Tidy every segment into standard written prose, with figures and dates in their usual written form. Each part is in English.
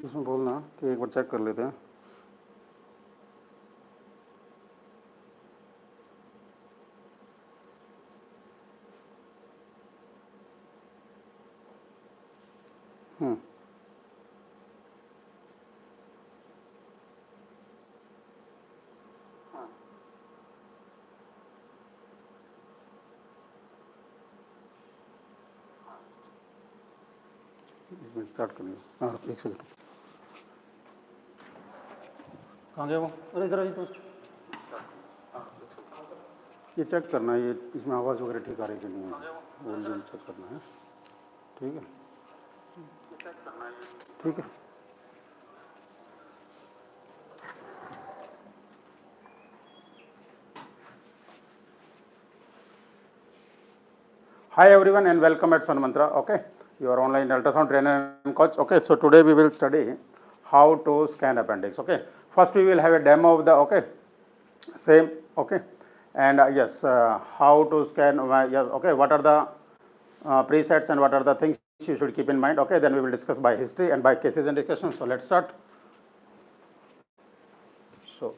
इसमें बोलना कि एक बार चेक कर लेते हैं। स्टार्ट करिए। हाँ, एक सेकंड। कहाँ गया वो? अरे इधर आइए तो। ये चेक करना है, ये इसमें आवाज़ वगैरह ठीक आ रही कि नहीं है, वॉल्यूम चेक करना है। ठीक है, ठीक है। Hi everyone and welcome at SONOMANTRA. Okay, your online ultrasound trainer and coach. Okay, so today we will study how to scan appendix. Okay, first we will have a demo of the same. Okay, and yes, how to scan. Yes, okay, what are the presets and what are the things you should keep in mind. Okay, then we will discuss by history and by cases and discussion. So let's start. So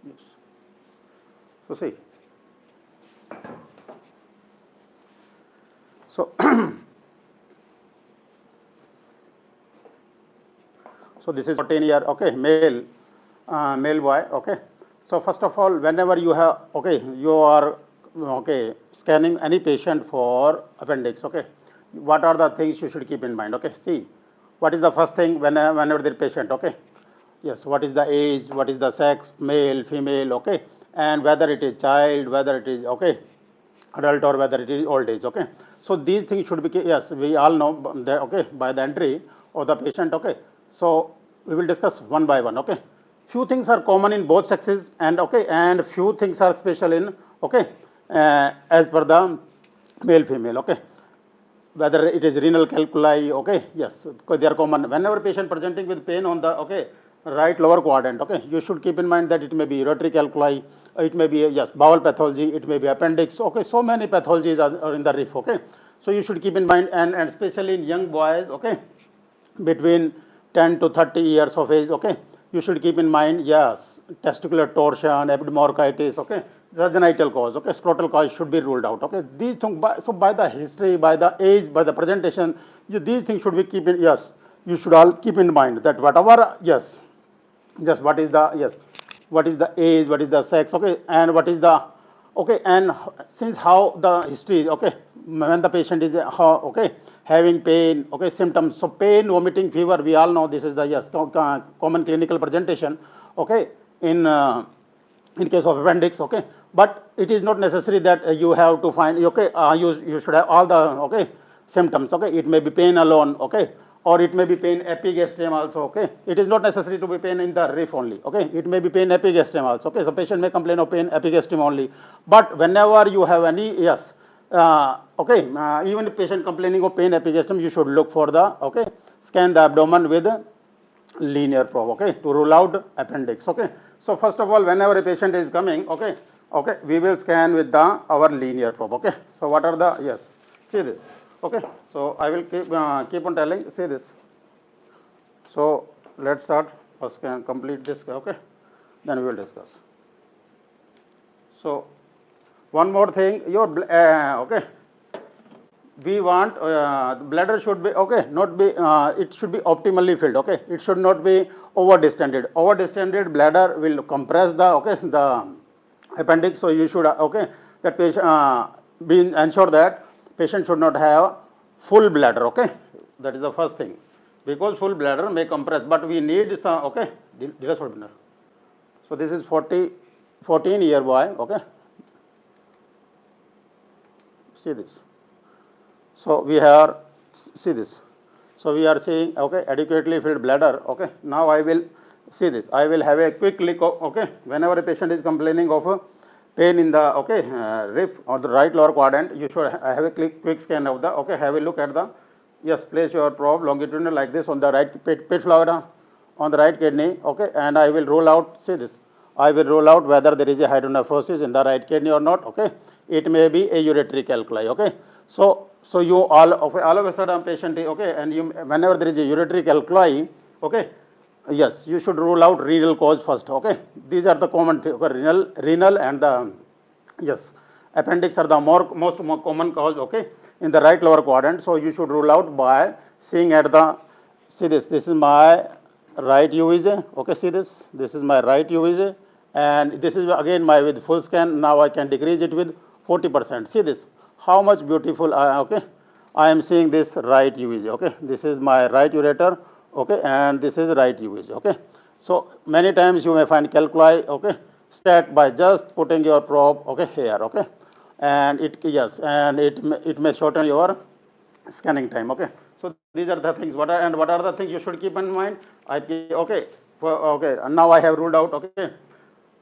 yes, so see. So so this is 14-year, okay, male boy. Okay, so first of all, whenever you have, okay, you are, okay, scanning any patient for appendix. Okay, what are the things you should keep in mind? Okay, see, what is the first thing whenever the patient? Okay, yes, what is the age, what is the sex, male, female? Okay, and whether it is child, whether it is, okay, adult, or whether it is old age. Okay, so these things should be, yes, we all know the, okay, by the entry of the patient. Okay, so we will discuss one by one. Okay, few things are common in both sexes, and okay, and few things are special in, okay, as per the male female. Okay, whether it is renal calculi. Okay, yes, because they are common. Whenever patient presenting with pain on the, okay, right lower quadrant, okay, you should keep in mind that it may be uretary calculi, it may be, yes, bowel pathology, it may be appendix. Okay, so many pathologies are in the rif. Okay, so you should keep in mind, and especially in young boys. Okay, between 10 to 30 years of age. Okay, you should keep in mind, yes, testicular torsion, epidermolysis. Okay, genital cause. Okay, scrotal cause should be ruled out. Okay, these things, so by the history, by the age, by the presentation, these things should be keep in, yes, you should all keep in mind that whatever, yes, just what is the, yes, what is the age, what is the sex. Okay, and what is the, okay, and since how the history is, okay, when the patient is, okay, having pain, okay, symptoms. So pain, vomiting, fever, we all know this is the, yes, common clinical presentation. Okay, in case of appendix. Okay, but it is not necessary that you have to find, okay, you should have all the, okay, symptoms. Okay, it may be pain alone. Okay, or it may be pain epigastrium also. Okay, it is not necessary to be pain in the rif only. Okay, it may be pain epigastrium also. Okay, so patient may complain of pain epigastrium only, but whenever you have any, yes, okay, even if patient complaining of pain epigastrium, you should look for the, okay, scan the abdomen with linear probe. Okay, to rule out appendix. Okay, so first of all, whenever a patient is coming, okay, okay, we will scan with the our linear probe. Okay, so what are the, yes, see this. Okay, so I will keep on telling, see this. So let's start. First can complete this. Okay, then we will discuss. So one more thing, your okay, we want bladder should be, okay, not be, it should be optimally filled. Okay, it should not be over distended. Over distended bladder will compress the, okay, the appendix. So you should, okay, that patient be ensure that patient should not have full bladder. Okay, that is the first thing, because full bladder may compress, but we need some, okay, so this is 14-year boy. Okay, see this. So we are, see this. So we are saying, okay, adequately filled bladder. Okay, now I will see this. I will have a quick look. Okay, whenever a patient is complaining of pain in the, okay, rib or the right lower quadrant, you should have a quick scan of the, okay, have a look at the, yes, place your probe longitudinal like this on the right pit flora, on the right kidney. Okay, and I will roll out, see this. I will roll out whether there is a hydronephrosis in the right kidney or not. Okay, it may be a uretary calculi, okay. So you all of a sudden patient, okay, and you, whenever there is a uretary calculi, okay, yes, you should rule out renal cause first, okay. These are the common, okay, renal and the, yes, appendix are the more common cause, okay, in the right lower quadrant. So you should rule out by seeing at the, see this is my right UVJ, okay, see this is my right UVJ, and this is again my with full scan. Now I can decrease it with 40%. See this, how much beautiful, okay, I am seeing this right UVJ, okay, this is my right ureter, okay, and this is right UVJ, okay. So many times you may find calculi, okay, stat by just putting your probe, okay, here, okay, and it, yes, and it may shorten your scanning time, okay. So these are the things. What are the things you should keep in mind? Okay, okay, and now I have ruled out, okay,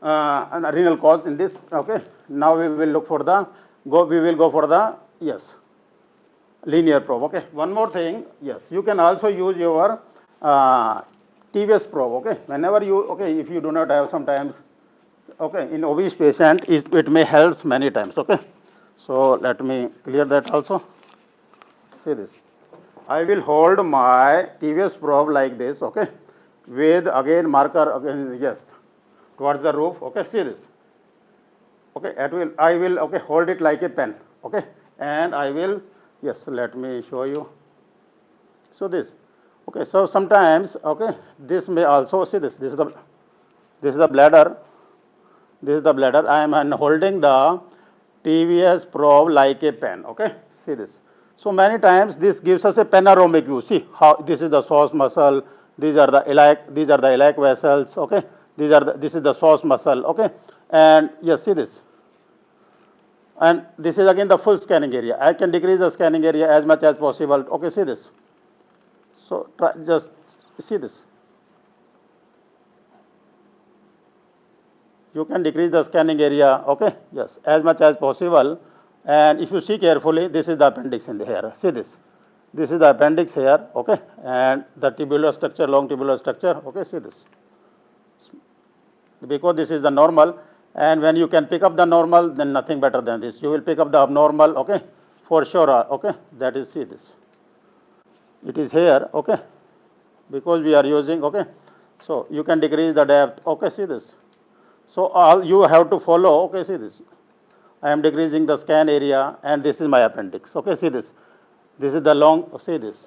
an renal cause in this, okay. Now we will look for the we will go for the, yes, linear probe, okay. One more thing, yes, you can also use your TVS probe, okay. Whenever you, okay, if you do not have sometimes, okay, in obese patient, it may help many times, okay. So let me clear that also. See this, I will hold my TVS probe like this, okay, with again marker, again, yes, towards the roof, okay. See this, okay, I will, okay, hold it like a pen, okay, and I will, yes, let me show you. So this, okay, so sometimes, okay, this may also, see this is the bladder, this is the bladder. I am holding the TVS probe like a pen, okay. See this. So many times this gives us a panoramic view. See how this is the psoas muscle, these are the iliac vessels, okay. This is the psoas muscle, okay. And yes, see this. And this is again the full scanning area. I can decrease the scanning area as much as possible. Okay, see this. So just see this. You can decrease the scanning area, okay, yes, as much as possible. And if you see carefully, this is the appendix in the here. See this. This is the appendix here, okay, and the tubular structure, long tubular structure, okay, see this. Because this is the normal, and when you can pick up the normal, then nothing better than this. You will pick up the abnormal, okay, for sure, okay, that is, see this. It is here, okay, because we are using, okay, so you can decrease the depth, okay, see this. So all you have to follow, okay, see this. I am decreasing the scan area, and this is my appendix, okay, see this. This is the long, see this.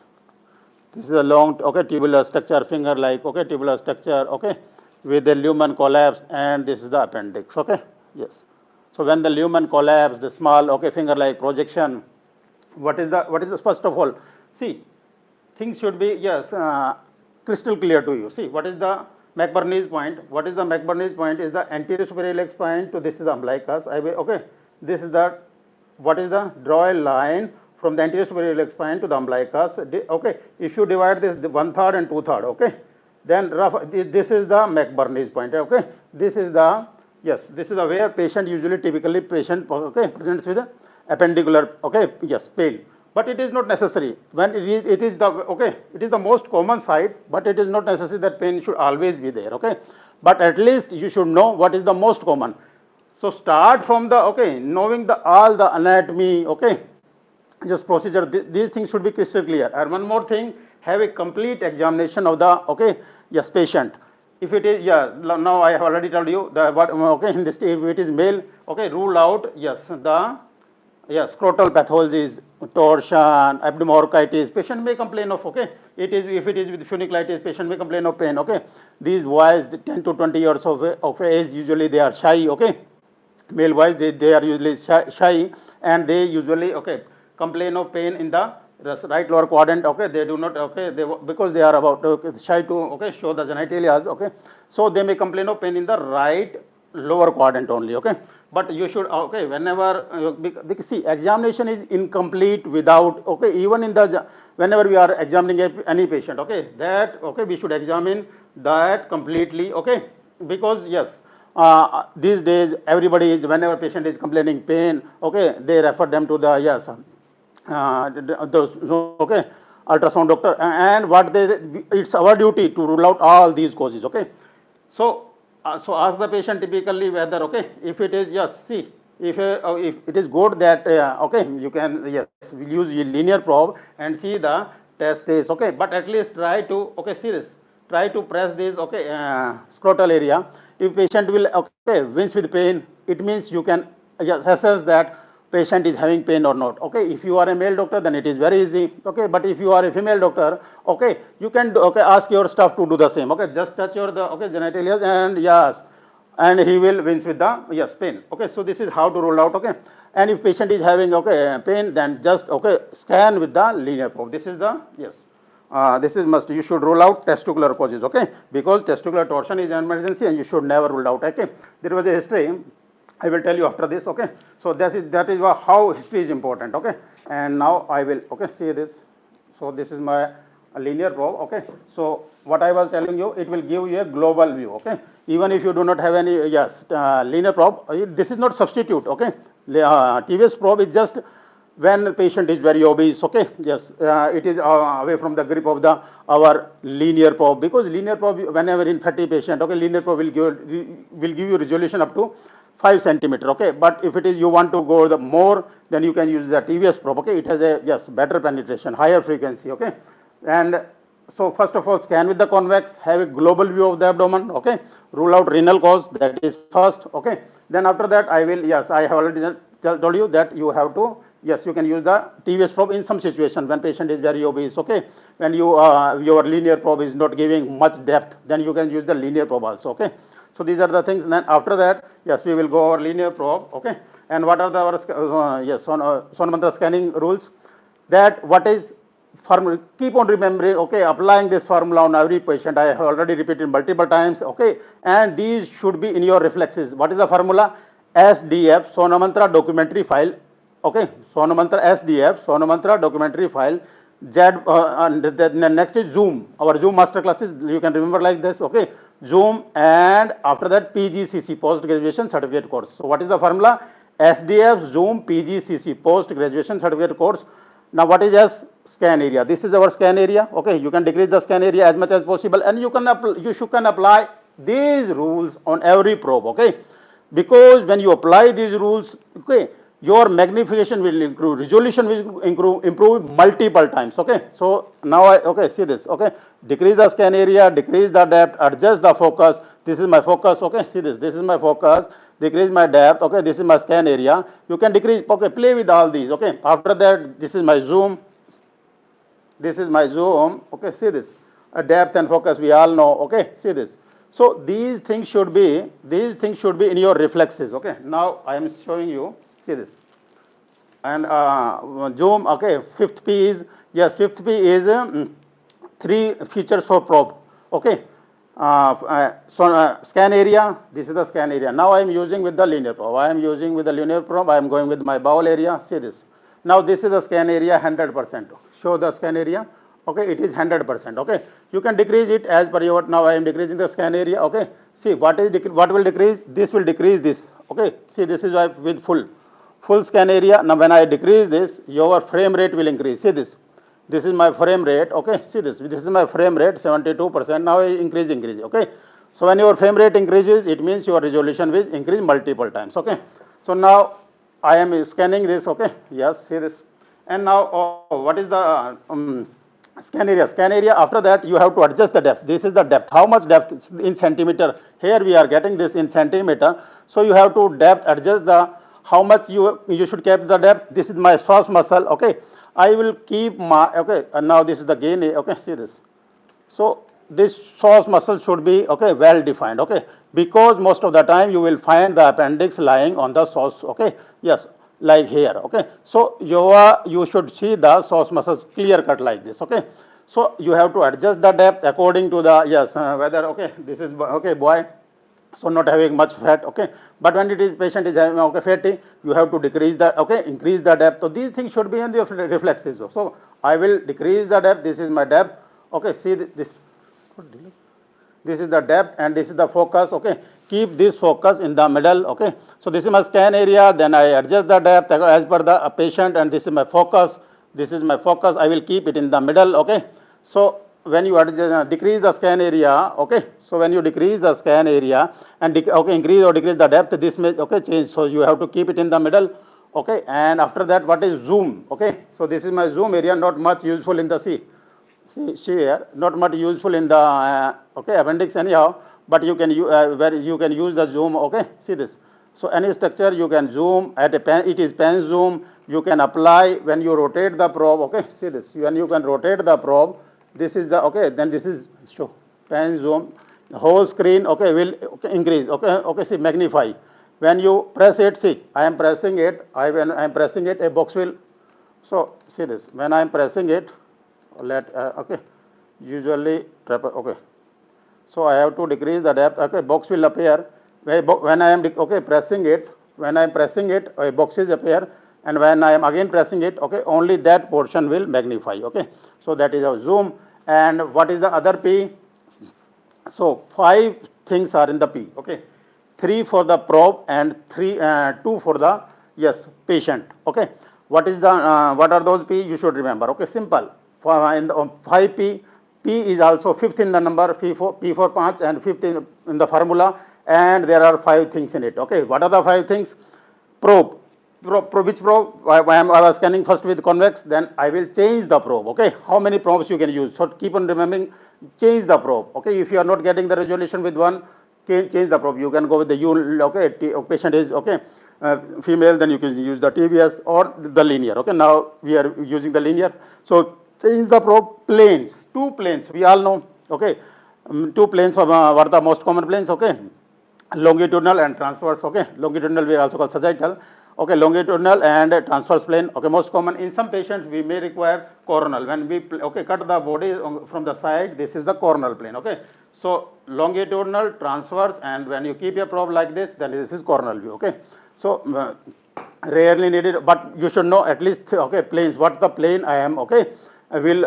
This is the long, okay, tubular structure, finger-like, okay, tubular structure, okay, with the lumen collapse, and this is the appendix, okay, yes. So when the lumen collapse, the small, okay, finger-like projection, what is the first of all, see, things should be, yes, crystal clear to you. See, what is the McBurney's point? What is the McBurney's point? Is the anterior superior iliac spine to this is the umbilicus. Okay, this is the, what is the, draw a line from the anterior superior iliac spine to the umbilicus. Okay, if you divide this 1/3 and 2/3, okay, then this is the McBurney's point. Okay, this is the, yes, this is the where patient typically patient, okay, presents with appendicular, okay, yes, pain. But it is not necessary. When it is the, okay, it is the most common site, but it is not necessary that pain should always be there, okay. But at least you should know what is the most common. So start from the, okay, knowing the all the anatomy, okay, just procedure. These things should be crystal clear. And one more thing, have a complete examination of the, okay, yes, patient. If it is, yeah, now I have already told you the what, okay, in this, if it is male, okay, rule out, yes, the, yes, scrotal pathologies, torsion, abdomorchitis, patient may complain of, okay, it is, if it is with funiculatus, patient may complain of pain, okay. These boys, 10 to 20 years of age, usually they are shy, okay. Male boys, they are usually shy, and they usually, okay, complain of pain in the right lower quadrant, okay. They do not, okay, because they are about, okay, shy to, okay, show the genitalia, okay. So they may complain of pain in the right lower quadrant only, okay. But you should, okay, whenever, see, examination is incomplete without, okay, even in the, whenever we are examining any patient, okay, that, okay, we should examine that completely, okay, because, yes, these days everybody is, whenever patient is complaining pain, okay, they refer them to the, yes, those, okay, ultrasound doctor, and what it's our duty to rule out all these causes, okay. So, so ask the patient typically whether, okay, if it is, yes, see, if it is good that okay, you can, yes, we'll use a linear probe and see the test is okay, but at least try to, okay, see this, try to press this, okay, scrotal area. If patient will, okay, wince with pain, it means you can, yes, assess that patient is having pain or not. Okay, if you are a male doctor, then it is very easy. Okay, but if you are a female doctor, okay, you can okay, ask your staff to do the same. Okay, just touch your the okay genitalia and yes, and he will wince with the, yes, pain. Okay, so this is how to rule out. Okay, and if patient is having okay pain, then just okay scan with the linear probe. This is the, yes, this is must, you should rule out testicular causes. Okay, because testicular torsion is an emergency and you should never rule out. Okay, there was a history, I will tell you after this. Okay, so that is how history is important. Okay, and now I will okay see this. So this is my linear probe. Okay, so what I was telling you, it will give you a global view. Okay, even if you do not have any, yes, linear probe, this is not substitute. Okay, TVS probe is just when the patient is very obese. Okay, yes, it is away from the grip of the our linear probe, because linear probe, whenever in fatty patient, okay, linear probe will give you resolution up to 5 centimeter. Okay, but if it is you want to go the more, then you can use the TVS probe. Okay, it has a, yes, better penetration, higher frequency. Okay, and so first of all, scan with the convex, have a global view of the abdomen. Okay, rule out renal cause, that is first. Okay, then after that I will, yes, I have already told you that you have to, yes, you can use the TVS probe in some situation when patient is very obese. Okay, when you your linear probe is not giving much depth, then you can use the linear probe also. Okay, so these are the things. And then after that, yes, we will go over linear probe. Okay, and what are the our yes, sonomantra scanning rules? That what is formula, keep on remembering. Okay, applying this formula on every patient. I have already repeated multiple times. Okay, and these should be in your reflexes. What is the formula? SDF, sonomantra documentary file. Okay, sonomantra SDF, sonomantra documentary file. Z, and the next is Zoom. Our Zoom master classes, you can remember like this. Okay, Zoom, and after that PGCC, post graduation certificate course. So what is the formula? SDF, Zoom, PGCC, post graduation certificate course. Now what is S? Scan area. This is our scan area. Okay, you can decrease the scan area as much as possible, and you can apply these rules on every probe. Okay, because when you apply these rules, okay, your magnification will improve, resolution will improve multiple times. Okay, so now okay, see this. Okay, decrease the scan area, decrease the depth, adjust the focus. This is my focus. Okay, see this is my focus. Decrease my depth. Okay, this is my scan area. You can decrease. Okay, play with all these. Okay, after that, this is my zoom. This is my zoom. Okay, see this. Depth and focus, we all know. Okay, see this. So these things should be in your reflexes. Okay, now I am showing you. See this. And zoom. Okay, fifth P is, yes, fifth P is 3 features for probe. Okay, scan area. This is the scan area. Now I am using with the linear probe. I am using with the linear probe. I am going with my bowel area. See this. Now this is the scan area 100%. Show the scan area. Okay, it is 100%. Okay, you can decrease it as per your. Now I am decreasing the scan area. Okay, see what will decrease. This will decrease this. Okay, see this is with full scan area. Now when I decrease this, your frame rate will increase. See this. This is my frame rate. Okay, see this. This is my frame rate 72%. Now increase. Okay, so when your frame rate increases, it means your resolution will increase multiple times. Okay, so now I am scanning this. Okay, yes, see this. And now what is the scan area? Scan area. After that, you have to adjust the depth. This is the depth. How much depth in centimeter? Here we are getting this in centimeter. So you have to depth adjust the how much you should keep the depth. This is my psoas muscle. Okay, I will keep my okay. And now this is the gain. Okay, see this. So this psoas muscle should be okay well defined. Okay, because most of the time you will find the appendix lying on the psoas. Okay, yes, like here. Okay, so you should see the psoas muscles clear cut like this. Okay, so you have to adjust the depth according to the, yes, whether okay this is okay boy, so not having much fat. Okay, but when it is patient is having okay fatty, you have to decrease the okay increase the depth. So these things should be in the reflexes. So I will decrease the depth. This is my depth. Okay, see this. This is the depth and this is the focus. Okay, keep this focus in the middle. Okay, so this is my scan area. Then I adjust the depth as per the patient, and this is my focus. This is my focus. I will keep it in the middle. Okay, so when you decrease the scan area, okay, so when you decrease the scan area and increase or decrease the depth, this may change. So you have to keep it in the middle, okay. And after that, what is zoom? Okay, so this is my zoom area, not much useful in the see here, not much useful in the appendix anyhow, but you can where you can use the zoom. Okay, see this. So any structure you can zoom at a pen, it is pen zoom. You can apply when you rotate the probe. Okay, see this. When you can rotate the probe, this is the then this is show pen zoom. The whole screen will increase. Okay, see magnify. When you press it, see I am pressing it. When I am pressing it, a box will. So see this. When I am pressing it, usually okay. So I have to decrease the depth. Okay, box will appear. When I am pressing it, when I am pressing it, a box is appear, and when I am again pressing it, okay, only that portion will magnify. Okay, so that is our zoom. And what is the other P? So 5 things are in the P. Okay, 3 for the probe and 2 for the patient. Okay, what is the what are those P? You should remember. Okay, simple. In the 5P, P is also 5th in the number, P for 5 and 5th in the formula, and there are 5 things in it. Okay, what are the 5 things? Probe. Which probe? I was scanning first with convex, then I will change the probe. Okay, how many probes you can use? So keep on remembering, change the probe. Okay, if you are not getting the resolution with one, change the probe. You can go with the patient is female, then you can use the TBS or the linear. Okay, now we are using the linear. So change the probe. Planes, 2 planes, we all know. Okay, 2 planes what are the most common planes? Okay, longitudinal and transverse. Okay, longitudinal we also call sagittal. Okay, longitudinal and transverse plane. Okay, most common. In some patients we may require coronal. When we cut the body from the side, this is the coronal plane. Okay, so longitudinal, transverse, and when you keep your probe like this, then this is coronal view. Okay, so rarely needed, but you should know at least planes. What the plane I am I will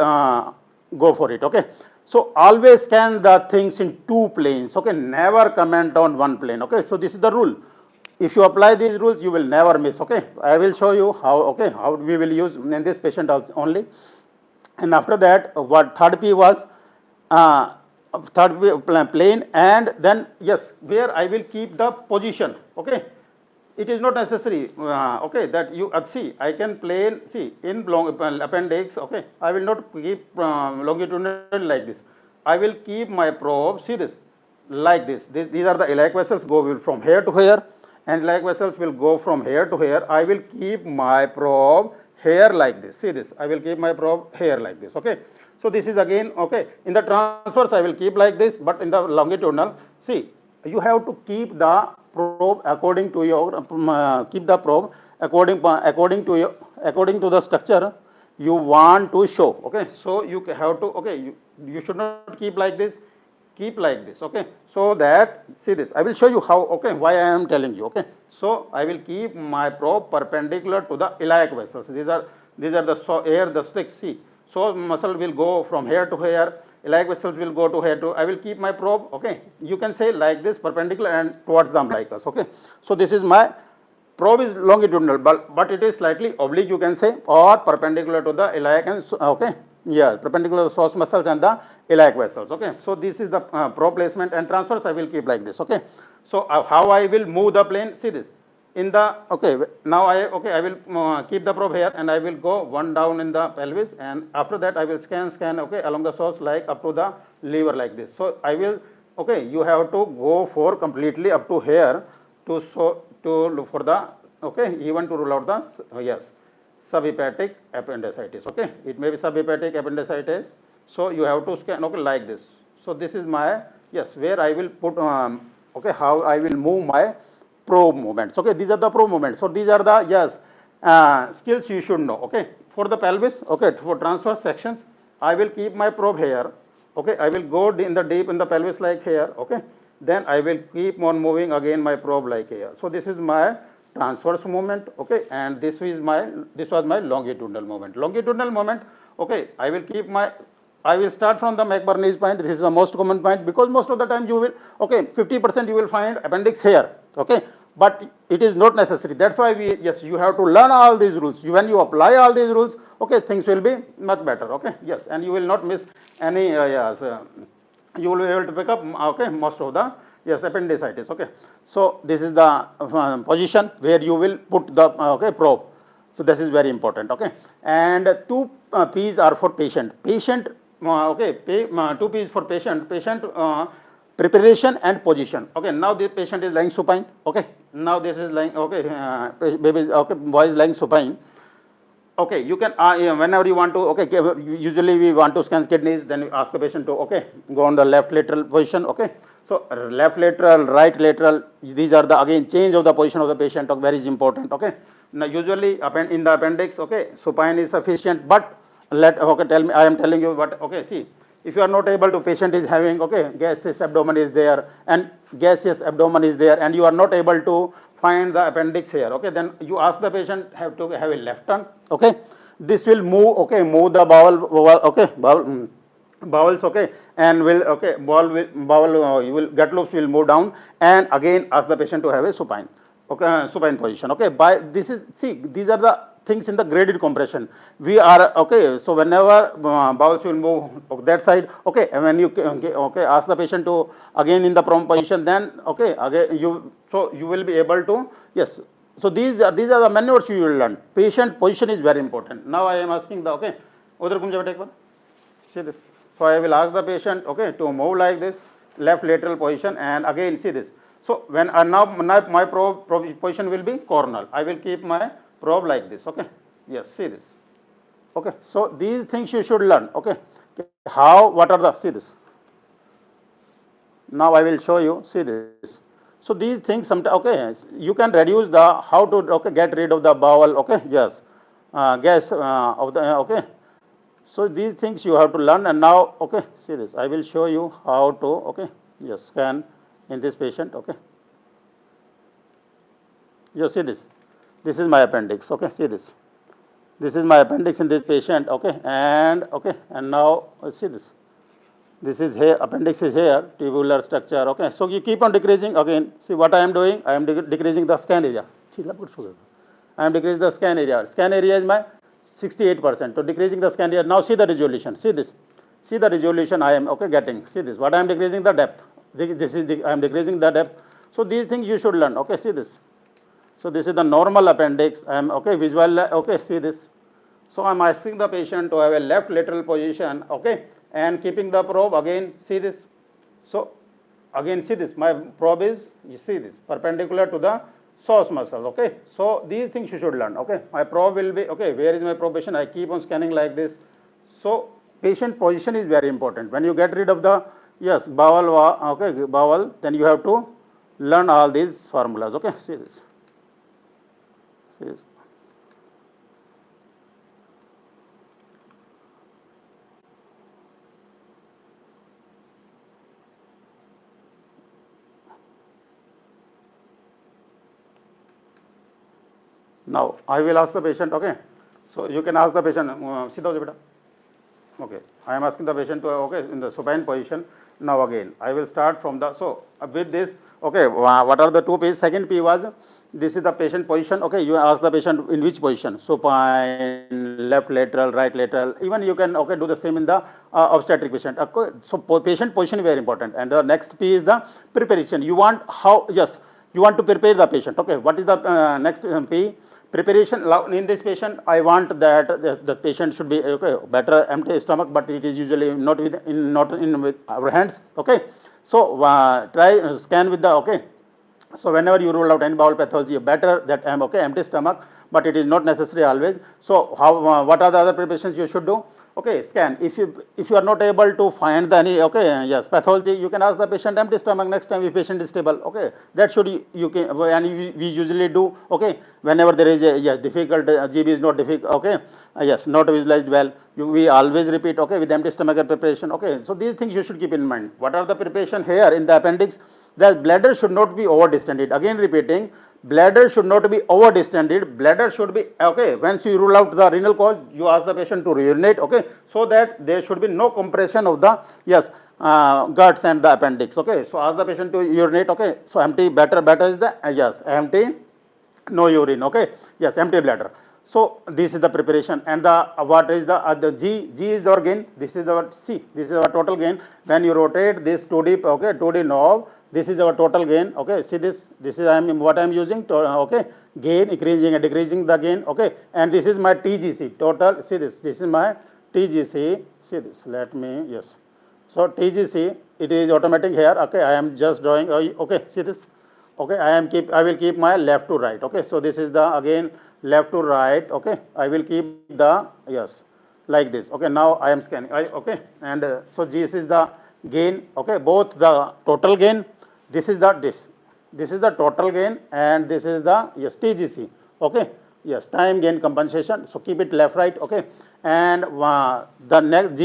go for it. Okay, so always scan the things in 2 planes. Okay, never comment on 1 plane. Okay, so this is the rule. If you apply these rules, you will never miss. Okay, I will show you how how we will use in this patient only. And after that, what third P was third P plane, and then where I will keep the position. Okay, it is not necessary that you see I can plane, see in appendix. Okay, I will not keep longitudinal like this. I will keep my probe, see this, like this. These are the iliac vessels, go from here to here, and iliac vessels will go from here to here. I will keep my probe here like this. See this, I will keep my probe here like this. Okay, so this is again in the transverse I will keep like this, but in the longitudinal, see you have to keep the probe according to your keep the probe according to the structure you want to show. Okay, so you have to you should not keep like this, keep like this. Okay, so that see this, I will show you how. Why I am telling you. Okay, so I will keep my probe perpendicular to the iliac vessels. These are the sticks. See, so muscle will go from here to here, iliac vessels will go to here to. I will keep my probe. Okay, you can say like this, perpendicular and towards the umbilicus. Okay, so this is my probe is longitudinal, but it is slightly oblique, you can say, or perpendicular to the iliac and perpendicular to the psoas muscles and the iliac vessels. Okay, so this is the probe placement, and transverse I will keep like this. Okay, so how I will move the plane? See this. In the now I will keep the probe here, and I will go one down in the pelvis, and after that I will scan along the psoas like up to the liver like this. So I will you have to go for completely up to here to look for the even to rule out the subhepatic appendicitis. Okay, it may be subhepatic appendicitis. So you have to scan like this. So this is my where I will put how I will move my probe movements. Okay, these are the probe movements. So these are the skills you should know. Okay, for the pelvis. Okay, for transverse sections, I will keep my probe here. Okay, I will go in the deep in the pelvis like here. Okay, then I will keep on moving again my probe like here. So this is my transverse movement. Okay, and this was my longitudinal movement. Longitudinal movement. Okay, I will start from the McBurney's point. This is the most common point, because most of the time you will 50% you will find appendix here. Okay, but it is not necessary. That's why yes, you have to learn all these rules. When you apply all these rules, okay, things will be much better. Okay, yes, and you will not miss any. Yes, you will be able to pick up. Okay, most of the yes appendicitis. Okay, so this is the position where you will put the okay probe. So this is very important. Okay, and two P's are for patient. Patient. Okay, two P's for patient. Patient. Preparation and position. Okay, now this patient is lying supine. Okay, now this is lying. Okay, baby. Okay, boy is lying supine. Okay, you can whenever you want to. Okay, usually we want to scan kidneys. Then you ask the patient to okay go on the left lateral position. Okay, so left lateral, right lateral. These are the again change of the position of the patient. Very important. Okay, now usually in the appendix. Okay, supine is sufficient, but okay tell me. I am telling you what. Okay, see. If you are not able to, patient is having okay gaseous abdomen is there and gaseous abdomen is there, and you are not able to find the appendix here. Okay, then you ask the patient have to have a left turn. Okay, this will move. Okay, move the okay bowels. Okay, and will okay bowel you will gut loops will move down, and again ask the patient to have a supine. Okay, supine position. Okay, by this is see these are the things in the graded compression. We are okay. So whenever bowels will move that side, okay, and when you okay ask the patient to again in the prone position, then okay again you will be able to yes. So these are the maneuvers you will learn. Patient position is very important. Now I am asking the okay. See this. So I will ask the patient okay to move like this left lateral position, and again see this. So when now my probe position will be coronal. I will keep my probe like this. Okay, yes, see this. Okay, so these things you should learn. Okay, how what are the see this. Now I will show you. See this. So these things sometimes okay you can reduce the how to okay get rid of the bowel. Okay, yes, gas of the okay. So these things you have to learn, and now okay see this. I will show you how to okay yes scan in this patient. Okay, you see this. This is my appendix. Okay, see this. This is my appendix in this patient. Okay, and now see this. This is here. Appendix is here. Tubular structure. Okay, so you keep on decreasing. Again, see what I am doing. I am decreasing the scan area. I am decreasing the scan area. Scan area is my 68%. So decreasing the scan area. Now see the resolution. See this. See the resolution I am okay getting. See this. What I am decreasing the depth. This is I am decreasing the depth. So these things you should learn. Okay, see this. So this is the normal appendix. I am okay visual. Okay, see this. So I am asking the patient to have a left lateral position. Okay, and keeping the probe again. See this. So again see this. My probe is you see this perpendicular to the psoas muscle. Okay. So these things you should learn. Okay. My probe will be okay. Where is my probe position? I keep on scanning like this. So patient position is very important. When you get rid of the yes bowel okay bowel, then you have to learn all these formulas. Okay. See this. Yes. Now I will ask the patient. Okay, so you can ask the patient. Okay, I am asking the patient to okay in the supine position. Now again, I will start from the so with this. Okay, what are the two P's? Second P was this is the patient position. Okay, you ask the patient in which position, supine, left lateral, right lateral. Even you can okay do the same in the obstetric patient. Okay, so patient position is very important. And the next P is the preparation. You want how yes you want to prepare the patient. Okay, what is the next P? Preparation. In this patient, I want that the patient should be okay better empty stomach, but it is usually not with our hands. Okay, so try scan with the okay. So whenever you rule out any bowel pathology, better that okay empty stomach, but it is not necessary always. So how what are the other preparations you should do? Okay, scan. If you are not able to find any okay yes pathology, you can ask the patient empty stomach next time if patient is stable. Okay, that should you can and we usually do okay whenever there is a yes difficult GB is not difficult okay yes not visualized well we always repeat okay with empty stomach preparation. Okay, so these things you should keep in mind. What are the preparation here in the appendix? The bladder should not be over distended. Again repeating, bladder should not be over distended. Bladder should be okay. Once you rule out the renal cause, you ask the patient to urinate. Okay, so that there should be no compression of the yes guts and the appendix. Okay, so ask the patient to urinate. Okay, so empty better is the yes, empty, no urine. Okay, yes, empty bladder. So this is the preparation, and the what is the G is our gain. This is our C. This is our total gain. When you rotate this 2D, okay, 2D knob, this is our total gain. Okay, see this. This is what I am using. Okay, gain increasing and decreasing the gain. Okay, and this is my TGC total. See this. This is my TGC. See this. Let me yes. So TGC, it is automatic here. Okay, I am just drawing. Okay, see this. Okay, I will keep my left to right. Okay, so this is the again left to right. Okay, I will keep the yes like this. Okay, now I am scanning. Okay, and so this is the gain. Okay, both the total gain. This is the total gain, and this is the yes TGC. Okay, yes, time gain compensation. So keep it left right. Okay, and the next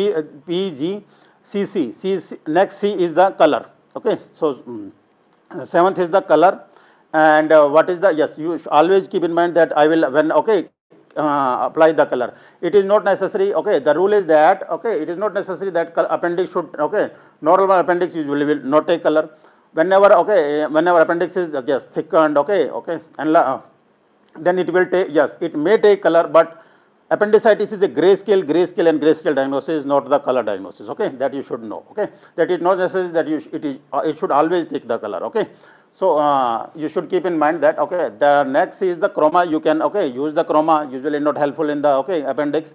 PG CC next C is the color. Okay, so seventh is the color, and what is the yes, you always keep in mind that I will when okay apply the color. It is not necessary. Okay, the rule is that okay, it is not necessary that appendix should okay, normal appendix usually will not take color. Whenever appendix is yes thickened, and then it will take yes, it may take color, but appendicitis is a grayscale and grayscale diagnosis, not the color diagnosis. Okay, that you should know. Okay, that is not necessary that it should always take the color. Okay, so you should keep in mind that okay, the next is the chroma. You can okay use the chroma, usually not helpful in the okay appendix.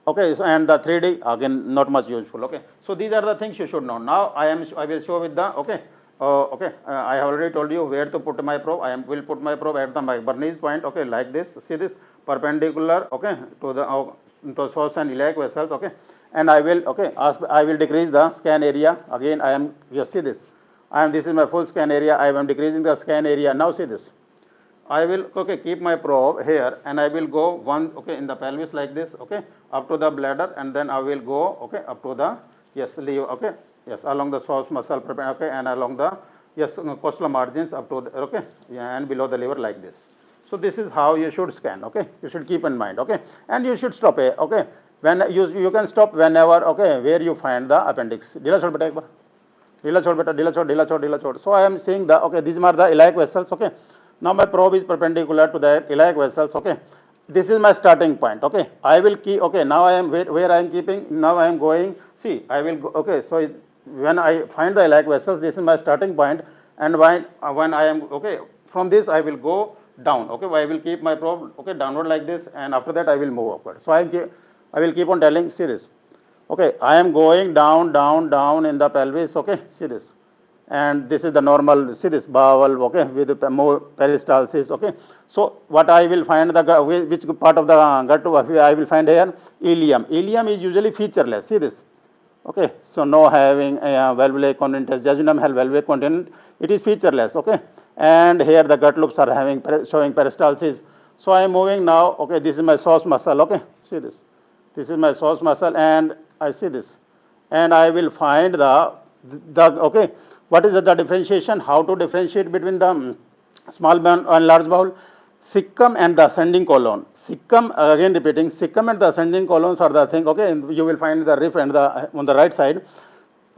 Okay, so, and the 3D again not much useful. Okay, so these are the things you should know. Now I will show with the okay. I have already told you where to put my probe. Will put my probe at the Bernoulli point. Okay, like this. See this perpendicular. Okay, to the to source and iliac vessels. Okay, and I will okay I will decrease the scan area. Again, I am just see this. This is my full scan area. I am decreasing the scan area. Now see this. I will okay keep my probe here, and I will go one okay in the pelvis like this. Okay, up to the bladder, and then I will go okay up to the yes leave. Okay. Yes, along the psoas muscle, okay, and along the yes costal margins up to the, okay, and below the liver like this. So this is how you should scan. Okay, you should keep in mind. Okay, and you should stop. Okay, when you can stop whenever okay where you find the appendix. Dila chhod beta ek bar. Dila chhod beta. Dila chhod. So I am seeing the okay these are the iliac vessels. Okay, now my probe is perpendicular to the iliac vessels. Okay, this is my starting point. Okay, I will keep. Okay, now I am where I am keeping. Now I am going. See, I will go. Okay, so when I find the iliac vessels, this is my starting point, and when I am okay from this I will go down. Okay, I will keep my probe okay downward like this, and after that I will move upward. So I will keep on telling. See this. Okay, I am going down in the pelvis. Okay, see this, and this is the normal. See this bowel. Okay, with more peristalsis. Okay, so what I will find which part of the gut I will find here ileum. Ileum is usually featureless. See this. Okay, so no having valvular continent, jejunum have valvular continent, it is featureless. Okay, and here the gut loops are showing peristalsis. So I am moving now. Okay, this is my psoas muscle. Okay, see this. This is my psoas muscle, and I see this, and I will find the okay. What is the differentiation? How to differentiate between the small bowel and large bowel? Cecum and the ascending colon. Cecum, again repeating, cecum and the ascending colons are the thing. Okay, you will find the rib and the on the right side.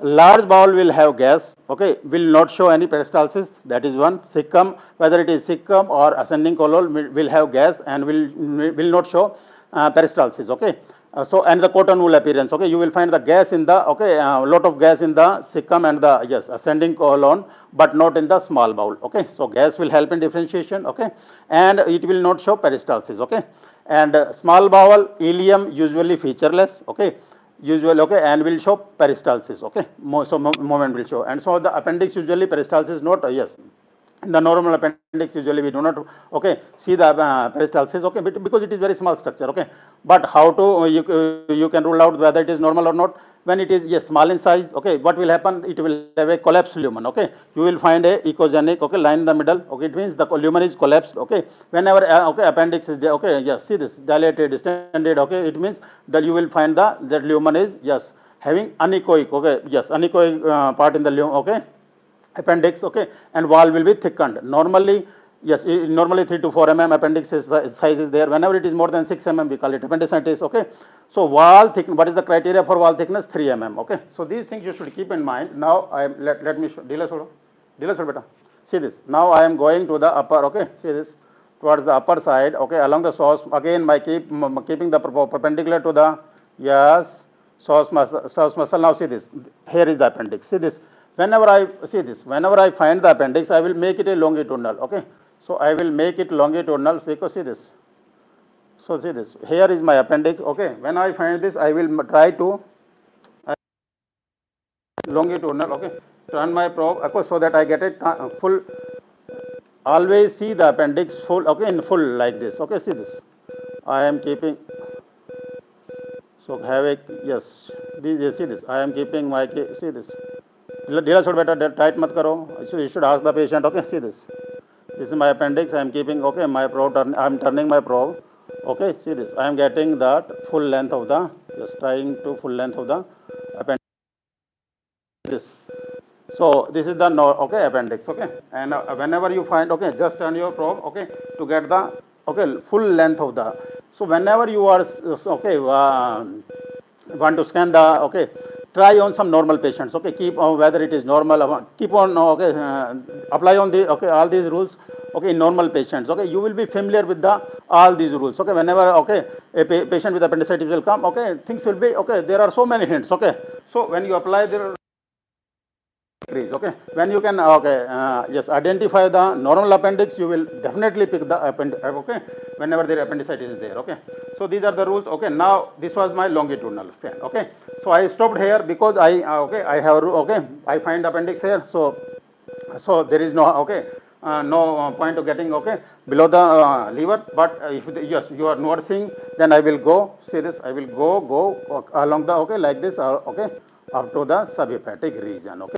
Large bowel will have gas. Okay, will not show any peristalsis. That is one. Cecum, whether it is cecum or ascending colon, will have gas and will not show peristalsis. Okay. So and the cotton wool appearance. Okay, you will find the gas in the okay lot of gas in the cecum and the yes ascending colon, but not in the small bowel. Okay, so gas will help in differentiation. Okay, and it will not show peristalsis. Okay, and small bowel ileum usually featureless. Okay, usually okay and will show peristalsis. Okay, so moment will show, and so the appendix usually peristalsis not yes. In the normal appendix usually we do not okay see the peristalsis okay because it is very small structure. Okay, but how to you can rule out whether it is normal or not when it is yes small in size. Okay, what will happen? It will have a collapsed lumen. Okay, you will find a echogenic okay line in the middle. Okay, it means the lumen is collapsed. Okay, whenever okay appendix is okay yes see this dilated distended. Okay, it means that you will find that lumen is yes having anechoic. Okay, yes anechoic part in the lumen. Okay, appendix. Okay, and wall will be thickened. Normally Yes, normally 3 to 4 mm appendix size is there. Whenever it is more than 6 mm, we call it appendicitis. Okay. So wall thickness. What is the criteria for wall thickness? 3 mm. Okay. So these things you should keep in mind. Now let me show. Beta. See this. Now I am going to the upper. Okay. See this, towards the upper side. Okay. Along the source. Again, keeping the perpendicular to the, yes, source muscle. Now see this. Here is the appendix. See this. Whenever I find the appendix, I will make it a longitudinal. Okay. So I will make it longitudinal because see this. So see this. Here is my appendix. Okay. When I find this, I will try to longitudinal. Okay. Turn my probe, okay, so that I get it full. Always see the appendix full. Okay, in full like this. Okay. See this. I am keeping. So have a, yes. See this. I am keeping my, see this. Dila chhod beta, tight mat karo. You should ask the patient. Okay. See this. This is my appendix. I am keeping, okay, my probe. I am turning my probe. Okay. See this. I am getting that full length of the, just trying to full length of the appendix. This. So this is the okay appendix. Okay. And whenever you find, okay, just turn your probe. Okay, to get the, okay, full length of the. So whenever you are, okay, want to scan the, okay, try on some normal patients. Okay, keep whether it is normal, keep on, okay, apply on the, okay, all these rules. Okay, in normal patients. Okay, you will be familiar with the all these rules. Okay, whenever, okay, a patient with appendicitis will come. Okay, things will be, okay, there are so many hints. Okay, so when you apply the, okay, when you can, okay, yes, identify the normal appendix, you will definitely pick the appendix. Okay, whenever the appendicitis is there. Okay, so these are the rules. Okay, now this was my longitudinal scan. Okay, so I stopped here because I, okay, I have, okay, I find appendix here. So there is no, okay, no point of getting, okay, below the liver. But if yes, you are not seeing, then I will go, see this, I will go along the, okay, like this, okay, up to the subhepatic region. Okay,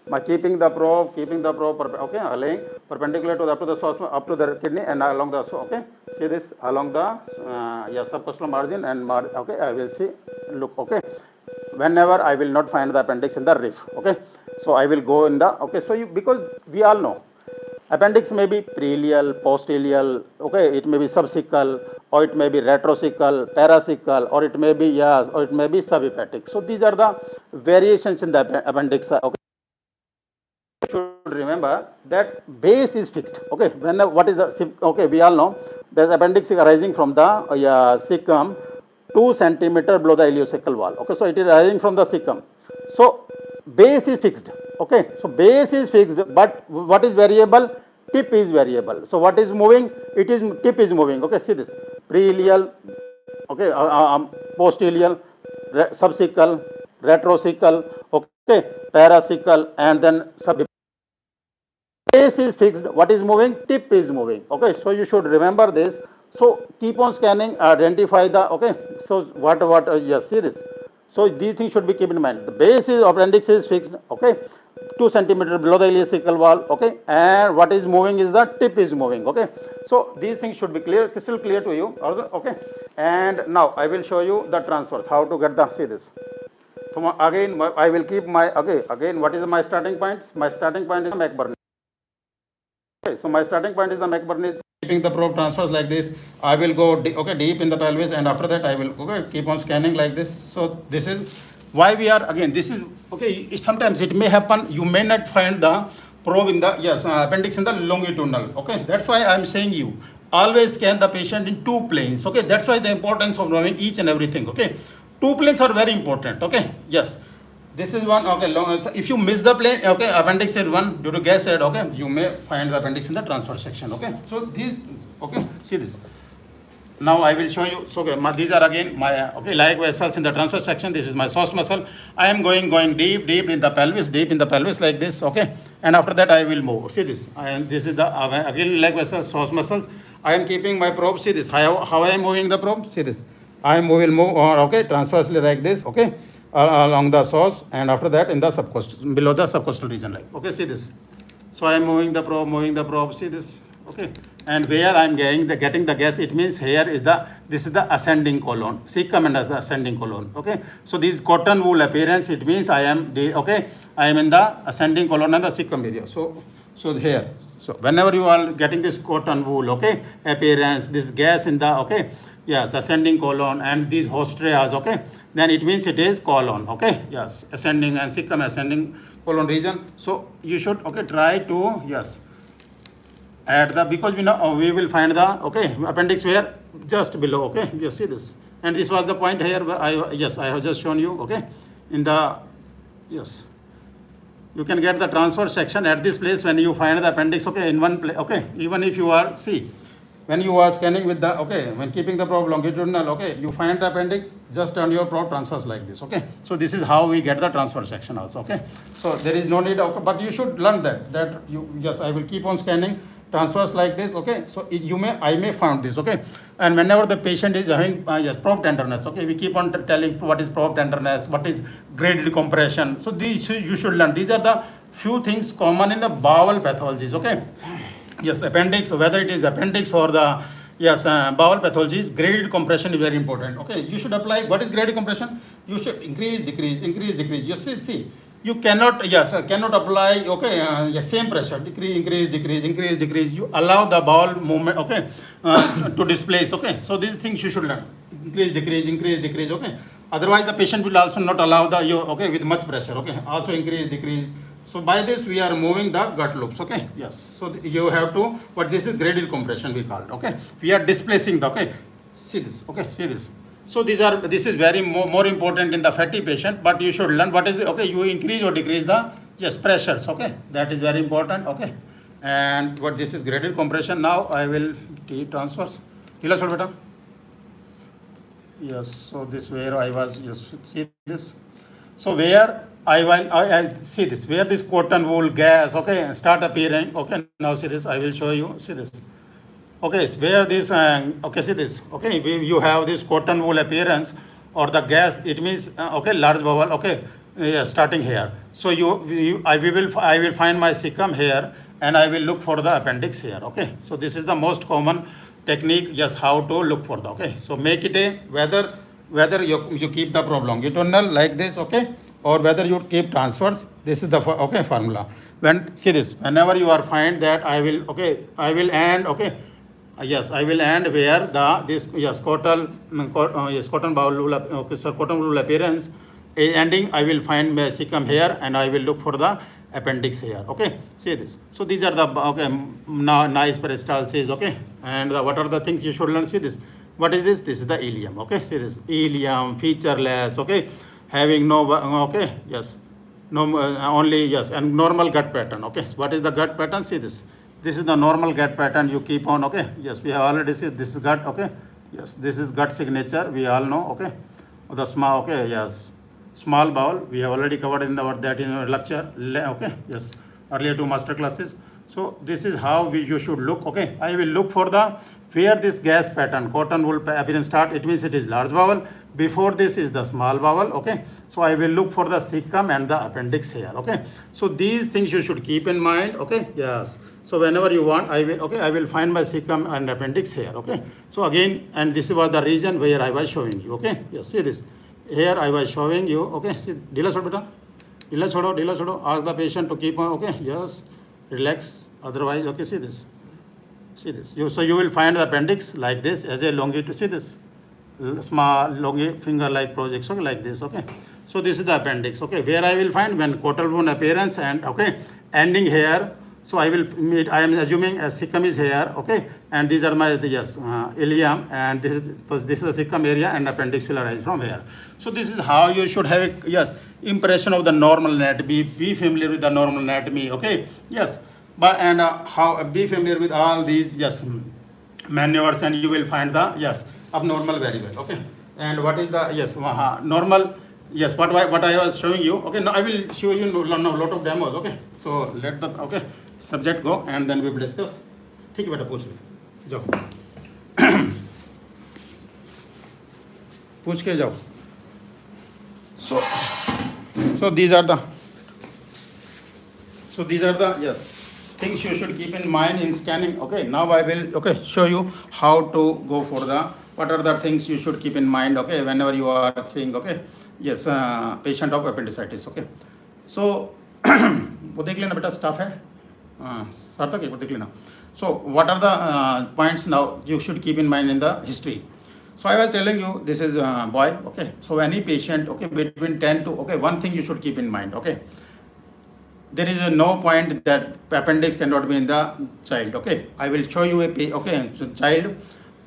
by keeping the probe, okay, laying perpendicular to the, up to the source, up to the kidney and along the, okay, see this, along the, yeah, subcostal margin and okay, I will see, look, okay, whenever I will not find the appendix in the rib. Okay, so I will go in the, okay, so you, because we all know appendix may be pre-ileal, post-ileal, okay, it may be subcecal, or it may be retrocecal, paracecal, or it may be, yes, or it may be subhepatic. So these are the variations in the appendix. Okay, should remember that base is fixed. Okay, when what is the, okay, we all know the appendix is arising from the cecum 2 centimeter below the ileocecal wall. Okay, so it is arising from the cecum. So base is fixed. Okay, so base is fixed, but what is variable? Tip is variable. So what is moving? It is, tip is moving. Okay, see this, pre-ileal, okay, post-ileal, subcecal, retrocecal, okay, paracecal, and then sub. Base is fixed. What is moving? Tip is moving. Okay, so you should remember this. So keep on scanning, identify the, okay, so what yes, see this. So these things should be kept in mind. The base is, appendix is fixed. Okay, 2 centimeter below the ileocecal wall. Okay, and what is moving is the tip is moving. Okay, so these things should be clear, crystal clear to you. Okay, and now I will show you the transfers, how to get the, see this. So again, I will keep my, okay, again, what is my starting point? My starting point is McBurney. Okay, so my starting point is the McBurney. Keeping the probe transfers like this, I will go okay, deep in the pelvis, and after that I will, okay, keep on scanning like this. So this is why we are, again, this is, okay, sometimes it may happen you may not find the probe in the, yes, appendix in the longitudinal. Okay, that's why I am saying you always scan the patient in 2 planes. Okay, that's why the importance of knowing each and everything. Okay, 2 planes are very important. Okay, yes, this is one. Okay, so if you miss the plane, okay, appendix is 1 due to gas head. Okay, you may find the appendix in the transfer section. Okay, so these, okay, see this. Now I will show you. So okay, these are again my, okay, like vessels in the transfer section. This is my source muscle. I am going deep in the pelvis like this. Okay, and after that I will move. See this. This is the again leg vessels, source muscles. I am keeping my probe. See this. How I am moving the probe. See this. I will move, okay, transversely like this. Okay, along the source, and after that in the subcostal, below the subcostal region, like. Okay, see this. So I am moving the probe. See this. Okay, and where I am getting the gas, it means here is the, this is the ascending colon, cecum and as the ascending colon. Okay, so this cotton wool appearance, it means I am okay, I am in the ascending colon and the cecum area. So here, So whenever you are getting this cotton wool, okay, appearance, this gas in the, okay, yes, ascending colon and these hostrias, okay, then it means it is colon, okay, yes, ascending and cecum ascending colon region. So you should, okay, try to, yes, add the, because we know we will find the, okay, appendix where just below, okay, you see this, and this was the point here where I have just shown you, okay, in the, yes, you can get the transfer section at this place when you find the appendix, okay, in one place, okay, even if you are, see, when you are scanning with the, okay, when keeping the probe longitudinal, okay, you find the appendix, just turn your probe transfers like this, okay. So this is how we get the transfer section also, okay. So there is no need of, but you should learn that you, yes, I will keep on scanning transfers like this, okay. So I may find this, okay. And whenever the patient is having, yes, probe tenderness, okay, we keep on telling what is probe tenderness, what is graded compression. So these you should learn. These are the few things common in the bowel pathologies, okay. Yes, appendix, whether it is appendix or the, yes, bowel pathologies, graded compression is very important, okay. You should apply, what is graded compression? You should increase, decrease, increase, decrease. You see, you cannot, yes, cannot apply, okay, yes, same pressure, decrease, increase, decrease, increase, decrease. You allow the bowel movement, okay, to displace, okay. So these things you should learn, increase, decrease, okay. Otherwise the patient will also not allow the, okay, with much pressure, okay. Also increase, decrease. So by this we are moving the gut loops, okay, yes. So you have to, but this is graded compression we call it, okay. We are displacing the, okay, see this, okay, see this. So this is very more important in the fatty patient, but you should learn what is, okay, you increase or decrease the, yes, pressures, okay, that is very important, okay. And what this is graded compression. Now I will transfers. Yes, so this where I was, yes, see this. So where I see this, where this cotton wool gas, okay, start appearing, okay, now see this, I will show you, see this. Okay, so where this, okay, see this, okay, you have this cotton wool appearance or the gas, it means, okay, large bowel, okay, yeah, starting here. So I will find my cecum here and I will look for the appendix here, okay. So this is the most common technique, just how to look for the, okay. So make it a, whether you keep the probe longitudinal like this, okay, or whether you keep transfers, this is the, okay, formula. When, see this, whenever you are find that I will, okay, I will end, okay, yes, I will end where the, this, yes, cotton bowel wool, okay, so cotton wool appearance is ending, I will find my cecum here and I will look for the appendix here, okay. See this. So these are the, okay, nice peristalsis, okay. And what are the things you should learn? See this. What is this? This is the ileum, okay. See this, ileum, featureless, okay, having no, okay, yes, no, only, yes, and normal gut pattern, okay. So what is the gut pattern? See this. This is the normal gut pattern you keep on, okay. Yes, we have already seen this is gut, okay. Yes, this is gut signature, we all know, okay. The small, okay, yes, small bowel, we have already covered in that in our lecture, okay. Yes, earlier 2 master classes. So this is how you should look, okay. I will look for the, where this gas pattern, cotton wool appearance start, it means it is large bowel. Before this is the small bowel, okay. So I will look for the cecum and the appendix here, okay. So these things you should keep in mind, okay. Yes. So whenever you want, I will find my cecum and appendix here, okay. So again, and this was the region where I was showing you, okay. Yes, see this. Here I was showing you, okay. See, dila chodo, ask the patient to keep on, okay. Yes, relax. Otherwise, okay, see this. See this. So you will find the appendix like this as a longitude. See this, small long finger-like projection, okay, like this, okay. So this is the appendix, okay. Where I will find when cotton wool appearance and, okay, ending here. So I am assuming a cecum is here, okay, and these are my, yes, ileum, and this is the cecum area, and appendix will arise from here. So this is how you should have a, yes, impression of the normal anatomy. Be familiar with the normal anatomy, okay. Yes, but and how be familiar with all these, yes, maneuvers, and you will find the, yes, abnormal very well, okay. And what is the, yes, normal. Yes, what I was showing you, okay. Now I will show you a lot of demos, okay. So let the, okay, subject go and then we will discuss. ठीक है बेटा, पूछ ले जाओ, पूछ के जाओ. So these are the, yes, things you should keep in mind in scanning, okay. Now I will, okay, show you how to go for the, what are the things you should keep in mind, okay, whenever you are seeing, okay, yes, patient of appendicitis, okay. So वो देख लेना बेटा, staff है, सार्थक एक बार देख लेना. So what are the points now you should keep in mind in the history? So I was telling you this is boy. Okay, so any patient, okay, between 10 to, okay, one thing you should keep in mind. Okay, there is no point that appendix cannot be in the child. Okay, I will show you a okay, so child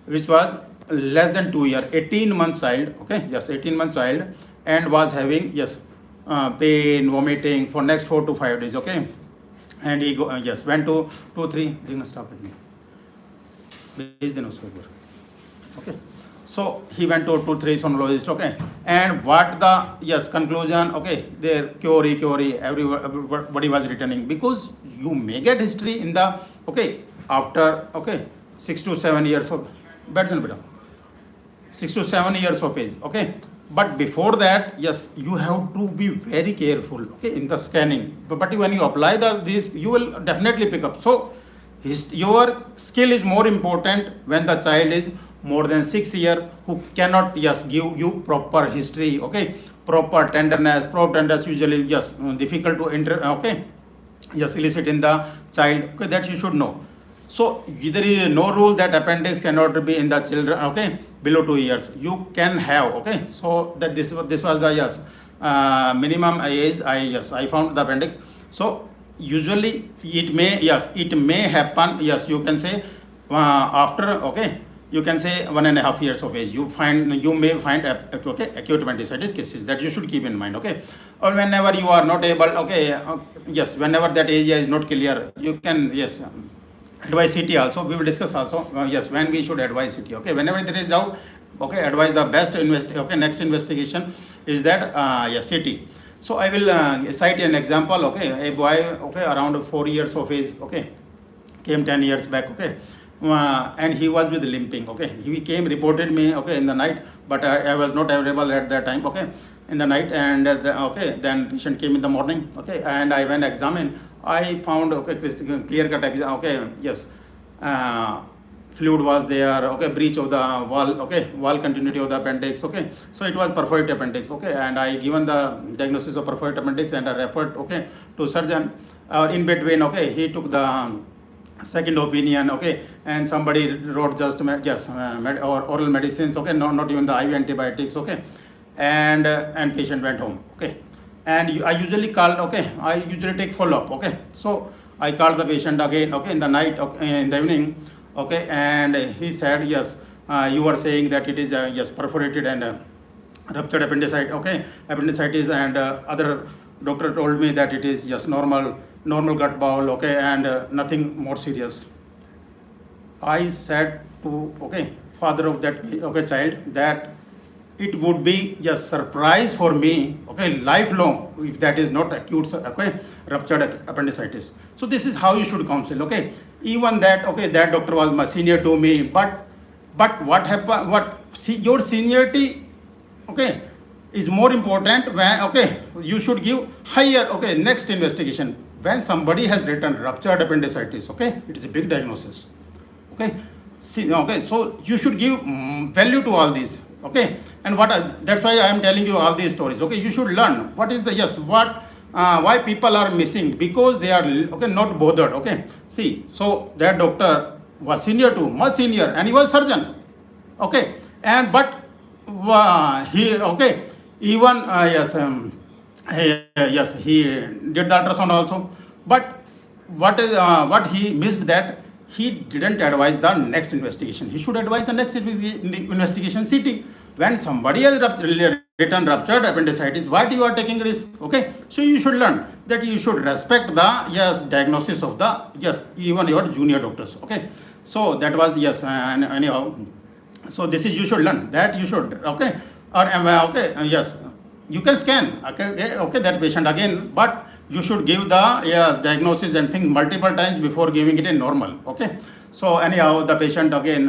which was less than 2 years, 18 months child. Okay, yes, 18 months child, and was having, yes, pain, vomiting for next 4 to 5 days. Okay, and he yes, went to 2 3 दिन stop with me, भेज देना उसको एक बार. Okay, so he went to 2 3 sonologist. Okay, and what the, yes, conclusion? Okay, there theory everybody was returning, because you may get history in the, okay, after, okay, 6 to 7 years of, बैठ जाना बेटा, 6 to 7 years of age. Okay, but before that, yes, you have to be very careful, okay, in the scanning. But when you apply this, you will definitely pick up. So your skill is more important when the child is more than 6 years, who cannot, yes, give you proper history. Okay, proper tenderness usually, yes, difficult to okay, yes, elicit in the child. Okay, that you should know. So there is no rule that appendix cannot be in the children, okay, below 2 years. You can have, okay, so that this was the, yes, minimum age. I found the appendix. So usually it may, yes, it may happen, yes, you can say after, okay, you can say 1.5 years of age, you may find, okay, acute appendicitis cases. That you should keep in mind. Okay, or whenever you are not able, okay, yes, whenever that area is not clear, you can, yes, advise CT also. We will discuss also, yes, when we should advise CT. Okay, whenever there is doubt, okay, advise the best okay, next investigation is that, yes, CT. So I will cite an example. Okay, a boy, okay, around 4 years of age, okay, came 10 years back. Okay, and he was with limping. Okay, he came, reported me, okay, in the night, but I was not available at that time. Okay, in the night, and okay, then patient came in the morning. Okay, and I went examine. I found, okay, clear cut, okay, yes, fluid was there. Okay, breach of the wall, okay, wall continuity of the appendix. Okay, so it was perforated appendix. Okay, and I given the diagnosis of perforated appendix, and I referred, okay, to surgeon. In between, okay, he took the second opinion. Okay, and somebody wrote just, yes, or oral medicines. Okay, not even the IV antibiotics. Okay, and patient went home. Okay, and I usually called, okay, I usually take follow-up. Okay, so I called the patient again, okay, in the night, okay, in the evening. Okay, and he said, yes, you are saying that it is, yes, perforated and ruptured appendicitis. Okay, appendicitis, and other doctor told me that it is just normal gut bowel. Okay, and nothing more serious. I said to, okay, father of that, okay, child, that it would be just surprise for me, okay, lifelong, if that is not acute, okay, ruptured appendicitis. So this is how you should counsel. Okay, even that, okay, that doctor was my senior to me, but what happened, your seniority, okay, is more important when, okay, you should give higher, okay, next investigation. When somebody has written ruptured appendicitis, okay, it is a big diagnosis. Okay, see, okay, so you should give value to all these. Okay, and that's why I am telling you all these stories. Okay, you should learn what is the, yes, why people are missing, because they are, okay, not bothered. Okay, see, so that doctor was senior to, much senior, and he was surgeon. Okay, and but he, okay, even yes, yes, he did the ultrasound also, but what he missed, that he didn't advise the next investigation. He should advise the next investigation, CT. When somebody has written ruptured appendicitis, what you are taking risk? Okay, so you should learn that you should respect the, yes, diagnosis of the, yes, even your junior doctors. Okay, so that was, yes, anyhow, so this is, you should learn that you should, okay, or okay, yes, you can scan, okay, that patient again, but you should give the, yes, diagnosis and think multiple times before giving it a normal. Okay, so anyhow, the patient again,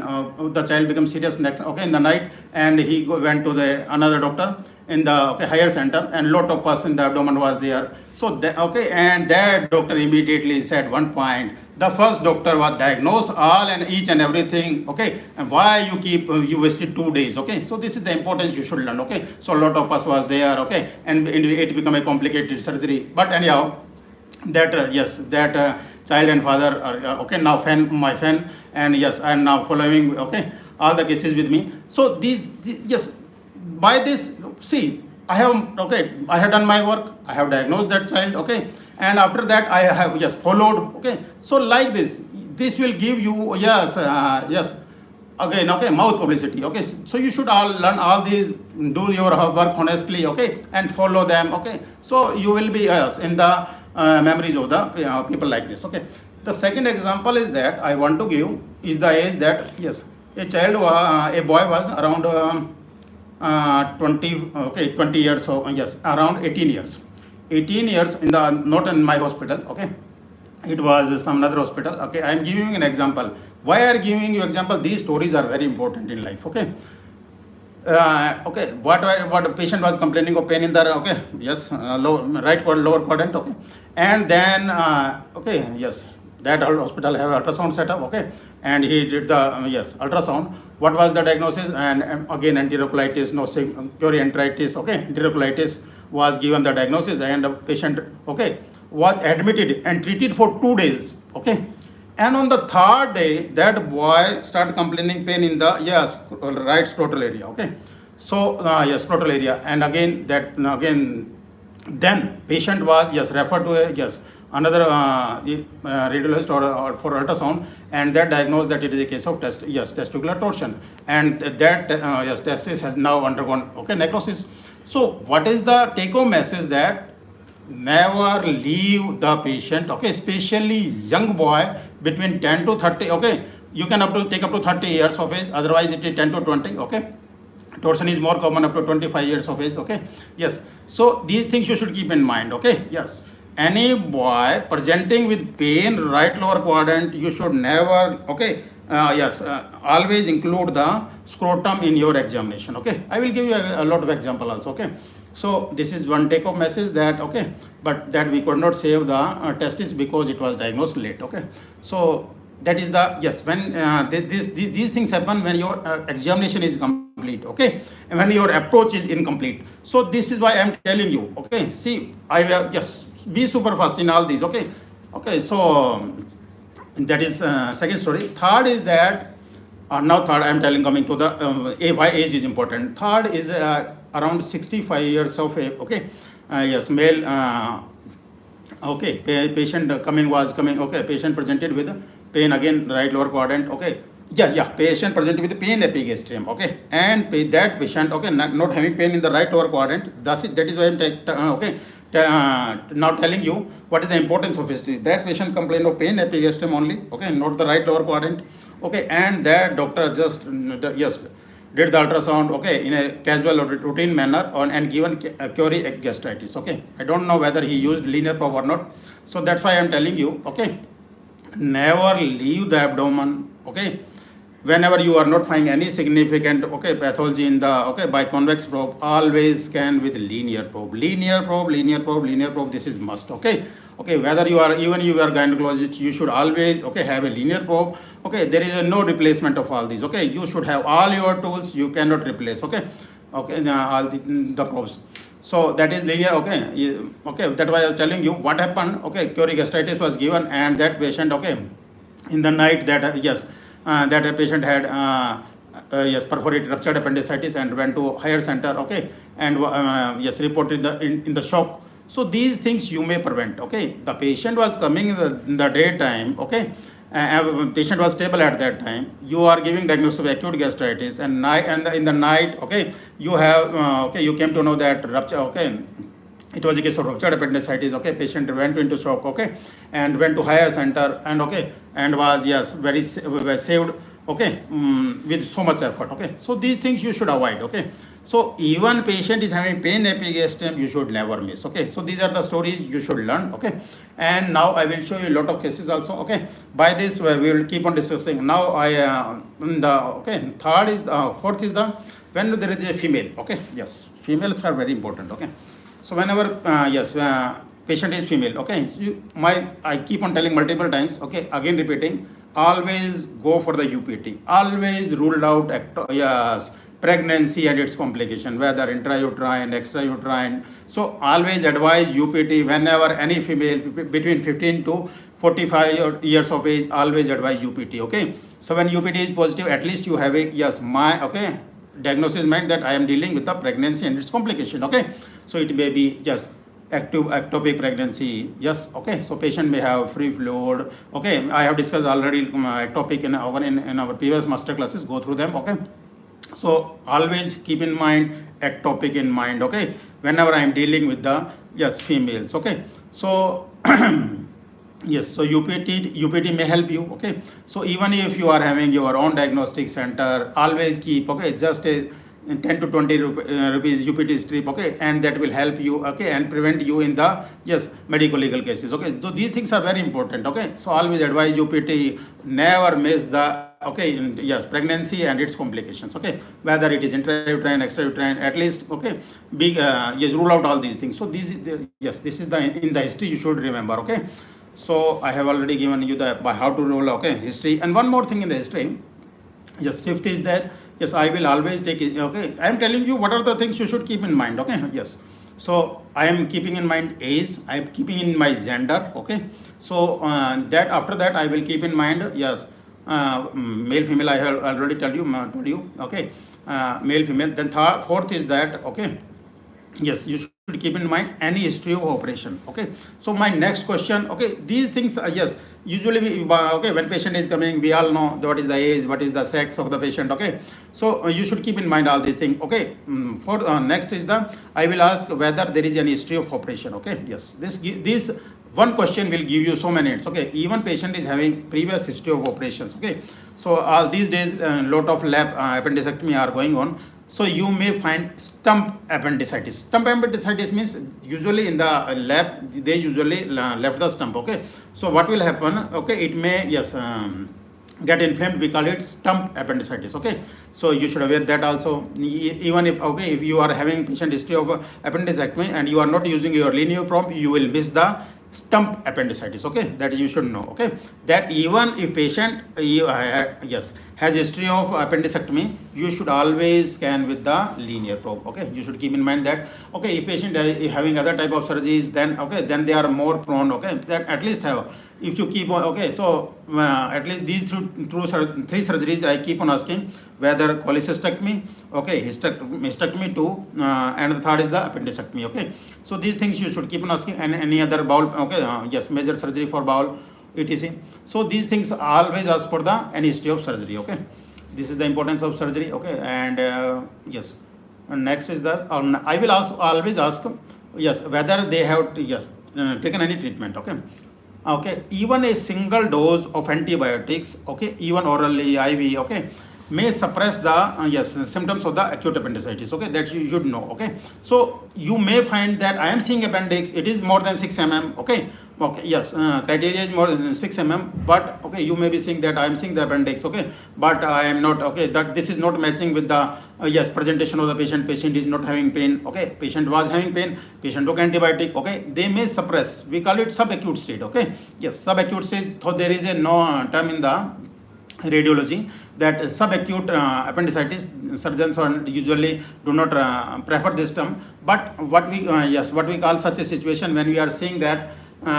the child becomes serious next, okay, in the night, and he went to the another doctor in the, okay, higher center, and lot of pus in the abdomen was there. So okay, and that doctor immediately said one point: the first doctor was diagnosed all and each and everything. Okay, and why you wasted 2 days? Okay, so this is the importance you should learn. Okay, so a lot of pus was there. Okay, and it became a complicated surgery. But anyhow, that yes, that child and father are okay. Now my fan, and yes, I am now following okay all the cases with me. So yes, by this, see, I have okay, I have done my work, I have diagnosed that child, okay, and after that I have just followed, okay. So like this will give you yes again okay mouth publicity, okay. So you should all learn all these, do your work honestly, okay, and follow them, okay. So you will be yes in the memories of the people like this, okay. The second example is that I want to give is the age that yes a child a boy was around 20 years, so yes around 18 years, 18 years in the, not in my hospital, okay, it was some other hospital, okay. I am giving an example. Why I am giving you example? These stories are very important in life, okay. Okay, what the patient was complaining of pain in the okay, yes, lower quadrant, okay, and then okay, yes, that hospital have ultrasound setup, okay, and he did the yes ultrasound. What was the diagnosis? And again enterocolitis, no enteritis, okay, enterocolitis was given the diagnosis, and the patient okay was admitted and treated for 2 days, okay. And on the third day, that boy started complaining pain in the yes right scrotal area, okay. So yes scrotal area, and again then patient was yes referred to a yes another radiologist or for ultrasound, and that diagnosed that it is a case of testicular torsion, and that yes testis has now undergone okay necrosis. So what is the take home message? That never leave the patient, okay, especially young boy between 10 to 30, okay. You can take up to 30 years of age, otherwise it is 10 to 20, okay. Torsion is more common up to 25 years of age, okay. Yes, so these things you should keep in mind, okay. Yes, any boy presenting with pain right lower quadrant, you should never okay always include the scrotum in your examination, okay. I will give you a lot of example also, okay. So this is one take home message, that okay, but that we could not save the testis because it was diagnosed late, okay. So that is the yes when these things happen when your examination is complete, okay, and when your approach is incomplete. So this is why I am telling you, okay. See, I will just be super fast in all these, okay. Okay, so that is second story. Third is that now third I am telling, coming to the why age is important. Third is around 65 years of age, okay. Yes, male okay, patient was coming, okay, patient presented with pain again right lower quadrant, okay. Patient presented with pain epigastrium, okay, and that patient okay not having pain in the right lower quadrant. That is why I'm now telling you what is the importance of history. That patient complained of pain epigastrium only, okay, not the right lower quadrant, okay, and that doctor just yes did the ultrasound, okay, in a casual or routine manner and given Curie gastritis, okay. I don't know whether he used linear probe or not. So that's why I'm telling you, okay, never leave the abdomen, okay, whenever you are not finding any significant okay pathology in the okay by convex probe. Always scan with linear probe. This is must, okay. Okay, whether you are gynecologist, you should always okay have a linear probe, okay. There is no replacement of all these, okay. You should have all your tools, you cannot replace, okay, all the probes. So that is linear, okay. Okay, that's why I was telling you what happened, okay. Curie gastritis was given, and that patient okay in the night that that a patient had yes perforated ruptured appendicitis and went to higher center, okay, and yes reported in the shock. So these things you may prevent, okay. The patient was coming in the daytime, okay, patient was stable at that time. You are giving diagnosis of acute gastritis, and in the night, okay, you have okay you came to know that rupture, okay, it was a case of ruptured appendicitis, okay. Patient went into shock, okay, and went to higher center, and okay, and was yes very saved, okay, with so much effort, okay. So these things you should avoid, okay. So even patient is having pain epigastrium, you should never miss, okay. So these are the stories you should learn, okay. And now I will show you a lot of cases also, okay. By this we will keep on discussing. Now third is fourth is the when there is a female, okay. Yes, females are very important, okay. So whenever patient is female, okay, I keep on telling multiple times, okay, again repeating, always go for the UPT. Always ruled out pregnancy and its complication, whether intrauterine, extrauterine. So always advise UPT whenever any female between 15 to 45 years of age, always advise UPT. Okay, so when UPT is positive, at least you have a okay, diagnosis meant that I am dealing with the pregnancy and its complication. Okay, so it may be just ectopic pregnancy. Yes, okay, so patient may have free fluid. Okay, I have discussed already ectopic in our previous master classes. Go through them. Okay, so always keep in mind ectopic in mind. Okay, whenever I am dealing with the females. Okay, so yes, so UPT may help you. Okay, so even if you are having your own diagnostic center, always keep, okay, just a 10 to 20 rupees UPT strip. Okay, and that will help you. Okay, and prevent you in the medical legal cases. Okay, so these things are very important. Okay, so always advise UPT, never miss the pregnancy and its complications. Okay, whether it is intrauterine, extrauterine, at least, okay, big rule out all these things. So this is the in the history you should remember. Okay, so I have already given you the by how to rule. Okay, history. And one more thing in the history, fifth is that I will always take it. Okay, I am telling you what are the things you should keep in mind. Okay, so I am keeping in mind age, I am keeping in my gender. Okay, so that after that I will keep in mind male female. I have already told you. Okay, male female. Then fourth is that, okay, yes, you should keep in mind any history of operation. Okay, so my next question, okay, these things usually okay, when patient is coming, we all know what is the age, what is the sex of the patient. Okay, so you should keep in mind all these things. Okay, for next is I will ask whether there is any history of operation. Okay, yes, this one question will give you so many hits. Okay, even patient is having previous history of operations. Okay, so these days lot of lap appendicectomy are going on. So you may find stump appendicitis. Stump appendicitis means usually in the lab they usually left the stump. Okay, so what will happen? Okay, it may get inflamed. We call it stump appendicitis. Okay, so you should aware that also. Even if you are having patient history of appendicectomy and you are not using your linear probe, you will miss the stump appendicitis. Okay, that you should know. Okay, that even if patient has history of appendicectomy, you should always scan with the linear probe. Okay, you should keep in mind that. Okay, if patient is having other type of surgeries, then then they are more prone. Okay, that at least have, if you keep on. Okay, so at least these three surgeries I keep on asking, whether cholecystectomy, okay, hysterectomy too, and the third is the appendicectomy. Okay, so these things you should keep on asking, and any other bowel. Okay, major surgery for bowel, etc. So these things always ask for the any history of surgery. Okay, this is the importance of surgery. Okay, and and next is the I will always ask whether they have taken any treatment. Okay, even a single dose of antibiotics, okay, even orally, IV, okay, may suppress the symptoms of the acute appendicitis. Okay, that you should know. Okay, so you may find that I am seeing appendix, it is more than 6 mm. Okay, criteria is more than 6 mm, but okay, you may be seeing that I am seeing the appendix. Okay, but I am not. Okay, that this is not matching with the presentation of the patient. Patient is not having pain. Okay, patient was having pain, patient took antibiotic. Okay, they may suppress, we call it subacute state. Okay, subacute state. So there is a no term in the radiology that subacute appendicitis. Surgeons usually do not prefer this term, but what we call such a situation when we are seeing that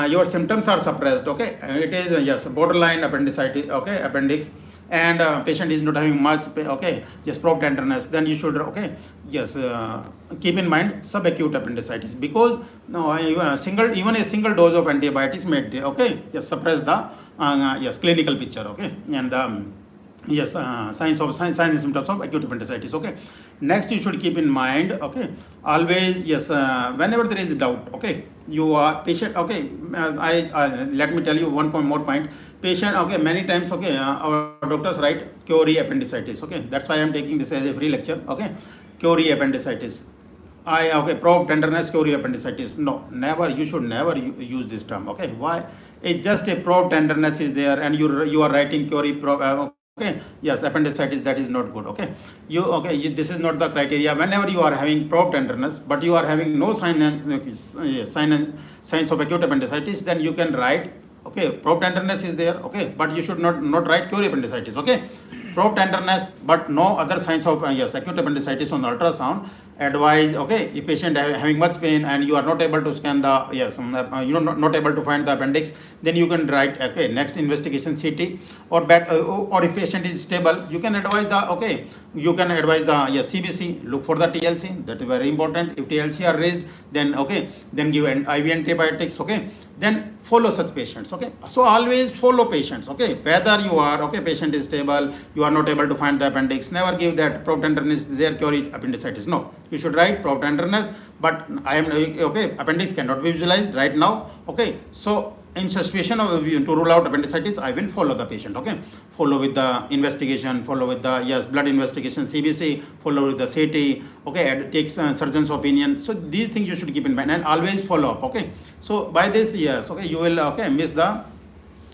your symptoms are suppressed. Okay, it is borderline appendicitis. Okay, appendix, and patient is not having much pain. Okay, probe tenderness, then you should keep in mind subacute appendicitis, because even a single dose of antibiotics may suppress the clinical picture. Okay, and signs and symptoms of acute appendicitis. Okay, next you should keep in mind, okay, always whenever there is doubt, okay, you are patient. Okay, let me tell you one more point. Patient, okay, many times, okay, our doctors write Curie appendicitis. Okay, that's why I am taking this as a free lecture. Okay, Curie appendicitis. Probe tenderness, Curie appendicitis. No, never. You should never use this term. Okay, why? It's just a probe tenderness is there, and you are writing Curie probe. Okay, appendicitis, that is not good. Okay, this is not the criteria. Whenever you are having probe tenderness, but you are having no signs of acute appendicitis, then you can write, okay, probe tenderness is there. Okay, but you should not write Curie appendicitis. Okay, probe tenderness, but no other signs of acute appendicitis on ultrasound. Advise, okay, if patient having much pain and you are not able to scan the not able to find the appendix, then you can write, okay, next investigation CT, or if patient is stable, you can advise the, okay, you can advise the, yes, CBC, look for the TLC, that is very important. If TLC are raised, then, okay, then give an IV antibiotics, okay, then follow such patients, okay. So always follow patients, okay, whether you are, okay, patient is stable, you are not able to find the appendix, never give that probe tenderness there cure appendicitis. No, you should write probe tenderness, but I am, okay, appendix cannot be visualized right now, okay. So in suspicion of to rule out appendicitis, I will follow the patient, okay, follow with the investigation, follow with the, yes, blood investigation CBC, follow with the CT, okay, and takes surgeon's opinion. So these things you should keep in mind and always follow up, okay. So by this, yes, okay, you will, okay, miss the,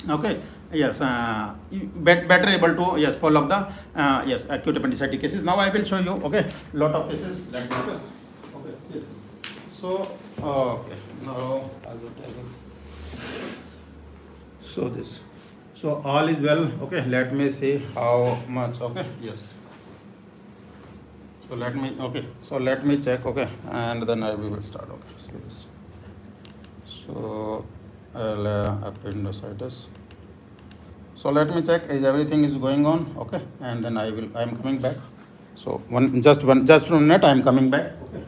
okay, yes, better able to, yes, follow up the, yes, acute appendicitis cases. Now I will show you, okay, lot of cases like this, okay, see this. So okay, now I will tell you. So this, so all is well, okay, let me see how much, okay, yes, so let me, okay, so let me check, okay, and then we will start, okay, see this. So appendicitis, so let me check is everything is going on, okay, and then I am coming back. So just from net I am coming back, okay.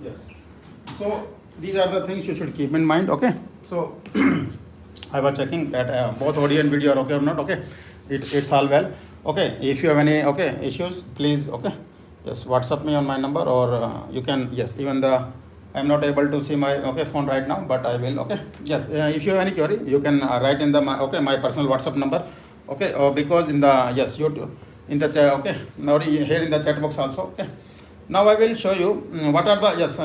Yes, so these are the things you should keep in mind, okay. So I was checking that both audio and video are okay or not, okay, it's all well, okay. If you have any, okay, issues, please, okay, just WhatsApp me on my number, or you can, yes, even the, I'm not able to see my, okay, phone right now, but I will, okay, yes, if you have any query, you can write in the, okay, my personal WhatsApp number, okay, because in the, yes, YouTube, in the chat, okay, now here in the chat box also, okay. Now I will show you what are the, yes,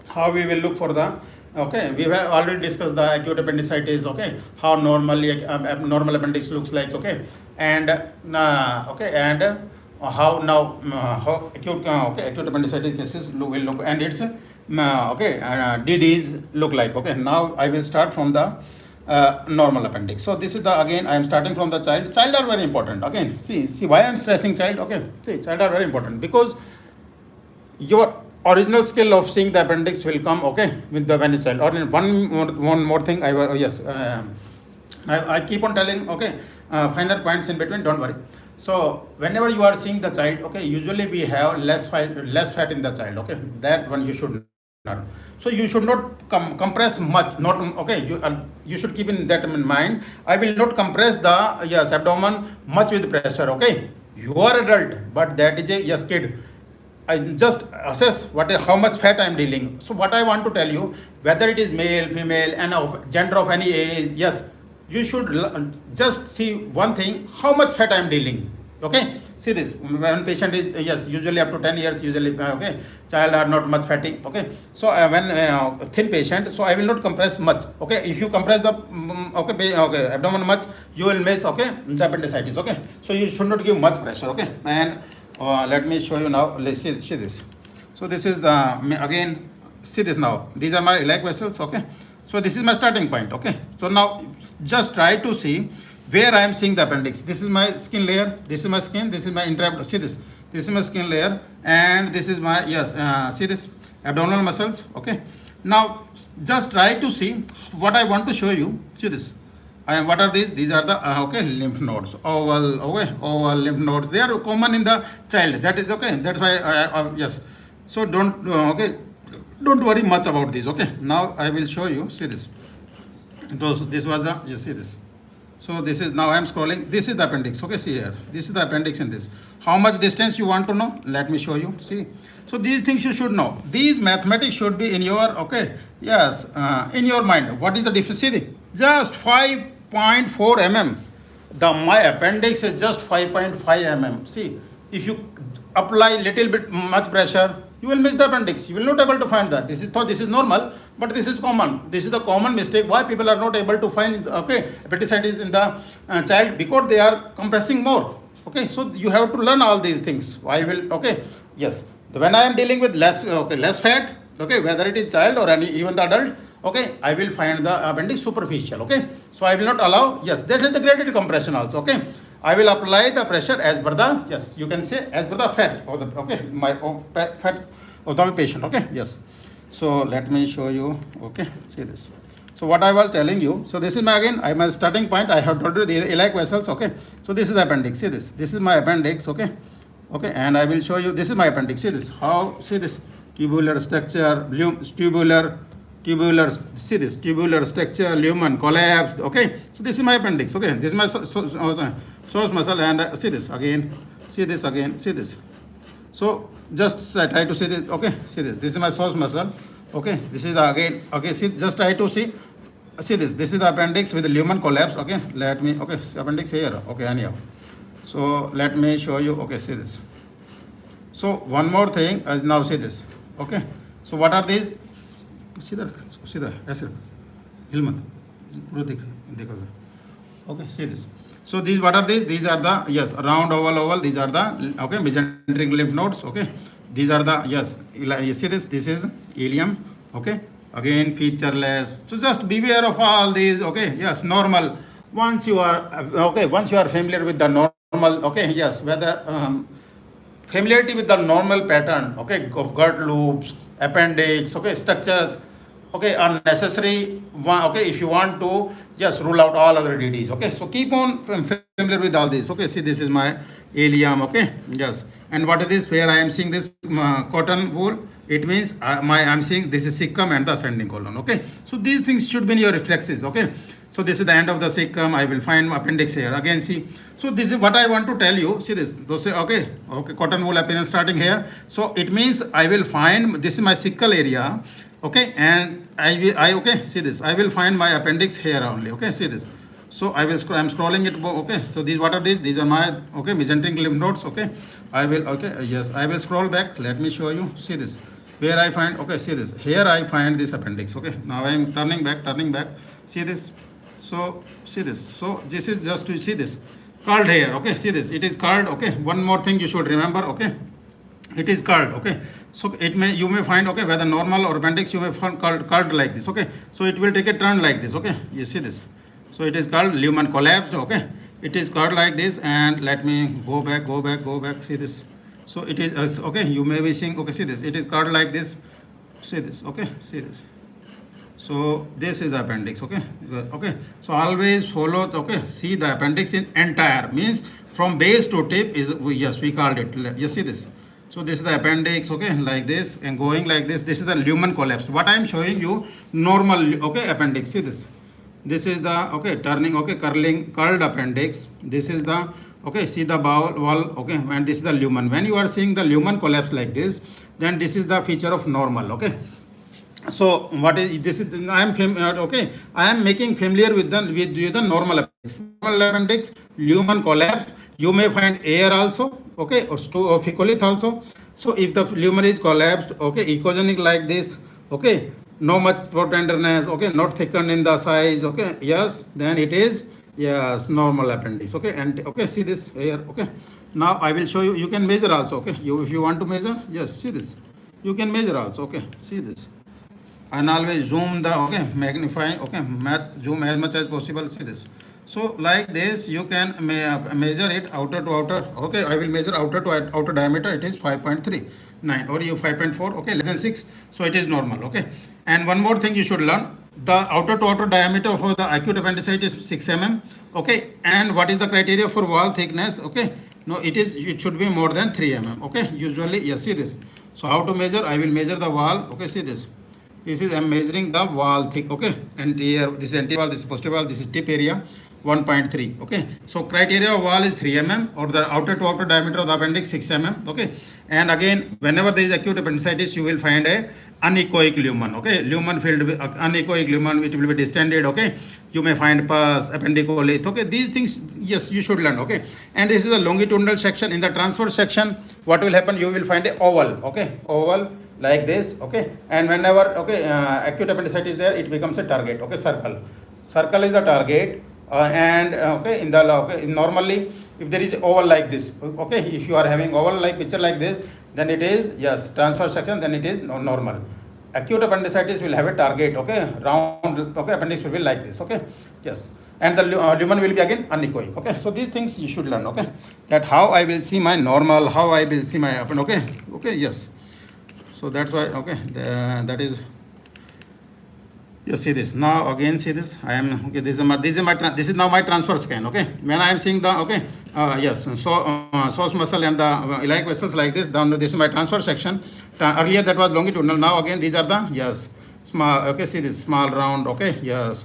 how we will look for the, okay, we have already discussed the acute appendicitis, okay, how normally abnormal appendix looks like, okay, and okay, and how now how acute, okay, acute appendicitis cases will look, and its okay, DDs look like, okay. Now I will start from the normal appendix. So this is the, again I am starting from the child are very important, again, see why I am stressing child, okay, see child are very important, because your original skill of seeing the appendix will come, okay, with the when the child. Or one more thing I will, yes, I keep on telling, okay, finer points in between, don't worry. So whenever you are seeing the child, okay, usually we have less fat in the child, okay, that one you should not. So you should not compress much, not, okay, you should keep in that in mind. I will not compress the, yes, abdomen much with pressure, okay. You are adult, but that is a, yes, kid. I just assess how much fat I am dealing. So what I want to tell you, whether it is male, female, and of gender of any age, yes, you should just see one thing, how much fat I am dealing, okay. See this, when patient is, yes, usually up to 10 years, usually, okay, child are not much fatty, okay. So when thin patient, so I will not compress much, okay. If you compress the, okay, abdomen much, you will miss, okay, appendicitis, okay. So you should not give much pressure, okay. And let me show you now, let's see this. So this is the, again, see this now, these are my iliac vessels, okay. So this is my starting point, okay. So now just try to see where I am seeing the appendix. This is my skin layer, this is my skin, this is my intra, see this is my skin layer, and this is my, yes, see this abdominal muscles, okay. Now just try to see what I want to show you. See this, what are these? These are the, okay, lymph nodes, oval, okay, oval lymph nodes. They are common in the child, that is, okay, that's why yes. So don't, okay, don't worry much about this, okay. Now I will show you. See this, this was the, you see this. So this is, now I am scrolling, this is the appendix, okay. See here, this is the appendix in this. How much distance you want to know? Let me show you. See, so these things you should know. These mathematics should be in your, okay, yes, in your mind. What is the difference? See, just 5.4 mm. My appendix is just 5.5 mm. See, if you apply little bit much pressure, you will miss the appendix. You will not able to find that. This is normal, but this is common. This is the common mistake why people are not able to find, okay, appendicitis in the child, because they are compressing more. Okay, so you have to learn all these things. I will, okay, yes. When I am dealing with less, okay, less fat, okay, whether it is child or even the adult, okay, I will find the appendix superficial. Okay, so I will not allow, yes, that is the graded compression also. Okay, I will apply the pressure as per the, yes, you can say as per the fat of the, okay, my fat of the patient. Okay, yes. So let me show you. Okay, see this. So what I was telling you, so this is my, again, I my starting point. I have told you the iliac vessels. Okay, so this is the appendix. See this. This is my appendix. Okay, okay, and I will show you. This is my appendix. See this. How? See this. Tubular structure, tubular. See this. Tubular structure, lumen collapsed. Okay, so this is my appendix. Okay, this is my source muscle, and see this again. See this again. See this. So just try to see this. Okay, see this. This is my source muscle. Okay, this is the, again. Okay, see, just try to see. See this. This is the appendix with the lumen collapse. Okay, let me. Okay, appendix here. Okay, anyhow. So let me show you. Okay, see this. So one more thing. Now see this. Okay. So what are these? See the acid. Hilman. Okay, see this. So these, what are these? These are the, yes, round, oval. These are the, okay, mesenteric lymph nodes. Okay, these are the, yes, you see this. This is ileum. Okay, again featureless. So just beware of all these. Okay, yes, normal. Once you are, okay, once you are familiar with the normal. Okay, yes, whether familiarity with the normal pattern. Okay, of gut loops, appendix. Okay, structures. Okay, are necessary. Okay, if you want to just rule out all other DDs. Okay, so keep on familiar with all this. Okay, see, this is my ileum. Okay, yes, and what is this? Where I am seeing this cotton wool, it means I am seeing this is cecum and the ascending colon. Okay, so these things should be in your reflexes. Okay, so this is the end of the cecum. I will find appendix here again. See, so this is what I want to tell you. See this. Those say, okay, cotton wool appearance starting here. So it means I will find, this is my cecal area. Okay, and I okay, see this. I will find my appendix here only. Okay, see this. So I will I'm scrolling it. Okay, so these, what are these? These are my, okay, mesenteric lymph nodes. Okay, I will, okay, yes, I will scroll back. Let me show you. See this. Where I find, okay, see this. Here I find this appendix. Okay, now I am turning back. See this. So see this. So this is just to see this. Curled here. Okay, see this. It is curled. Okay, one more thing you should remember. Okay, it is curled. Okay, so it may, you may find, okay, whether normal or appendix, you may find curled like this. Okay, so it will take a turn like this. Okay, you see this. So it is called lumen collapsed. Okay, it is curled like this, and let me go back. See this. So it is okay, you may be seeing. Okay, see this. It is curled like this. See this. Okay, see this. So this is the appendix. Okay, okay, so always follow. Okay, see the appendix in entire, means from base to tip is, yes, we called it. You see this. So this is the appendix. Okay, like this and going like this. This is the lumen collapse. What I am showing you, normal, okay, appendix. See this. This is the, okay, turning, okay, curled appendix. This is the, okay, see the wall, okay, and this is the lumen. When you are seeing the lumen collapse like this, then this is the feature of normal. Okay, so what is this? Is I am okay, I am making familiar with the normal appendix. Normal appendix, lumen collapse. You may find air also. Okay, or ficcolith also. So if the lumen is collapsed, okay, echogenic like this. Okay, no much throat tenderness. Okay, not thickened in the size. Okay, yes, then it is, yes, normal appendix. Okay, and okay, see this here. Okay, now I will show you. You can measure also. Okay, if you want to measure, yes, see this. You can measure also. Okay, see this. And always zoom the, okay, magnify. Okay, zoom as much as possible. See this. So like this, you can measure it outer to outer. Okay, I will measure outer to outer diameter. It is 5.39 or you 5.4. Okay, less than 6. So it is normal. Okay, and one more thing you should learn: the outer to outer diameter for the acute appendicitis is 6 mm. Okay, and what is the criteria for wall thickness? Okay, no, it should be more than 3 mm. Okay, usually, yes, see this. So how to measure? I will measure the wall. Okay, see this. This is, I am measuring the wall thick. Okay, and here this is anti wall, this is posterior wall, this is tip area. 1.3. Okay, so criteria of wall is 3 mm or the outer to outer diameter of the appendix 6 mm. Okay, and again, whenever there is acute appendicitis, you will find a anechoic lumen. Okay, lumen filled with anechoic lumen, it will be distended. Okay, you may find pus, appendicolith. Okay, these things, yes, you should learn. Okay, and this is a longitudinal section. In the transverse section, what will happen? You will find a oval. Okay, oval like this. Okay, and whenever, okay, acute appendicitis is there, it becomes a target. Okay, circle is the target. Okay, in the, okay, normally if there is oval like this, okay, if you are having oval like picture like this, then it is, yes, transverse section, then it is normal. acute appendicitis will have a target, okay, round, okay, appendix will be like this, okay, yes, and the lumen will be again anechoic, okay. So these things you should learn, okay, that how I will see my normal, how I will see my appendix, okay, yes. So that's why, okay, that is. You see this now again. See this. I am okay. This is now my transfer scan. Okay. When I am seeing the okay. Yes. So source muscle and the iliac vessels like this. Down. This is my transfer section. Earlier that was longitudinal. Now again these are the yes small. Okay. See this small round. Okay. Yes.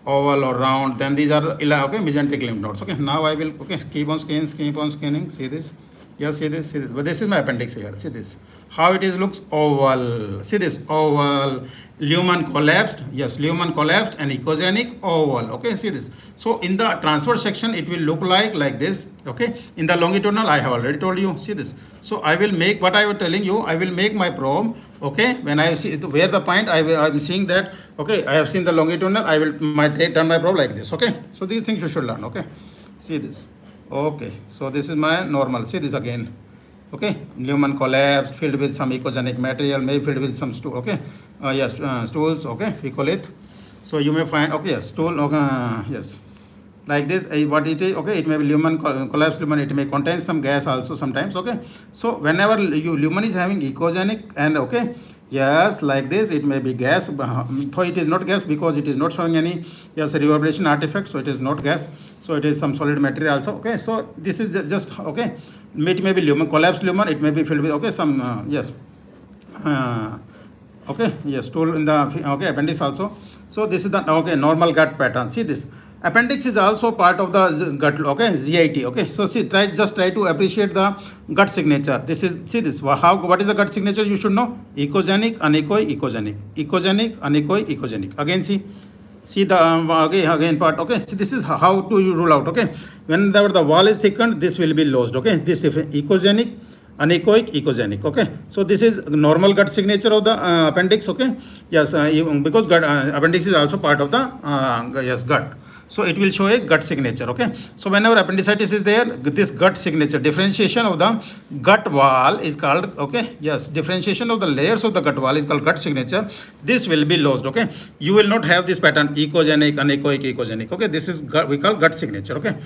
Oval or round. Then these are okay mesenteric lymph nodes. Okay. Now I will okay keep on scanning. Keep on scanning. See this. Yes. See this. See this. But this is my appendix here. See this. How it is looks oval. See this oval. Lumen collapsed, yes, lumen collapsed and echogenic oval. Okay, see this. So in the transverse section it will look like this. Okay, in the longitudinal I have already told you. See this. So I will make what I was telling you. I will make my probe. Okay, when I see where the point I'm seeing that. Okay, I have seen the longitudinal. I will turn my probe like this. Okay, so these things you should learn. Okay, see this. Okay, so this is my normal. See this again. Okay, lumen collapsed, filled with some echogenic material, maybe filled with some stool. Okay, yes, stools. Okay, we call it. So you may find okay, yes, stool. Okay, yes, like this. What it is? Okay, it may be lumen collapsed lumen. It may contain some gas also sometimes. Okay, so whenever lumen is having echogenic and okay. Yes, like this, it may be gas, though it is not gas because it is not showing any yes reverberation artifact, so it is not gas, so it is some solid material also. Okay, so this is just okay. It may be lumen, collapsed lumen. It may be filled with okay some yes, okay yes stool in the okay appendix also. So this is the okay normal gut pattern. See this. Appendix is also part of the gut, okay, GIT, okay. So see, just try to appreciate the gut signature. This is, see this, what is the gut signature you should know? Echogenic, anechoic, echogenic. Echogenic, anechoic, echogenic. Again see the, again part, okay. See, this is how to rule out, okay. Whenever the wall is thickened, this will be lodged, okay. This is echogenic, anechoic, echogenic, okay. So this is normal gut signature of the appendix, okay. Yes, because gut, appendix is also part of the, yes, gut. So it will show a gut signature, okay. So whenever appendicitis is there, this gut signature, differentiation of the gut wall is called, okay, yes, differentiation of the layers of the gut wall is called gut signature. This will be lost, okay. You will not have this pattern, echogenic, anechoic, echogenic, okay. This is gut, we call gut signature, okay.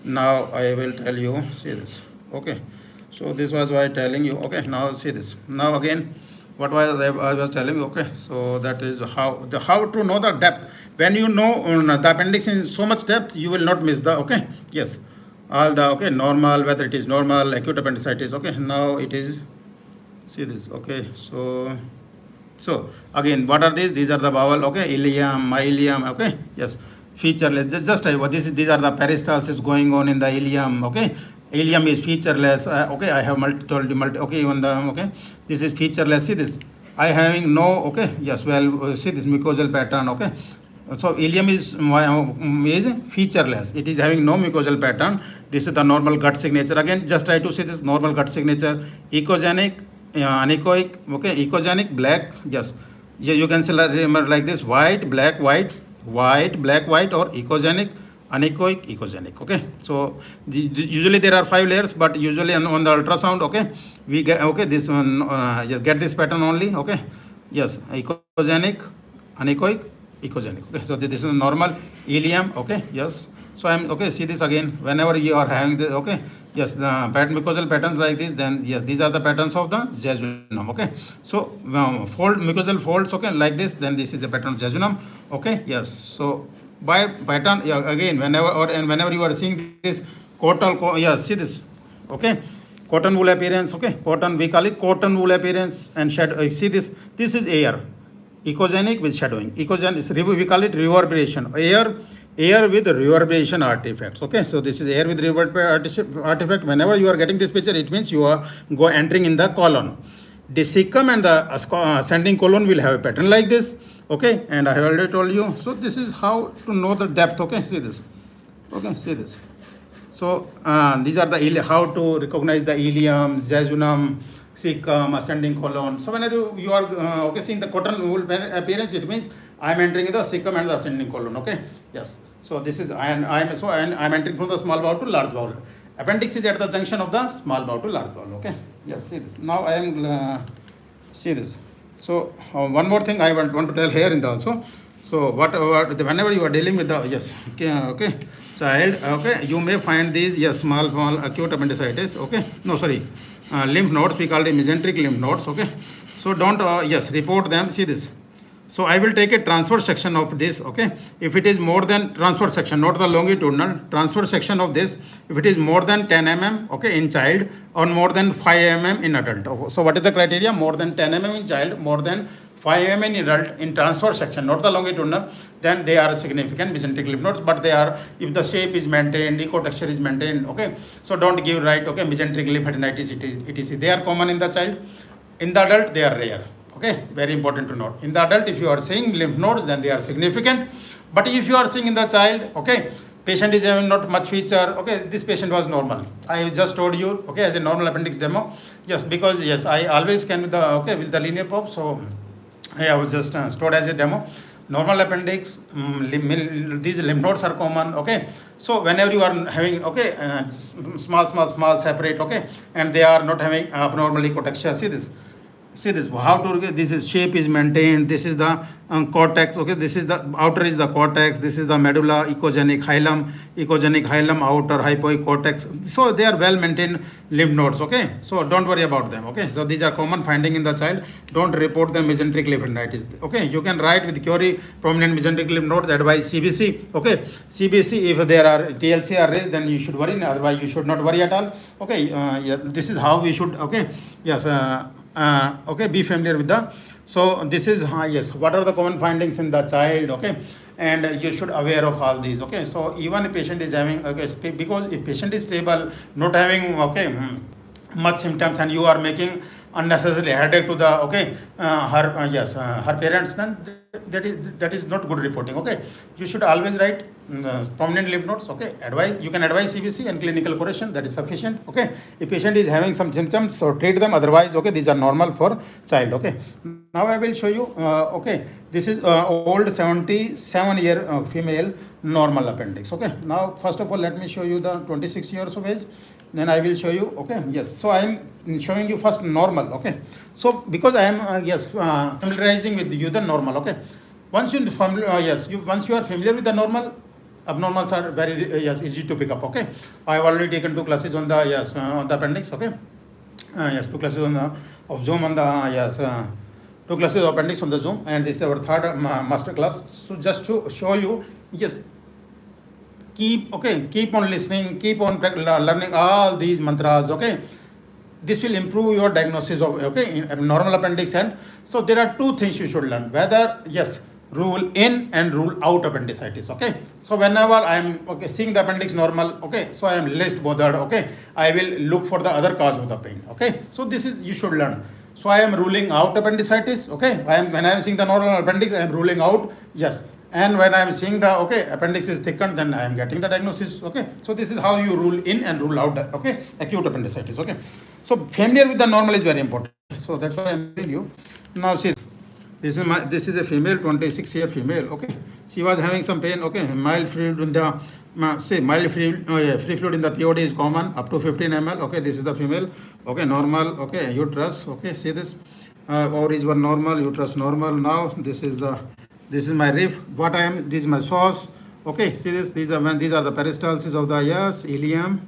Now I will tell you, see this, okay. So this was why telling you, okay. Now see this. Now again, what was I was telling you, okay. So that is how to know the depth. When you know the appendix in so much depth, you will not miss the, okay, yes, all the, okay, normal, whether it is normal, acute appendicitis, okay. Now it is, see this, okay. So again, what are these? These are the bowel, okay, ileum, myelium, okay, yes, featureless. These are the peristalsis going on in the ileum, okay. Ileum is featureless, okay. I have okay, even the, okay, this is featureless. See this, I having no, okay, yes, well, see this mucosal pattern, okay. So ileum is featureless. It is having no mucosal pattern. This is the normal gut signature. Again, just try to see this normal gut signature. Echogenic, anechoic, okay, echogenic, black, yes. You can say remember like this: white, black, white, white, black, white, or echogenic, anechoic, echogenic, okay. So usually there are 5 layers, but usually on the ultrasound, okay, we get, okay, this one, just get this pattern only, okay, yes, echogenic, anechoic, echogenic, okay. So this is normal ileum, okay, yes. So I'm, okay, see this again, whenever you are having the, okay, yes, the mucosal patterns like this, then yes, these are the patterns of the jejunum, okay. So mucosal folds, okay, like this, then this is a pattern of jejunum, okay, yes. So by pattern, yeah, again, whenever you are seeing this cotal, yes, see this, okay, cotton wool appearance, okay, cotton, we call it cotton wool appearance and shadow. See this is air, echogenic with shadowing. Echogenic, we call it reverberation, air with reverberation artifacts, okay. So this is air with reverberation artifact. Whenever you are getting this picture, it means you are entering in the colon. The cecum and the ascending colon will have a pattern like this, okay, and I have already told you. So this is how to know the depth, okay. See this, okay, see this. So these are the how to recognize the ileum, jejunum, cecum, ascending colon. So whenever you are okay seeing the cotton wool appearance, it means I am entering the cecum and the ascending colon, okay, yes. So this is, and I am entering from the small bowel to large bowel. Appendix is at the junction of the small bowel to large bowel, okay, yes. See this. Now I am see this, So one more thing I want to tell here in the also. So whenever you are dealing with the child, okay, you may find these small acute appendicitis, okay, no sorry, lymph nodes, we call it mesenteric lymph nodes, okay. So don't report them. See this. So I will take a transverse section of this, okay. If it is more than transverse section, not the longitudinal, transverse section of this, if it is more than 10 mm, okay, in child, or more than 5 mm in adult. So what is the criteria? More than 10 mm in child, more than 5 mm in adult in transverse section, not the longitudinal, then they are significant mesenteric lymph nodes, but they are, if the shape is maintained, echo texture is maintained, okay. So don't give right, okay, mesenteric lymphadenitis, etc. They are common in the child. In the adult, they are rare. Okay, very important to note. In the adult, if you are seeing lymph nodes, then they are significant. But if you are seeing in the child, okay, patient is having not much feature, okay, this patient was normal. I just told you, okay, as a normal appendix demo. Yes, because yes, I always scan with the linear probe. So I was just stored as a demo. Normal appendix, these lymph nodes are common, okay. So whenever you are having, okay, small separate, okay, and they are not having abnormal echo texture, see this. See this, how to, this is shape is maintained, this is the cortex, okay, this is the outer is the cortex, this is the medulla, echogenic hilum, outer hypoic cortex. So they are well maintained lymph nodes, okay. So don't worry about them, okay. So these are common finding in the child. Don't report them mesenteric lymphadenitis, okay. You can write with Curie prominent mesenteric lymph nodes, advise CBC, okay. CBC, if there are TLC are raised, then you should worry, otherwise you should not worry at all, okay. This is how we should, okay, yes, okay, be familiar with the. So this is yes, what are the common findings in the child, okay, and you should aware of all these, okay. So even a patient is having, okay, because if patient is stable, not having, okay, much symptoms, and you are making unnecessarily headache to the, okay, her parents, then that is not good reporting, okay. You should always write prominent lymph nodes, okay. You can advise CBC and clinical correction, that is sufficient, okay. If patient is having some symptoms, so treat them, otherwise, okay, these are normal for child, okay. Now I will show you, okay, this is old 77-year female normal appendix, okay. Now first of all, let me show you the 26 years of age, then I will show you, okay, yes. So I am showing you first normal, okay. So because I am familiarizing with you the normal, okay. Once you once you are familiar with the normal, abnormals are very easy to pick up, okay. I have already taken 2 classes on the on the appendix, okay. 2 classes on the of Zoom on the 2 classes of appendix on the Zoom, and this is our 3rd master class. So just to show you, yes, keep on listening, keep on learning all these mantras, okay. This will improve your diagnosis of, okay, normal appendix. And so there are 2 things you should learn, whether rule in and rule out appendicitis, okay. So whenever I am, okay, seeing the appendix normal, okay, so I am less bothered, okay, I will look for the other cause of the pain, okay. So this is, you should learn. So I am ruling out appendicitis, okay. When I am seeing the normal appendix, I am ruling out, yes. And when I am seeing the, okay, appendix is thickened, then I am getting the diagnosis, okay. So this is how you rule in and rule out, okay, acute appendicitis, okay. So familiar with the normal is very important. So that's why I am telling you. Now see, this is a female, 26-year female, okay. She was having some pain, okay. Mild fluid in the free fluid in the POD is common, up to 15 ml, okay. This is the female, okay, normal, okay, uterus, okay. See this, ovaries were normal, uterus normal. Now this is my rib. This is my source, okay. See this, these are the peristalsis of the ileum.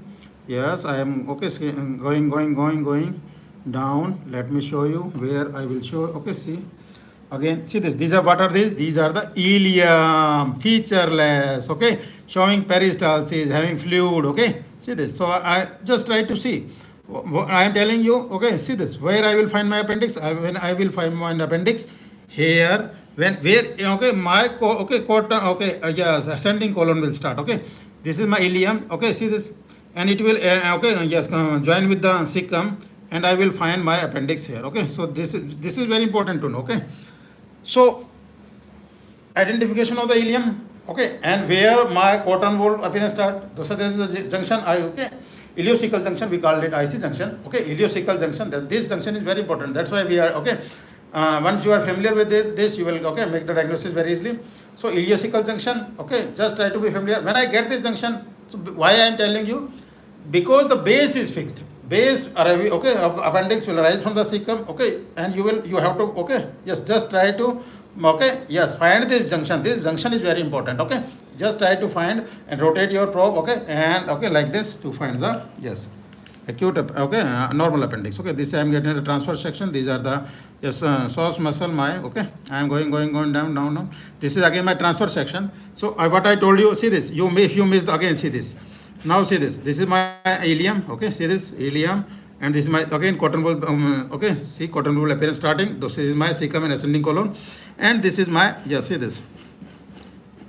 Yes, I am, okay, going down. Let me show you where I will show, okay. See again, see this, these are, what are these? These are the ileum, featureless, okay, showing peristalsis, having fluid, okay. See this. So I just try to see, I am telling you, okay. See this, where I will find my appendix. When I will find my appendix here, okay, my ascending colon will start, okay. This is my ileum, okay. See this, and it will join with the cecum, and I will find my appendix here, okay. So this is very important to know, okay. So identification of the ileum, okay, and where my cotton wool appearance start. So this is the junction, okay, ileocecal junction, we called it IC junction, okay, ileocecal junction. This junction is very important. That's why we are, okay. Once you are familiar with this, you will, okay, make the diagnosis very easily. So ileocecal junction, okay, just try to be familiar. When I get this junction, so why I am telling you, because the base is fixed. base arrive, okay, appendix will arise from the cecum, okay, and you have to, okay, yes, just try to, okay, yes, find this junction. This junction is very important, okay. Just try to find and rotate your probe, okay, and okay, like this to find the, yes, acute, okay, normal appendix, okay. This I am getting the transverse section. These are the, yes, psoas muscle, my, okay, I am going down. This is again my transverse section. So what I told you, see this, if you missed, again see this. Now see this is my ileum, okay, see this ileum, and this is my, again, cotton wool, okay, see cotton wool appearance starting. This is my cecum and ascending colon, and this is my, yes, see this,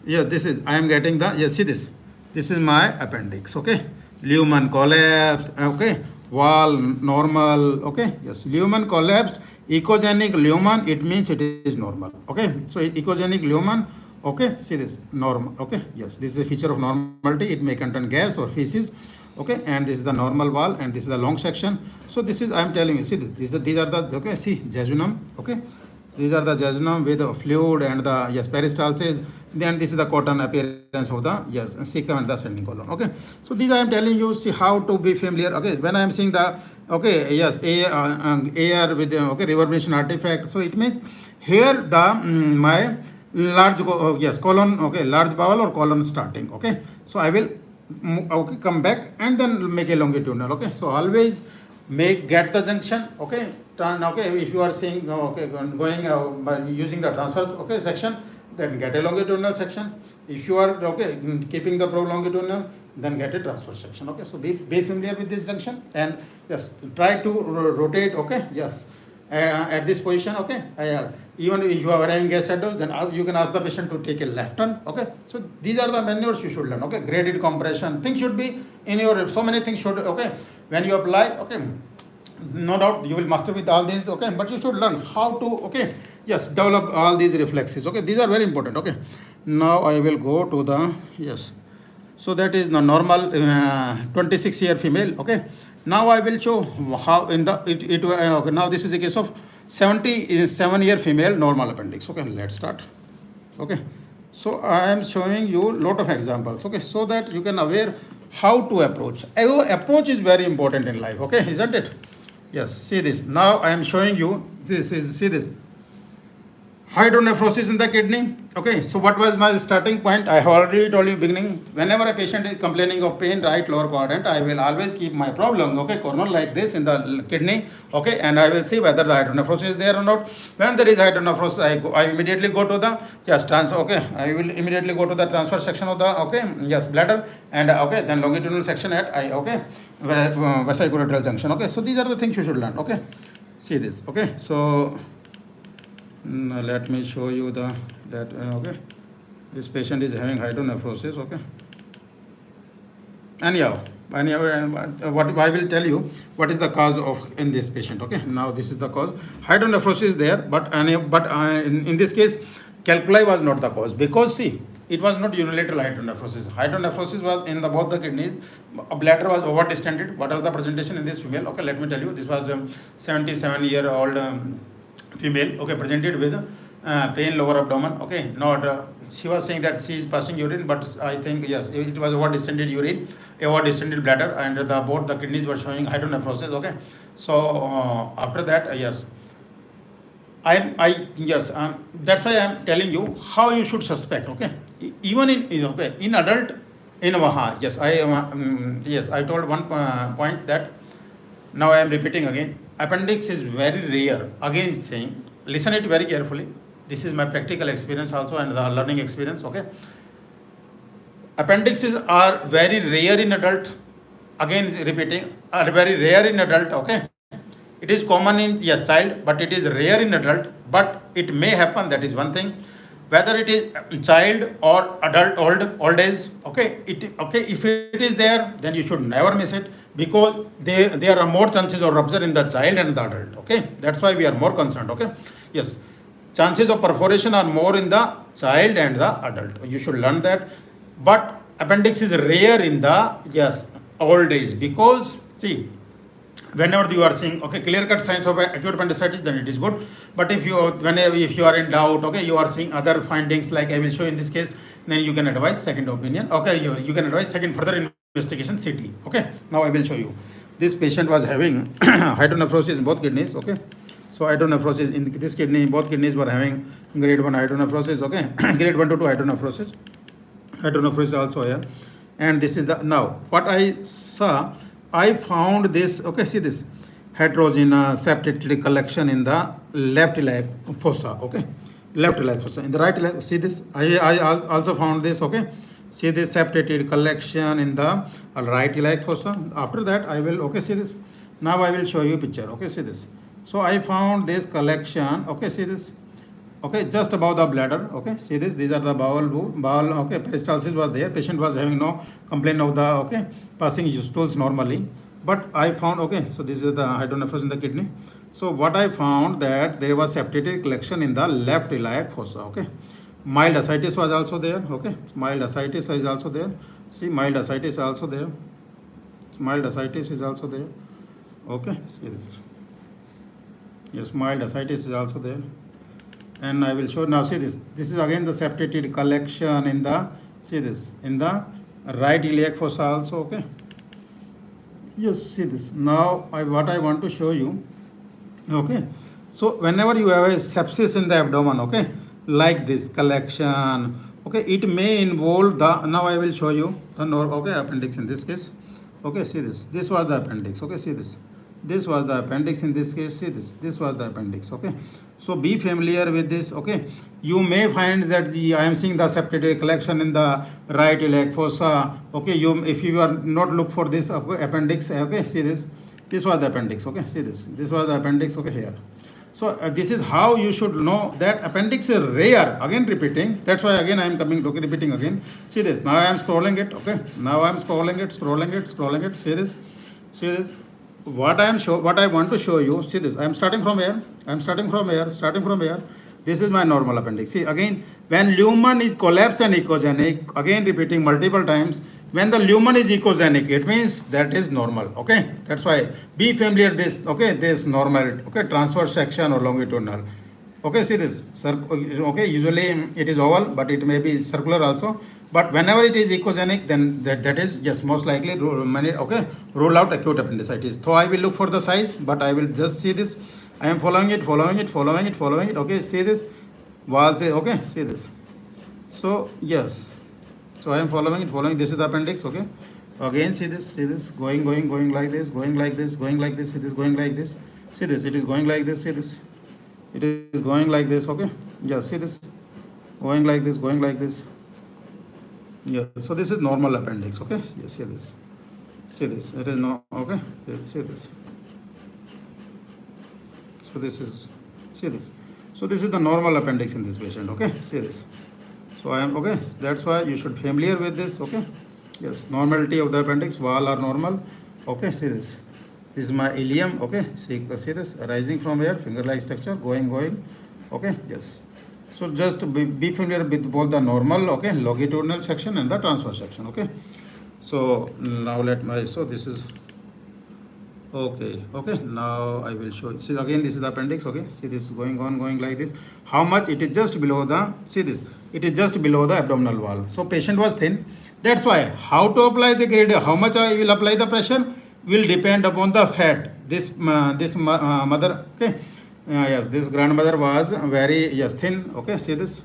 yeah, this is, I am getting the, yes, see this is my appendix, okay. Lumen collapsed, okay, wall normal, okay, yes, lumen collapsed, echogenic lumen, it means it is normal, okay. So echogenic lumen, okay, see this, normal, okay, yes, this is a feature of normality. It may contain gas or feces, okay, and this is the normal wall, and this is the long section. So this is, I am telling you, see this, these are the, okay, see, jejunum, okay, these are the jejunum with the fluid and the, yes, peristalsis. Then this is the cotton appearance of the, yes, cecum and the ascending colon, okay. So these I am telling you, see how to be familiar, okay. When I am seeing the, okay, yes, air with the, okay, reverberation artifact, so it means here the my large, yes, colon, okay, large bowel or colon starting, okay. So I will, okay, come back and then make a longitudinal, okay. So always get the junction, okay, turn, okay, if you are seeing, okay, going by using the transverse, okay, section, then get a longitudinal section. If you are, okay, keeping the probe longitudinal, then get a transverse section, okay. So be familiar with this junction, and yes, try to rotate, okay, yes, at this position, okay. Even if you are arriving gas shadows, then you can ask the patient to take a left turn, okay. So these are the maneuvers you should learn, okay. Graded compression, things should be in your, so many things should, okay, when you apply, okay, no doubt you will master with all these, okay, but you should learn how to, okay, yes, develop all these reflexes, okay. These are very important, okay. Now I will go to the, yes, so that is the normal 26-year female, okay. Now I will show how in the okay, now this is a case of 77-year female normal appendix, okay. Let's start, okay. So I am showing you lot of examples, okay, so that you can aware how to approach. Your approach is very important in life, okay, isn't it? Yes, see this. Now I am showing you, this is, see this, hydronephrosis in the kidney, okay. So what was my starting point? I have already told you beginning, whenever a patient is complaining of pain, right lower quadrant, I will always keep my problem, okay, corner like this in the kidney, okay, and I will see whether the hydronephrosis is there or not. When there is hydronephrosis, I immediately go to the, yes, okay, I will immediately go to the transverse section of the, okay, yes, bladder, and okay, then longitudinal section at, okay, vesicular junction, okay. So these are the things you should learn, okay. See this, okay. So let me show you the, that, okay, this patient is having hydronephrosis, okay. Anyhow, what I will tell you what is the cause of in this patient, okay. Now this is the cause. Hydronephrosis is there, but in this case calculi was not the cause, because see, it was not unilateral hydronephrosis. Hydronephrosis was in the both the kidneys. A bladder was over distended. What was the presentation in this female? Okay, let me tell you. This was a 77-year-old female, okay, presented with pain lower abdomen, okay. Not she was saying that she is passing urine, but I think yes, it was over distended urine, over distended bladder, and both the kidneys were showing hydronephrosis, okay. So after that, yes, yes, that's why I am telling you how you should suspect, okay. Even in, okay, in adult, in yes, yes, I told one point that now I am repeating again. Appendix is very rare. Again saying, listen it very carefully. This is my practical experience also and the learning experience, okay. Appendixes are very rare in adult. Again repeating, are very rare in adult, okay. It is common in, yes, child, but it is rare in adult, but it may happen, that is one thing. Whether it is child or adult, old age, okay, okay, if it is there, then you should never miss it, because there are more chances of rupture in the child and the adult, okay. That's why we are more concerned, okay. Yes, chances of perforation are more in the child and the adult. You should learn that. But appendix is rare in the, yes, old age, because see, whenever you are seeing, okay, clear-cut signs of acute appendicitis, then it is good. But if you are in doubt, okay, you are seeing other findings like I will show in this case, then you can advise second opinion, okay. You can advise second further investigation, CT, okay. Now I will show you. this patient was having hydronephrosis in both kidneys, okay. So hydronephrosis in this kidney, both kidneys were having grade 1 hydronephrosis, okay. Grade 1 to 2 hydronephrosis also here. And this is the, now what I saw, I found this, okay, see this heterogeneous septate collection in the left iliac fossa, okay, left iliac fossa. In the right iliac, see this, I also found this, okay. See this septate collection in the right iliac fossa. After that I will, okay, see this, now I will show you picture, okay, see this. So I found this collection, okay, see this, okay, just above the bladder, okay, see this, these are the bowel, okay, peristalsis was there, patient was having no complaint of the, okay, passing stools normally, but I found, okay, so this is the hydronephrosis in the kidney. So what I found that there was septate collection in the left iliac fossa, okay. Mild ascites was also there, okay, mild ascites is also there, see mild ascites also there, mild ascites is also there, okay, see this, yes, mild ascites is also there. And I will show now, see this, this is again the septate collection in the, see this, in the right iliac fossa also, okay. Yes, see this, now what I want to show you, okay. So whenever you have a sepsis in the abdomen, okay, like this collection, okay, it may involve the, now I will show you the, okay, appendix in this case, okay, see this, this was the appendix, okay, see this, this was the appendix in this case, see this, this was the appendix, okay. So be familiar with this, okay. You may find that I am seeing the septate collection in the right iliac fossa, okay. You, if you are not look for this, okay, appendix, okay, see this, this was the appendix, okay, see this, this was the appendix, okay, here. So this is how you should know that appendix is rare, again repeating, that's why again I am coming, okay, repeating again. See this, now I am scrolling it, okay, now I am scrolling it, see this, see this. What I want to show you, see this, I am starting from here, this is my normal appendix. See again, when lumen is collapsed and echogenic, again repeating multiple times, when the lumen is echogenic, it means that is normal, okay. That's why be familiar this, okay, this normal, okay, transverse section or longitudinal, okay. See this, okay, usually it is oval, but it may be circular also, but whenever it is echogenic, then that is just most likely, okay, rule out acute appendicitis. So I will look for the size, but I will just see this, I am following it, okay, see this, walls, okay, see this. So yes, so I am following it, this is the appendix, okay. Again see this, going like this, going like this, see this, going like this, see this, it is going like this, see this, it is going like this, okay. Yes, see this, going like this, yeah. So this is normal appendix, okay. Yes, see this, it is no, okay. Yes, see this, so this is, see this, so this is the normal appendix in this patient, okay. See this, so I am, okay, that's why you should familiar with this, okay. Yes, normality of the appendix, wall are normal, okay. See this, this is my ileum, okay. See this, rising from here, finger like structure, going, okay. Yes, so just be familiar with both the normal, okay, longitudinal section and the transverse section, okay. So now so this is, okay, now I will show you. See again, this is the appendix, okay. See this, going like this. How much? It is just below the, see this, it is just below the abdominal wall. So patient was thin, that's why how to apply the gradient, how much I will apply the pressure will depend upon the fat. This mother, okay, yes, this grandmother was very, yes, thin, okay. See this,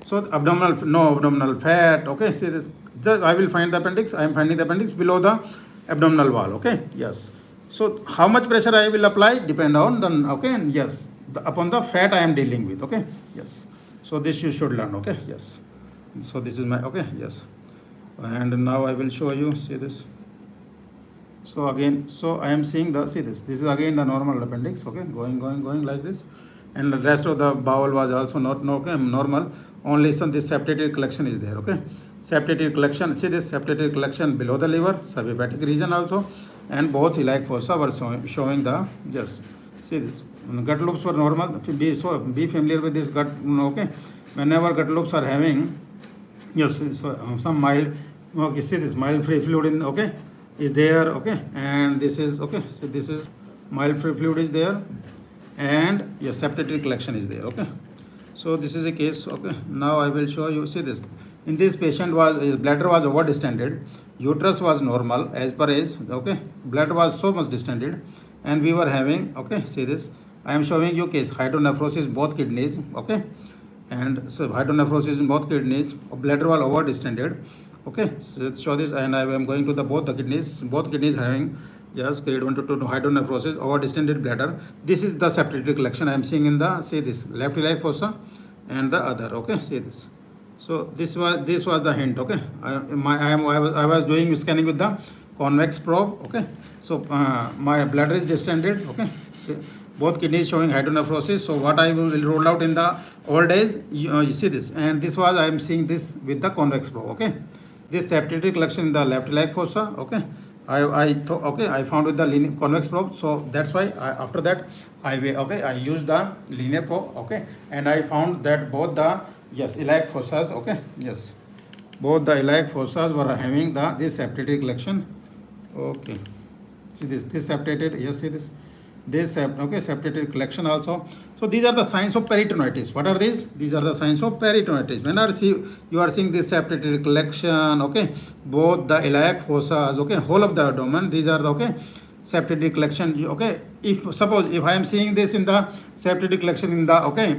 so abdominal, no abdominal fat, okay. See this, just I will find the appendix, I am finding the appendix below the abdominal wall, okay. Yes, so how much pressure I will apply depend on the, okay, and yes, upon the fat I am dealing with, okay. Yes, so this you should learn, okay. Yes, so this is my, okay. Yes, and now I will show you, see this. So again, so I am seeing the, see this is again the normal appendix, okay, going like this, and the rest of the bowel was also not, okay, normal, only some this septate collection is there, okay. Septate collection, see this septate collection below the liver, subhepatic region also, and both iliac fossa were showing the, yes, see this, gut loops were normal. Be familiar with this gut, okay. Whenever gut loops are having, yes, so, some mild, okay, see this mild free fluid in, okay, is there, okay, and this is, okay, so this is mild free fluid is there, and yes, septate collection is there, okay. So this is a case, okay. Now I will show you, see this, In this patient his bladder was over distended, uterus was normal as per age, okay, bladder was so much distended, and we were having, okay, see this, I am showing you case hydronephrosis both kidneys, okay, and so hydronephrosis in both kidneys, bladder was over distended, okay, so show this, and I am going to the both kidneys having, yes, grade 1 to 2 hydronephrosis over distended bladder. This is the septic collection I am seeing in the, see this, left iliac fossa and the other, okay, see this. So this was the hint, okay. I was doing scanning with the convex probe, okay. So my bladder is distended, okay. So both kidneys showing hydronephrosis. So what I will roll out in the old days, you see this, and this was I am seeing this with the convex probe, okay. This septic collection in the left iliac fossa, okay. I found with the convex probe, so that's why after that I used the linear probe, okay, and I found that both the, yes, iliac fossas, okay, yes, both the iliac fossas were having this septated collection, okay. See this septated, yes, see this okay, septated collection also. So these are the signs of peritonitis. What are these? These are the signs of peritonitis. When you are seeing this septated collection, okay, both the iliac fossas, okay, whole of the abdomen, these are the, okay, septated collection, okay. If suppose if I am seeing this in the septated collection in the, okay,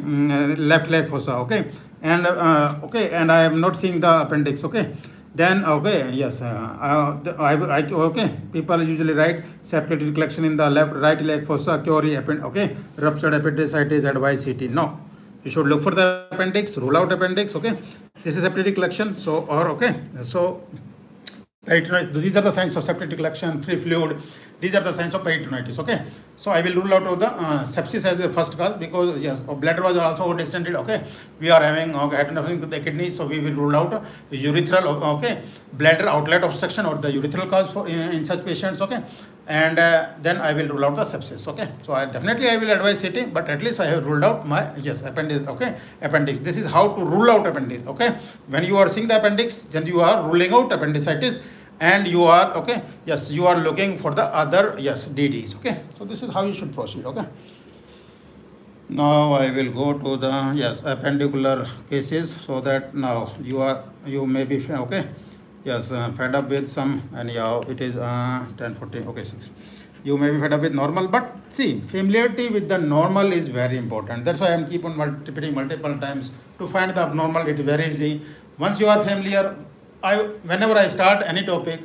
left iliac fossa, okay, and okay, and I am not seeing the appendix, okay, then, okay, yes, okay, people usually write septated collection in the right iliac fossa, Curie, okay, ruptured appendicitis, advise CT. No, you should look for the appendix, rule out appendix, okay. This is septated collection, so, or, okay, so these are the signs of septic collection, free fluid. These are the signs of peritonitis, okay. So I will rule out of the sepsis as the first cause, because yes, bladder was also over distended, okay. We are having, okay, hydronephrosis to the kidney, so we will rule out urethral, okay, bladder outlet obstruction or the urethral cause for in such patients, okay. And then I will rule out the sepsis, okay. So I will advise CT, but at least I have ruled out my, yes, appendix, okay, appendix. This is how to rule out appendix, okay. When you are seeing the appendix, then you are ruling out appendicitis, and you are, okay, yes, you are looking for the other, yes, DDs, okay. So this is how you should proceed, okay. Now I will go to the, yes, appendicular cases, so that now you may be, okay, yes, fed up with some, anyhow it is 10:14, okay, 6. You may be fed up with normal, but see, familiarity with the normal is very important. That's why I am keep on repeating multiple times. To find the abnormal, it is very easy. Once you are familiar, whenever I start any topic,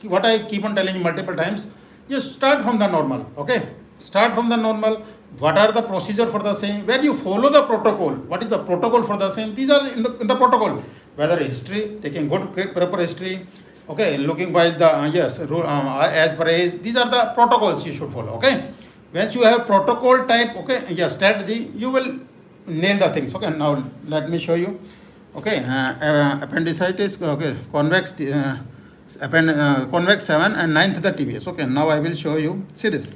what I keep on telling you multiple times, just start from the normal, okay. Start from the normal. What are the procedure for the same? Where you follow the protocol. What is the protocol for the same? These are in the protocol. Whether history, taking good proper history, okay, looking by the, yes, as per age. These are the protocols you should follow, okay. Once you have protocol type, okay, yes, strategy, you will nail the things, okay. Now let me show you. Okay, appendicitis, okay, convex 7 and 9th the TBS. Okay, now I will show you. See this.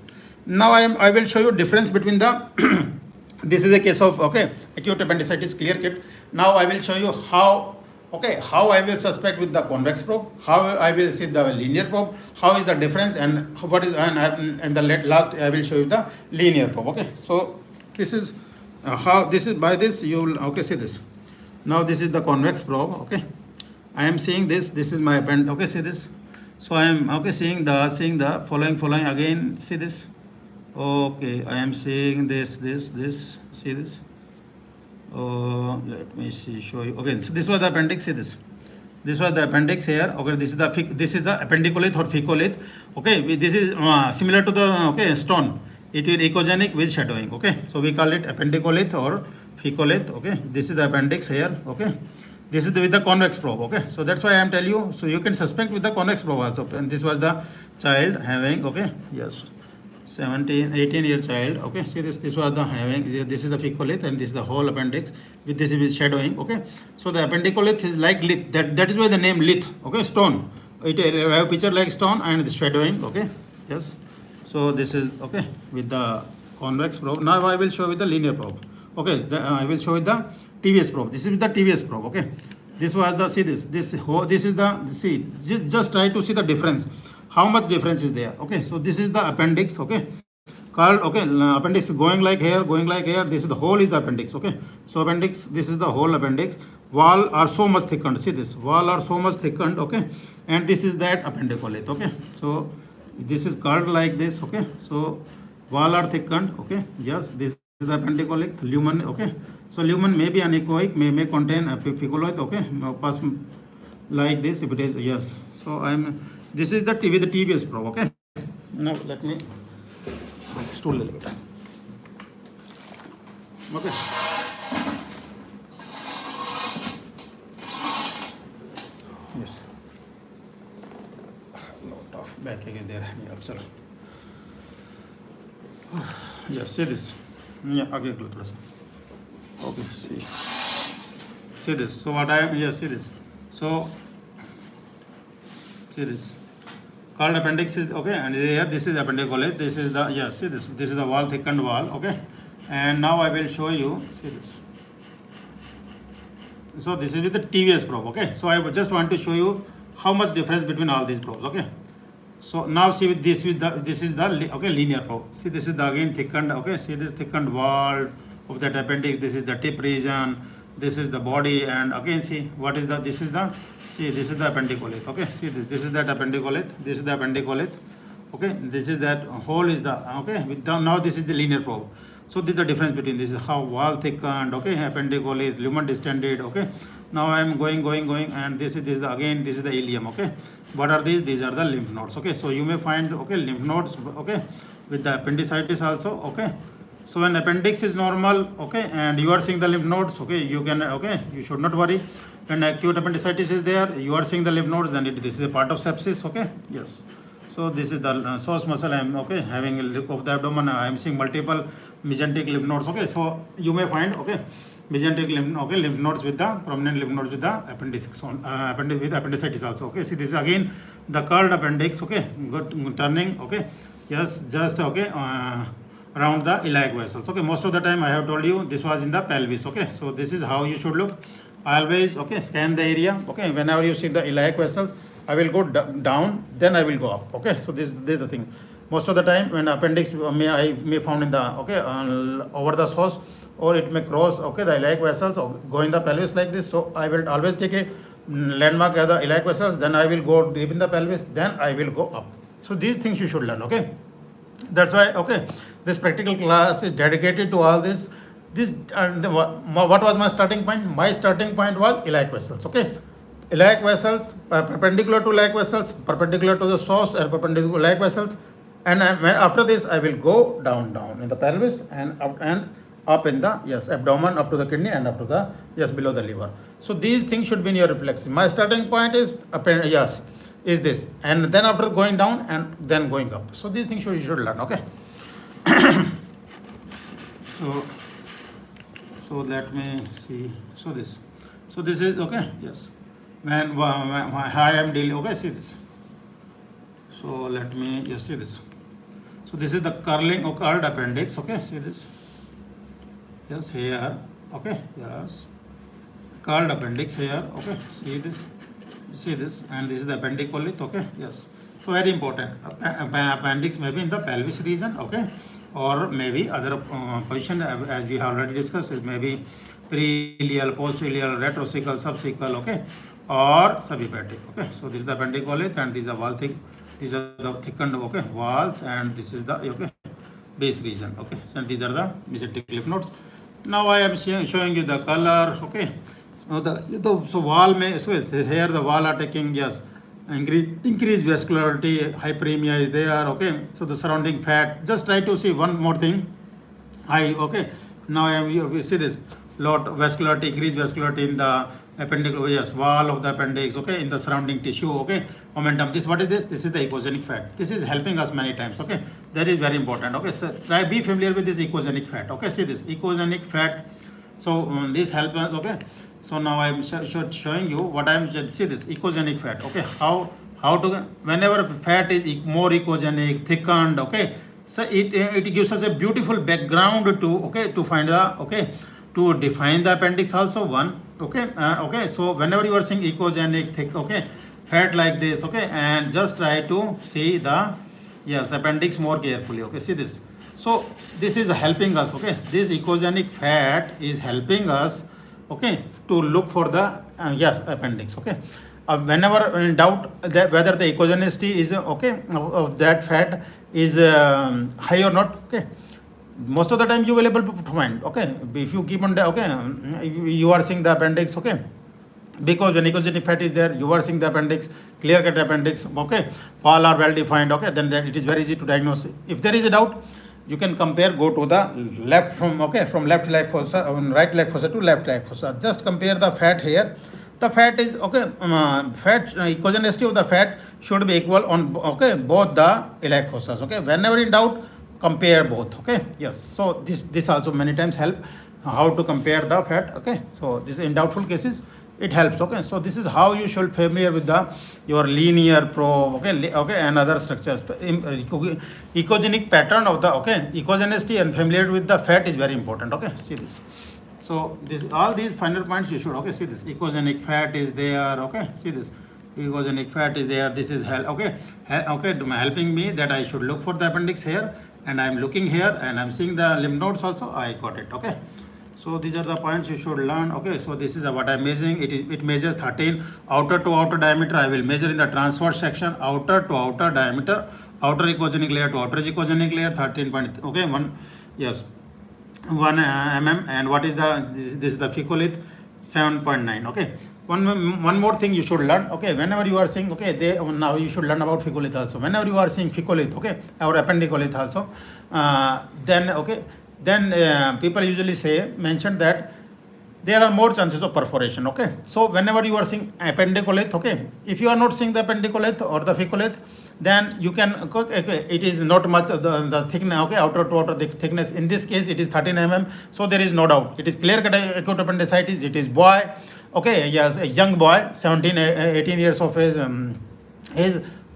Now I will show you difference between the. This is a case of, okay, acute appendicitis, clear kit. Now I will show you how, okay, how I will suspect with the convex probe, how I will see the linear probe, how is the difference, and what is, and the last I will show you the linear probe. Okay, so this is how this is, by this you will, okay, see this. Now this is the convex probe, okay. I am seeing this is my append, okay, see this. So I am, okay, seeing the following again, see this. Okay, I am seeing this, see this. Let me see, show you. Okay, so this was the appendix, see this. This was the appendix here. Okay, this is the appendicolith or ficolith. Okay, this is similar to the, okay, stone. It is echogenic with shadowing. Okay, so we call it appendicolith or ficolith. Okay, this is the appendix here. Okay, this is with the convex probe. Okay, so that's why I am telling you. So you can suspect with the convex probe also. And this was the child having, okay, yes, 18-year child. Okay, see this was the having, this is the ficolith and this is the whole appendix with this is shadowing. Okay, so the appendicolith is like lith, that is why the name lith. Okay, stone, it have a picture like stone and the shadowing. Okay, yes, so this is, okay, with the convex probe. Now I will show with the linear probe. Okay, I will show with the TVS probe. This is with the TVS probe. Okay, this was the, see this is the, see, just try to see the difference, how much difference is there. Okay, so this is the appendix. Okay, called, okay, appendix going like here, this is the whole is the appendix, okay. So appendix, this is the whole appendix. Wall are so much thickened, see this, wall are so much thickened, okay, and this is that appendicolith, okay. So this is curved like this, okay. So wall are thickened, okay, yes, this is the appendicolith, lumen, okay. So lumen may be anechoic, may contain a ficoloid, okay, pass like this if it is, yes. So this is the with the TBS probe, okay. Now let me stool a little bit, okay. Yes, lot of back again there, yeah, chalo. Yes, see this, yeah, again close, okay, see this. So what I am, yes, see this. So see this called appendix is, okay, and here this is appendicolith, this is the, yes, see this is the wall, thickened wall, okay. And now I will show you, see this. So this is with the TVS probe, okay. So I just want to show you how much difference between all these probes, okay. So now see with this, this is the, okay, linear probe. See this is the again thickened, okay. See this thickened wall of that appendix. This is the tip region. This is the body, and again see what is the, this is the, see this is the appendicolith, okay. See this is that appendicolith, this is the appendicolith, okay. This is that hole is the, okay, with the, now this is the linear probe. So this is the difference between, this is how wall thickened, okay, appendicolith, lumen distended, okay. Now I am going, and this is the, again this is the ileum, okay. What are these? These are the lymph nodes, okay. So you may find, okay, lymph nodes, okay, with the appendicitis also, okay. So when appendix is normal, okay, and you are seeing the lymph nodes, okay, you can, okay, you should not worry. When acute appendicitis is there, you are seeing the lymph nodes, then this is a part of sepsis, okay, yes. So this is the psoas muscle, I am, okay, having a look of the abdomen, I am seeing multiple mesenteric lymph nodes, okay. So you may find, okay, mesenteric lymph, okay, lymph nodes with the prominent lymph nodes with the appendix, with appendicitis also, okay. See this is again the curled appendix, okay, good turning, okay, yes, just, okay, around the iliac vessels, okay. Most of the time I have told you this was in the pelvis, okay. So this is how you should look. Always, okay, scan the area, okay. Whenever you see the iliac vessels, I will go down, then I will go up, okay. So this is the thing. Most of the time when appendix may found in the, okay, over the psoas, or it may cross, okay, the iliac vessels or go in the pelvis like this. So I will always take a landmark at the iliac vessels, then I will go deep in the pelvis, then I will go up. So these things you should learn, okay. That's why, okay, this practical class is dedicated to all this. What was my starting point? My starting point was iliac vessels, okay. Iliac vessels, perpendicular to iliac vessels, perpendicular to the psoas, and perpendicular to iliac vessels. And after this, I will go down in the pelvis, and up in the, yes, abdomen, up to the kidney, and up to the, yes, below the liver. So these things should be in your reflexes. My starting point is, yes, is this, and then after going down and then going up. So these things you should learn, okay. So let me see. So this is, okay, yes. When I am dealing, okay, see this. So let me, yes, see this. So this is the curling or curled appendix, okay. See this, yes, here, okay, yes, curled appendix here, okay. See this, and this is the appendicolith, okay, yes. So very important. Appendix may be in the pelvis region, okay, or maybe other position, as we have already discussed. It may be pre-ileal, post-ileal, retrocecal, subcecal, okay, or subhepatic, okay. So this is the appendicolith, and these are wall thick. These are the thickened, okay, walls, and this is the, okay, base region, okay. So these are the mesenteric lymph nodes. Now I am showing you the color, okay. So wall may, so here the wall are taking, yes, increased vascularity, hyperemia is there, okay. So the surrounding fat, just try to see one more thing. Okay, now you see this lot vascularity, increased vascularity in the appendicular, yes, wall of the appendix, okay, in the surrounding tissue, okay, momentum. This, what is this? This is the echogenic fat. This is helping us many times, okay. That is very important, okay. So try be familiar with this echogenic fat, okay. See this echogenic fat. So this helps us, okay. So now I am showing you what I am, see this echogenic fat, okay. How to, whenever fat is more echogenic, thickened, okay. So it gives us a beautiful background to, okay, to find the, okay, to define the appendix also one, okay. Okay, so whenever you are seeing echogenic, thick, okay, fat like this, okay, and just try to see the, yes, appendix more carefully, okay. See this. So this is helping us, okay, this echogenic fat is helping us, okay, to look for the yes, appendix, okay. Whenever in doubt that whether the echogenicity is okay of that fat is high or not, okay, most of the time you will able to find, okay, if you keep on okay, you are seeing the appendix, okay, because when echogenic fat is there, you are seeing the appendix, clear cut appendix, okay, all are well defined, okay, then it is very easy to diagnose. If there is a doubt, you can compare, go to the left from, okay, from left leg fossa, right leg fossa to left leg fossa, just compare the fat here. The fat is, okay, fat echogenicity of the fat should be equal on, okay, both the iliac fossas, okay. Whenever in doubt, compare both, okay. Yes, so this also many times help how to compare the fat, okay. So this in doubtful cases it helps, okay. So this is how you should familiar with the your linear probe, okay, okay, and other structures. Echogenic pattern of the, okay, echogenicity and familiar with the fat is very important, okay. See this. So this all these final points you should, okay, see this echogenic fat is there, okay, see this echogenic fat is there, this is okay, okay, helping me that I should look for the appendix here, and I am looking here and I am seeing the lymph nodes also, I got it, okay. So these are the points you should learn, okay. So this is what I am measuring. It measures 13 outer to outer diameter. I will measure in the transverse section, outer to outer diameter, outer echogenic layer to outer echogenic layer, 13 point, okay, 1, yes, 1 mm. And what is the this is the fecalith, 7.9, okay. One more thing you should learn, okay, whenever you are seeing, okay, now you should learn about fecalith also. Whenever you are seeing fecalith, okay, or appendicolith also, then, okay, then people usually mention that there are more chances of perforation, okay. So whenever you are seeing appendicolith, okay, if you are not seeing the appendicolith or the fecalith, then you can, okay, it is not much the thickness, okay, outer to outer thickness. In this case it is 13 mm, so there is no doubt it is clear cut acute appendicitis. It is boy, okay, yes, a young boy, 17 18 years of age,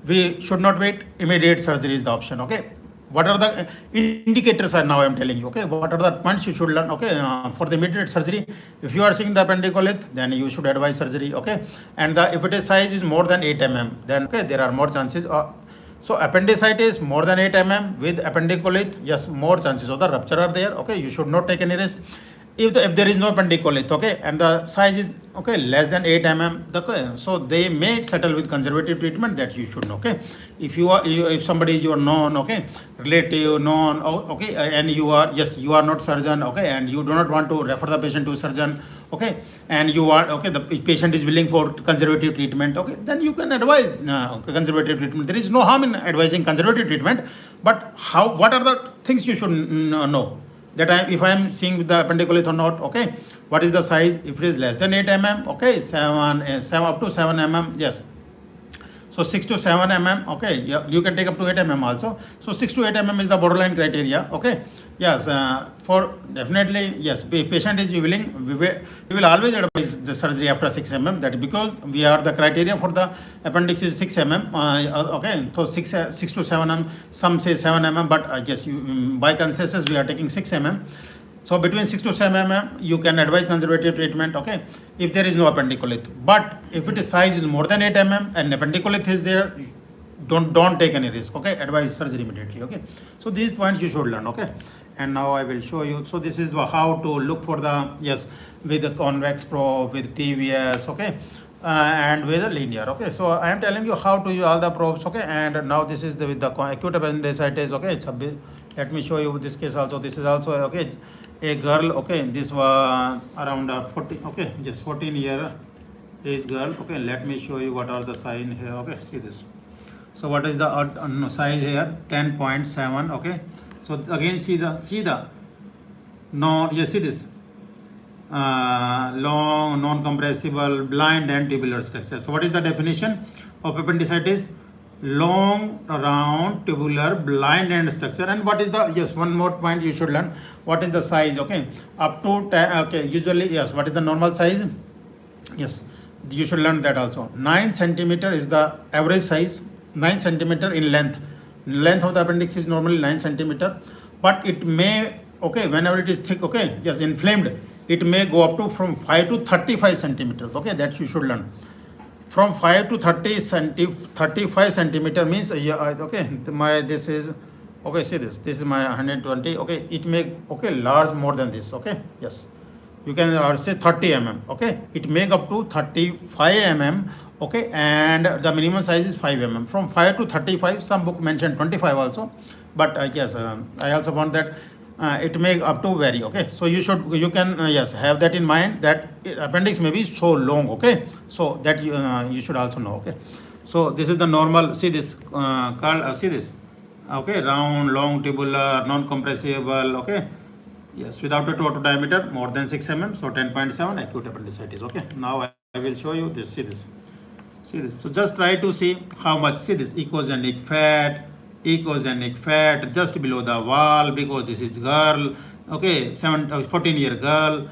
we should not wait, immediate surgery is the option, okay. What are the indicators are now I am telling you, okay, what are the points you should learn, okay, for the immediate surgery. If you are seeing the appendicolith, then you should advise surgery, okay. And if it is size is more than 8 mm, then, okay, there are more chances. So appendicitis more than 8 mm with appendicolith, yes, more chances of the rupture are there, okay. You should not take any risk. If there is no appendicolith, okay, and the size is, okay, less than 8 mm, okay, so they may settle with conservative treatment, that you should know, okay. If if somebody is your known, okay, relative, known, okay, and you are, yes, you are not surgeon, okay, and you do not want to refer the patient to surgeon, okay, and you are, okay, the patient is willing for conservative treatment, okay, then you can advise conservative treatment. There is no harm in advising conservative treatment, but what are the things you should know? That if I am seeing with the appendicolith or not, okay, what is the size? If it is less than 8 mm, okay, 7 up to 7 mm, yes. So 6 to 7 mm, okay, you can take up to 8 mm also. So 6 to 8 mm is the borderline criteria, okay. Yes, for definitely, yes, patient is willing, we will always advise the surgery after 6 mm, that because we are the criteria for the appendix is 6 mm, okay, so 6 to 7 mm, some say 7 mm, but yes, by consensus we are taking 6 mm. So between 6 to 7 mm, you can advise conservative treatment, okay, if there is no appendicolith. But if it is size is more than 8 mm and appendicolith is there, don't take any risk, okay, advise surgery immediately, okay. So these points you should learn, okay. And now I will show you. So this is how to look for the, yes, with the convex probe, with TVS, okay, and with a linear, okay. So I am telling you how to use all the probes, okay. And now this is with the acute appendicitis, okay. It's a bit, let me show you this case also. This is also, okay, a girl, okay, this was around 40, okay, just 14-year age girl, okay. Let me show you what are the sign here, okay. See this. So what is the size here? 10.7, okay. So again see the no, you see this long non-compressible blind and tubular structure. So what is the definition of appendicitis? Long, round, tubular, blind end structure. And what is the, yes, one more point you should learn, what is the size, okay, up to 10, okay, usually, yes, what is the normal size? Yes, you should learn that also. 9 centimeter is the average size, 9 centimeter in length. Length of the appendix is normally 9 centimeter, but it may, okay, whenever it is thick, okay, yes, inflamed, it may go up to from 5 to 35 centimeters, okay, that you should learn. From 5 to 35 centimeter means, okay, this is Okay, see this. This is my 120. Okay, it make okay large more than this. Okay, yes. You can say 30 mm. Okay, it make up to 35 mm. Okay, and the minimum size is 5 mm. From 5 to 35, some book mentioned 25 also, but yes, I also want that it may up to vary. Okay, so you can yes have that in mind that appendix may be so long. Okay, so that you should also know. Okay, so this is the normal. See this see this. Okay, round, long, tubular, non-compressible. Okay, yes, without a total diameter more than 6 mm, so 10.7 acute appendicitis. Okay, now I will show you this. See this. See this. So just try to see how much. See this echogenic fat just below the wall, because this is girl. Okay, 14-year girl.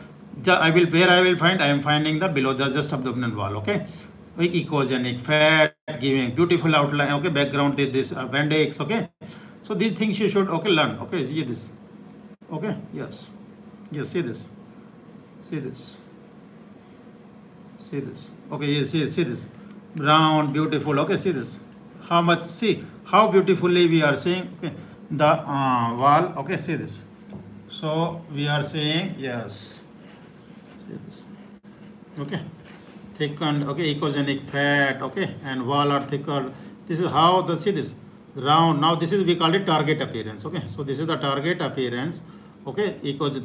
I will find. I am finding the below the just abdominal wall. Okay, echogenic fat giving beautiful outline. Okay, background this appendix. Okay, so these things you should okay learn. Okay, see this. Okay, yes, yes. See this. See this. See this. Okay, yes, see this. Round, beautiful. Okay, see this. How much? See how beautifully we are seeing. Okay, the wall. Okay, see this. So we are saying yes. See this. Okay, thickened. Okay, echogenic fat. Okay, and wall are thicker. This is how the see this round. Now this is we call it target appearance. Okay, so this is the target appearance. Okay,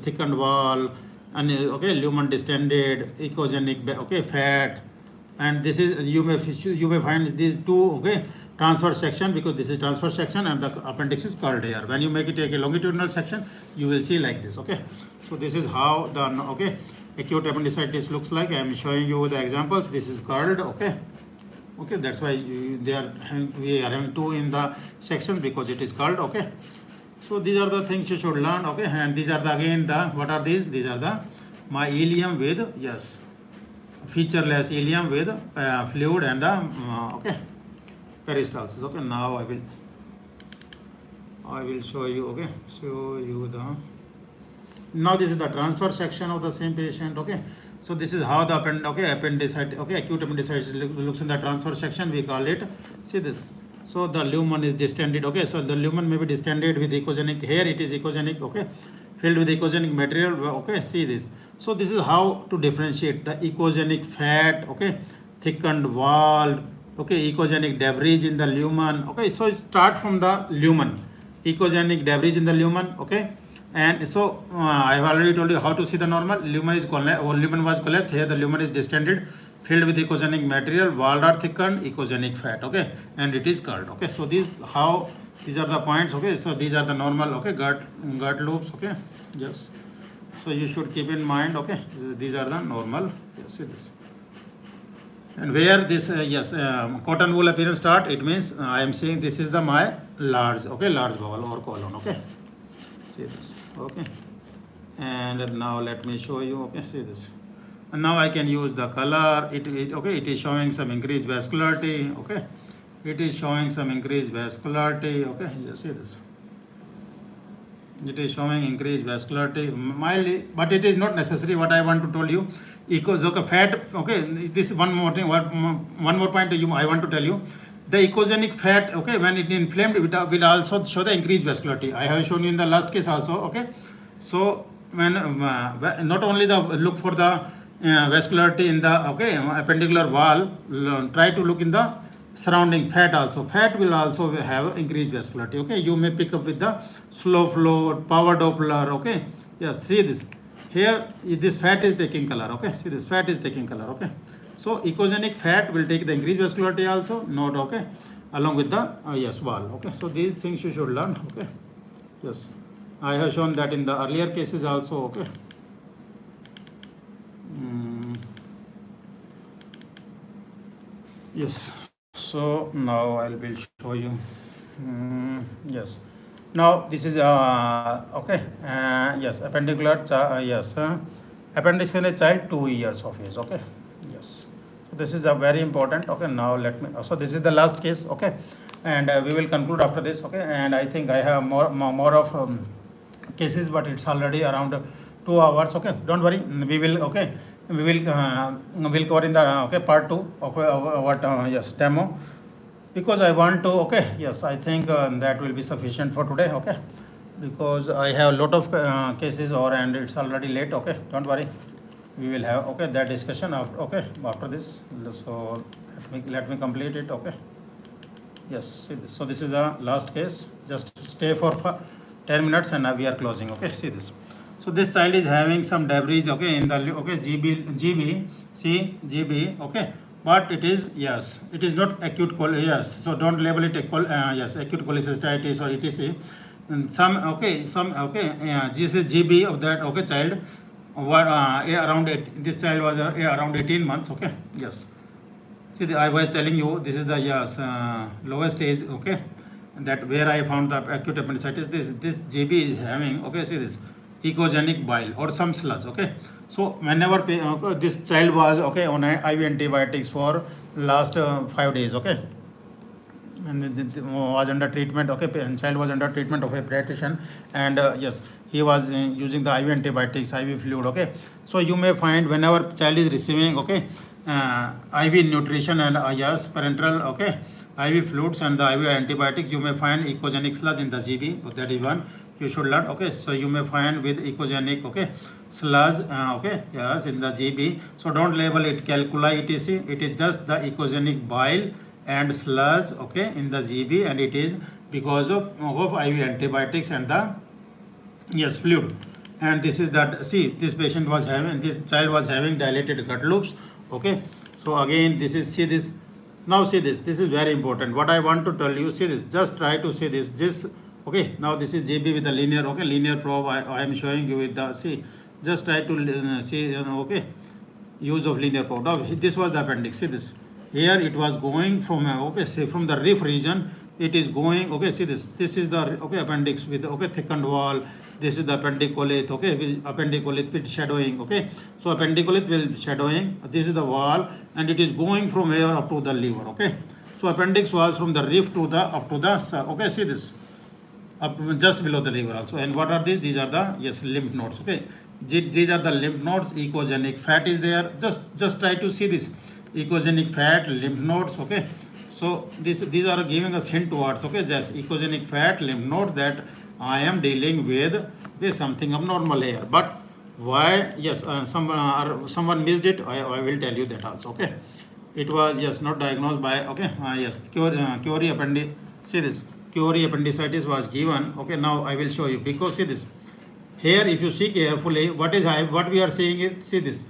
thickened wall, and okay lumen distended, echogenic okay fat, and this is you may find these two okay transverse section, because this is transverse section and the appendix is curled here. When you make it a longitudinal section, you will see like this. Okay, so this is how the okay acute appendicitis looks like. I am showing you the examples. This is curled. Okay, okay, that's why we are having two in the section, because it is curled. Okay, so these are the things you should learn. Okay, and these are the again the what are these? These are the my ileum with yes featureless ileum with fluid and the okay peristalsis. Okay, now I will show you. Okay, show you the now this is the transverse section of the same patient. Okay, so this is how the appendicitis okay acute appendicitis looks in the transverse section. We call it see this. So the lumen is distended. Okay, so the lumen may be distended with echogenic. Here it is echogenic. Okay, filled with echogenic material. Okay, see this. So this is how to differentiate the echogenic fat. Okay, thickened wall. Okay, echogenic debris in the lumen. Okay, so start from the lumen. Echogenic debris in the lumen. Okay, and so I have already told you how to see the normal. Lumen is lumen was collapsed. Here the lumen is distended, filled with echogenic material, walled or thickened, echogenic fat. Okay, and it is curled. Okay, so these are the points. Okay, so these are the normal. Okay, gut loops. Okay, yes. So you should keep in mind. Okay, these are the normal. Yes, see this. And where this cotton wool appearance start, it means I am saying this is the my large bowel or colon. Okay, see this. Okay, and now let me show you. Okay, see this. And now I can use the color. It is showing some increased vascularity. Okay, it is showing some increased vascularity. Okay, you see this. It is showing increased vascularity mildly, but it is not necessary. What I want to tell you, fat. Okay, this one more thing. One more point I want to tell you. The echogenic fat. Okay, when it inflamed, it will also show the increased vascularity. I have shown you in the last case also. Okay, so when not only the look for the vascularity in the appendicular wall, try to look in the surrounding fat also. Fat will also have increased vascularity. Okay, you may pick up with the slow flow, power Doppler. Okay, yes, see this. Here this fat is taking color. Okay, see this fat is taking color. Okay, so echogenic fat will take the increased vascularity also. Note. Okay, along with the wall. Okay, so these things you should learn. Okay, yes, I have shown that in the earlier cases also. Okay. Yes, so now I will show you. Yes, now this is yes, appendicular appendix in a child 2 years of age. Okay, yes, so this is a very important. Okay, now let me. So this is the last case. Okay, and we will conclude after this. Okay, and I think I have more of cases, but it's already around 2 hours. Okay, don't worry, we will. Okay, we'll cover in the part 2 of what yes demo. because I want to, okay, yes, I think that will be sufficient for today, okay, because I have a lot of cases and it's already late, okay, don't worry, we will have, okay, that discussion after, okay, after this. So let me complete it, okay. Yes, see this. So this is the last case. Just stay for 10 minutes and now we are closing. Okay, see this. So this child is having some debris. Okay, in the okay GB. Okay, but it is, yes, it is not acute yes. So don't label it yes, acute cholecystitis or etc. And some this is GB of that, okay, child. Around this child was around 18 months. Okay, yes. See, I was telling you this is the, yes, lowest stage, okay, that where I found the acute appendicitis. This GB is having, okay, see this echogenic bile or some sludge, okay. So whenever this child was, okay, on IV antibiotics for last 5 days, okay, and was under treatment, okay, and child was under treatment of a pediatrician, and yes, he was using the IV antibiotics, IV fluid, okay. So you may find whenever child is receiving, okay, IV nutrition and yes, parenteral, okay, IV fluids and the IV antibiotics, you may find echogenic sludge in the GB. That is one you should learn, okay. So you may find with echogenic, okay, sludge, okay, yes, in the GB. So don't label it calculi etc. It is just the echogenic bile and sludge, okay, in the GB, and it is because of IV antibiotics and the, yes, fluid. And this is that, see, this patient was having, this child was having dilated gut loops, okay. So again, this is, see this, now see this is very important. What I want to tell you, see this, just try to see this, okay. Now this is GB with the linear, okay, linear probe. I am showing you with the, see, just try to see, okay, use of linear probe. Now this was the appendix, see this, here it was going from, okay, say from the rib region, it is going, okay, see this is the, okay, appendix with, okay, thickened wall. This is the appendicolith, okay, with appendicolith with shadowing, okay. So appendicolith with shadowing, this is the wall, and it is going from here up to the liver, okay. So appendix was from the rib to the up to the, okay, see this, up just below the liver also. And what are these? These are the, yes, lymph nodes, okay. These are the lymph nodes. Echogenic fat is there. Just try to see this echogenic fat, lymph nodes, okay. So these are giving us hint towards, okay, just echogenic fat, lymph nodes, that I am dealing with something abnormal here. But why? Yes, someone missed it. I will tell you that also, okay. It was, yes, not diagnosed by, okay, yes, Curie appendix. See this, Curie appendicitis was given, okay. Now I will show you, because see this, here if you see carefully, what we are seeing is, see this,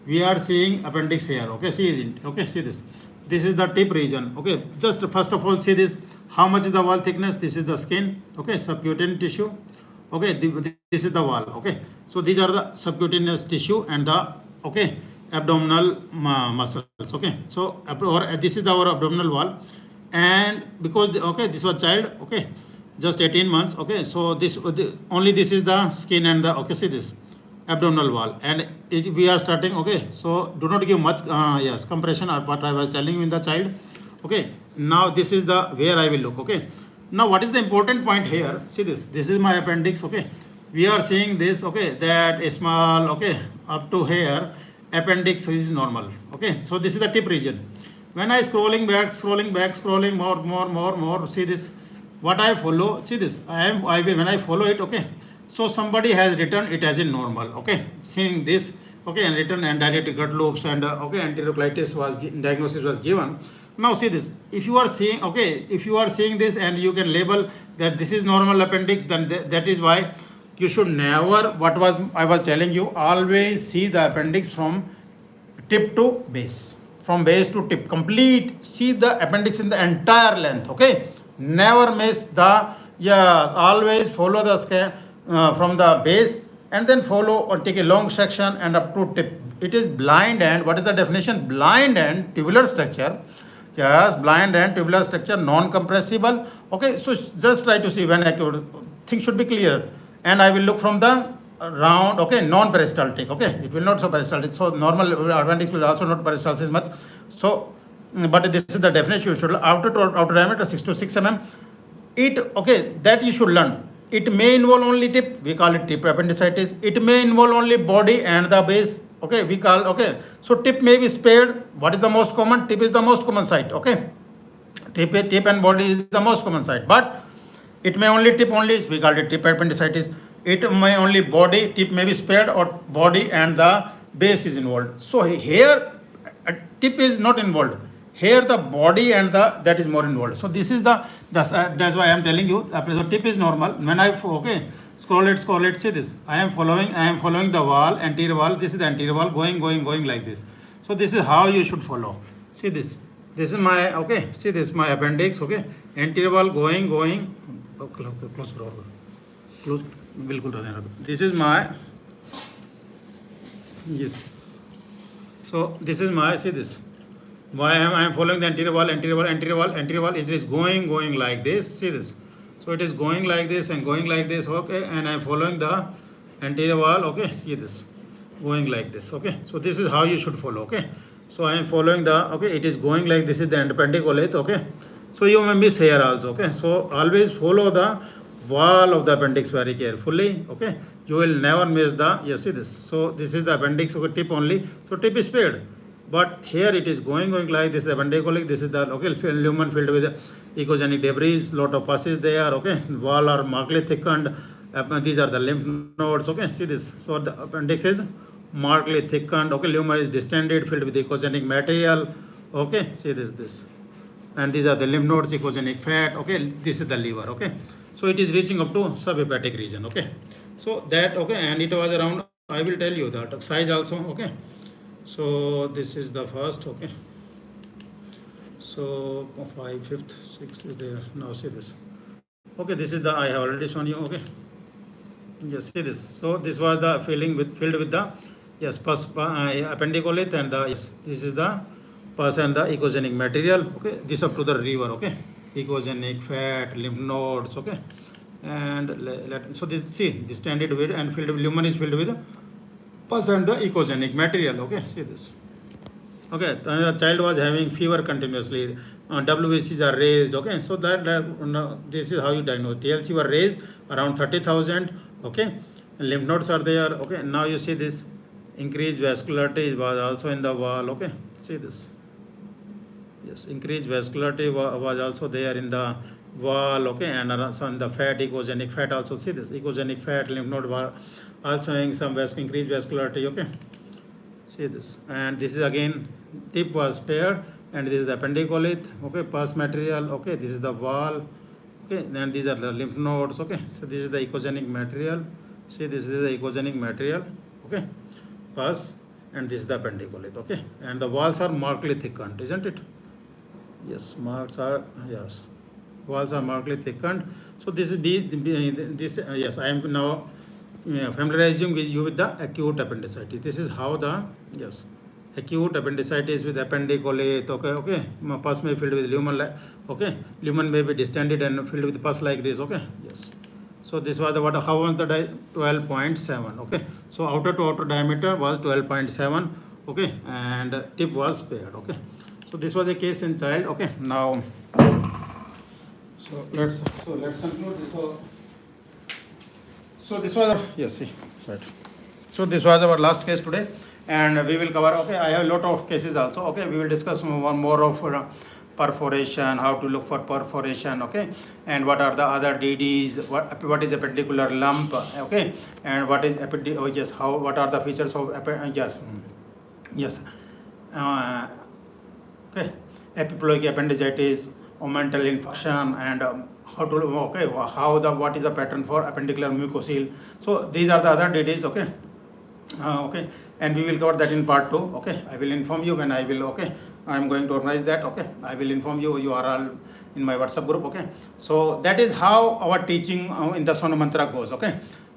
we are seeing appendix here, okay. See it, okay, see this is the tip region, okay. Just first of all, see this, how much is the wall thickness? This is the skin, okay, subcutaneous tissue, okay. This is the wall, okay. So these are the subcutaneous tissue and the, okay, abdominal muscles, okay. So this is our abdominal wall, and because, okay, this was child, okay, just 18 months, okay. So this only this is the skin and the, okay, see this abdominal wall, and we are starting, okay. So do not give much, yes, compression, or what I was telling you in the child, okay. Now this is the where I will look, okay. Now what is the important point here? See this is my appendix, okay. We are seeing this, okay, that a small, okay, up to here appendix is normal, okay. So this is the tip region. When I scrolling more, see this, what I follow, see this, I will, when I follow it, okay. So somebody has written it as a normal, okay, seeing this, okay, and written and dilated gut loops and, okay, enterocolitis was diagnosis was given. Now see this, if you are seeing, okay, if you are seeing this and you can label that this is normal appendix, then that is why you should never, I was telling you, always see the appendix from tip to base, from base to tip, complete, see the appendix in the entire length, okay. Never miss the, yes, always follow the scan from the base, and then follow or take a long section and up to tip. It is blind end. What is the definition? Blind end tubular structure. Yes, blind end tubular structure, non-compressible, okay. So just try to see when accurate, things should be clear, and I will look from the round, okay, non-peristaltic, okay. It will not so peristaltic, so normal appendix will also not peristalsis much. So but this is the definition you should, outer diameter 6 to 6 mm. It, okay, that you should learn. It may involve only tip, we call it tip appendicitis. It may involve only body and the base, okay, we call, okay. So tip may be spared. What is the most common? Tip is the most common site, okay. Tip and body is the most common site, but it may only tip only, we call it tip appendicitis. It may only body, tip may be spared, or body and the base is involved. So here tip is not involved. Here the body and the that is more involved. So this is that's why I am telling you. So tip is normal. When I scroll it. See this. I am following the wall, anterior wall. This is the anterior wall, going like this. So this is how you should follow. See this. This is my See this, my appendix. Anterior wall going. Close door. Close. बिल्कुल रहने दो. This is my yes. So this is my, see this. Why I am following the anterior wall. It is going like this. See this. So it is going like this and going like this. And I am following the anterior wall. See this, going like this. So this is how you should follow. So I am following the it is going like this is the appendicolate. So you may miss here also. So always follow the wall of the appendix very carefully. You will never miss the, yes, see this. So this is the appendix. Tip only. So tip is spared, but here it is going like this appendicolate. This is the lumen filled with echogenic debris. Lot of pus is there. Wall are markedly thickened. These are the lymph nodes. See this. So the appendix is markedly thickened. Lumen is distended, filled with echogenic material. See this. And these are the lymph nodes, echogenic fat. This is the liver. So it is reaching up to subhepatic region. So that and it was around, I will tell you that size also. So this is the first. So 5, 5th, 6th is there. Now see this. This is the, I have already shown you. Yes, see this. So this was the filled with the, yes, pus, appendicolate, and the, yes, this is the pus and the echogenic material. This up to the liver. Echogenic fat, lymph nodes. And so this, see, distended with and filled with, lumen is filled with pus and the echogenic material. See this. The child was having fever continuously. WBCs are raised. So this is how you diagnose. TLC were raised around 30,000. Lymph nodes are there. Now you see this increased vascularity was also in the wall. See this. Yes, increased vascularity was also there in the wall. And also in the fat, echogenic fat also. See this, echogenic fat, lymph node were also having some increased vascularity. See this. And this is again, tip was spared, and this is the appendicolate. Pus material. This is the wall. Then these are the lymph nodes. So this is the echogenic material. See, this is the echogenic material. Pus, and this is the appendicolate. And the walls are markedly thickened, isn't it? Yes, walls are markedly thickened. So this is this. Yes, I am now familiarizing with you with the acute appendicitis. This is how the, yes, acute appendicitis with appendicolate. Pus may be filled with lumen. Lumen may be distended and filled with pus like this. Yes. So this was the how was the 12.7. So outer to outer diameter was 12.7. And tip was spared. So this was a case in child. Now so let's conclude this. So this was yes, see, right. So this was our last case today, and we will cover. I have a lot of cases also. We will discuss one more of perforation, how to look for perforation. And what are the other DDs? What is appendicular lump? And what is yes, what are the features of yes. Epiploic appendicitis, omental infection, and how to what is the pattern for appendicular mucocele. So these are the other details. And we will cover that in part 2. I will inform you when I will. I am going to organize that. I will inform you. You are all in my WhatsApp group. So that is how our teaching in the Sonomantra goes.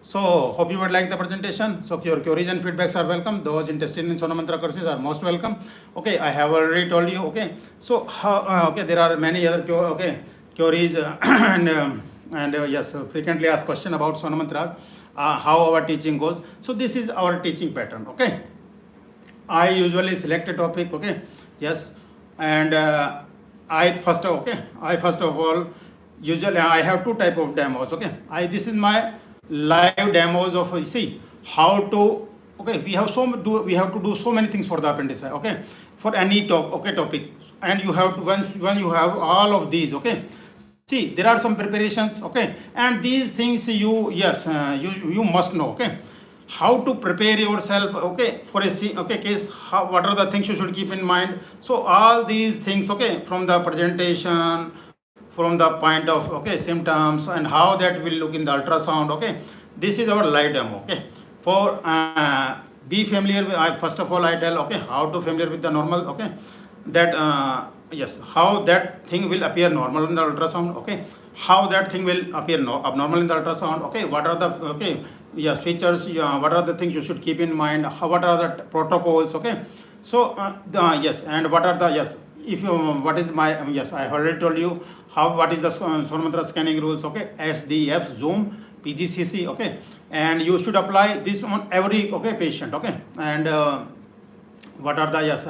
So hope you would like the presentation. So your queries and feedbacks are welcome. Those interested in Sonomantra courses are most welcome. I have already told you. So how there are many other queries and yes, frequently asked question about Sonomantra, how our teaching goes. So this is our teaching pattern. I usually select a topic. Yes, and I first of all usually I have two type of demos. This is my live demos of see how to we have to do so many things for the appendix. For any topic and you have to, when you have all of these, okay, see, there are some preparations, okay, and these things you, yes, you must know, okay, how to prepare yourself, okay, for a okay case, how, what are the things you should keep in mind. So all these things, okay, from the presentation, from the point of, okay, symptoms, and how that will look in the ultrasound, okay, this is our live demo, okay. For be familiar with, first of all I tell, okay, how to familiar with the normal, okay, that yes, how that thing will appear normal in the ultrasound, okay, how that thing will appear abnormal in the ultrasound, okay, what are the, okay, yes, features, what are the things you should keep in mind, how, what are the protocols, okay. So yes, and what are the, yes, if you, what is my, yes, I already told you how, what is the sonomantra scanning rules, okay, SDF, zoom, PGCC, okay, and you should apply this on every, okay, patient, okay. And what are the, yes,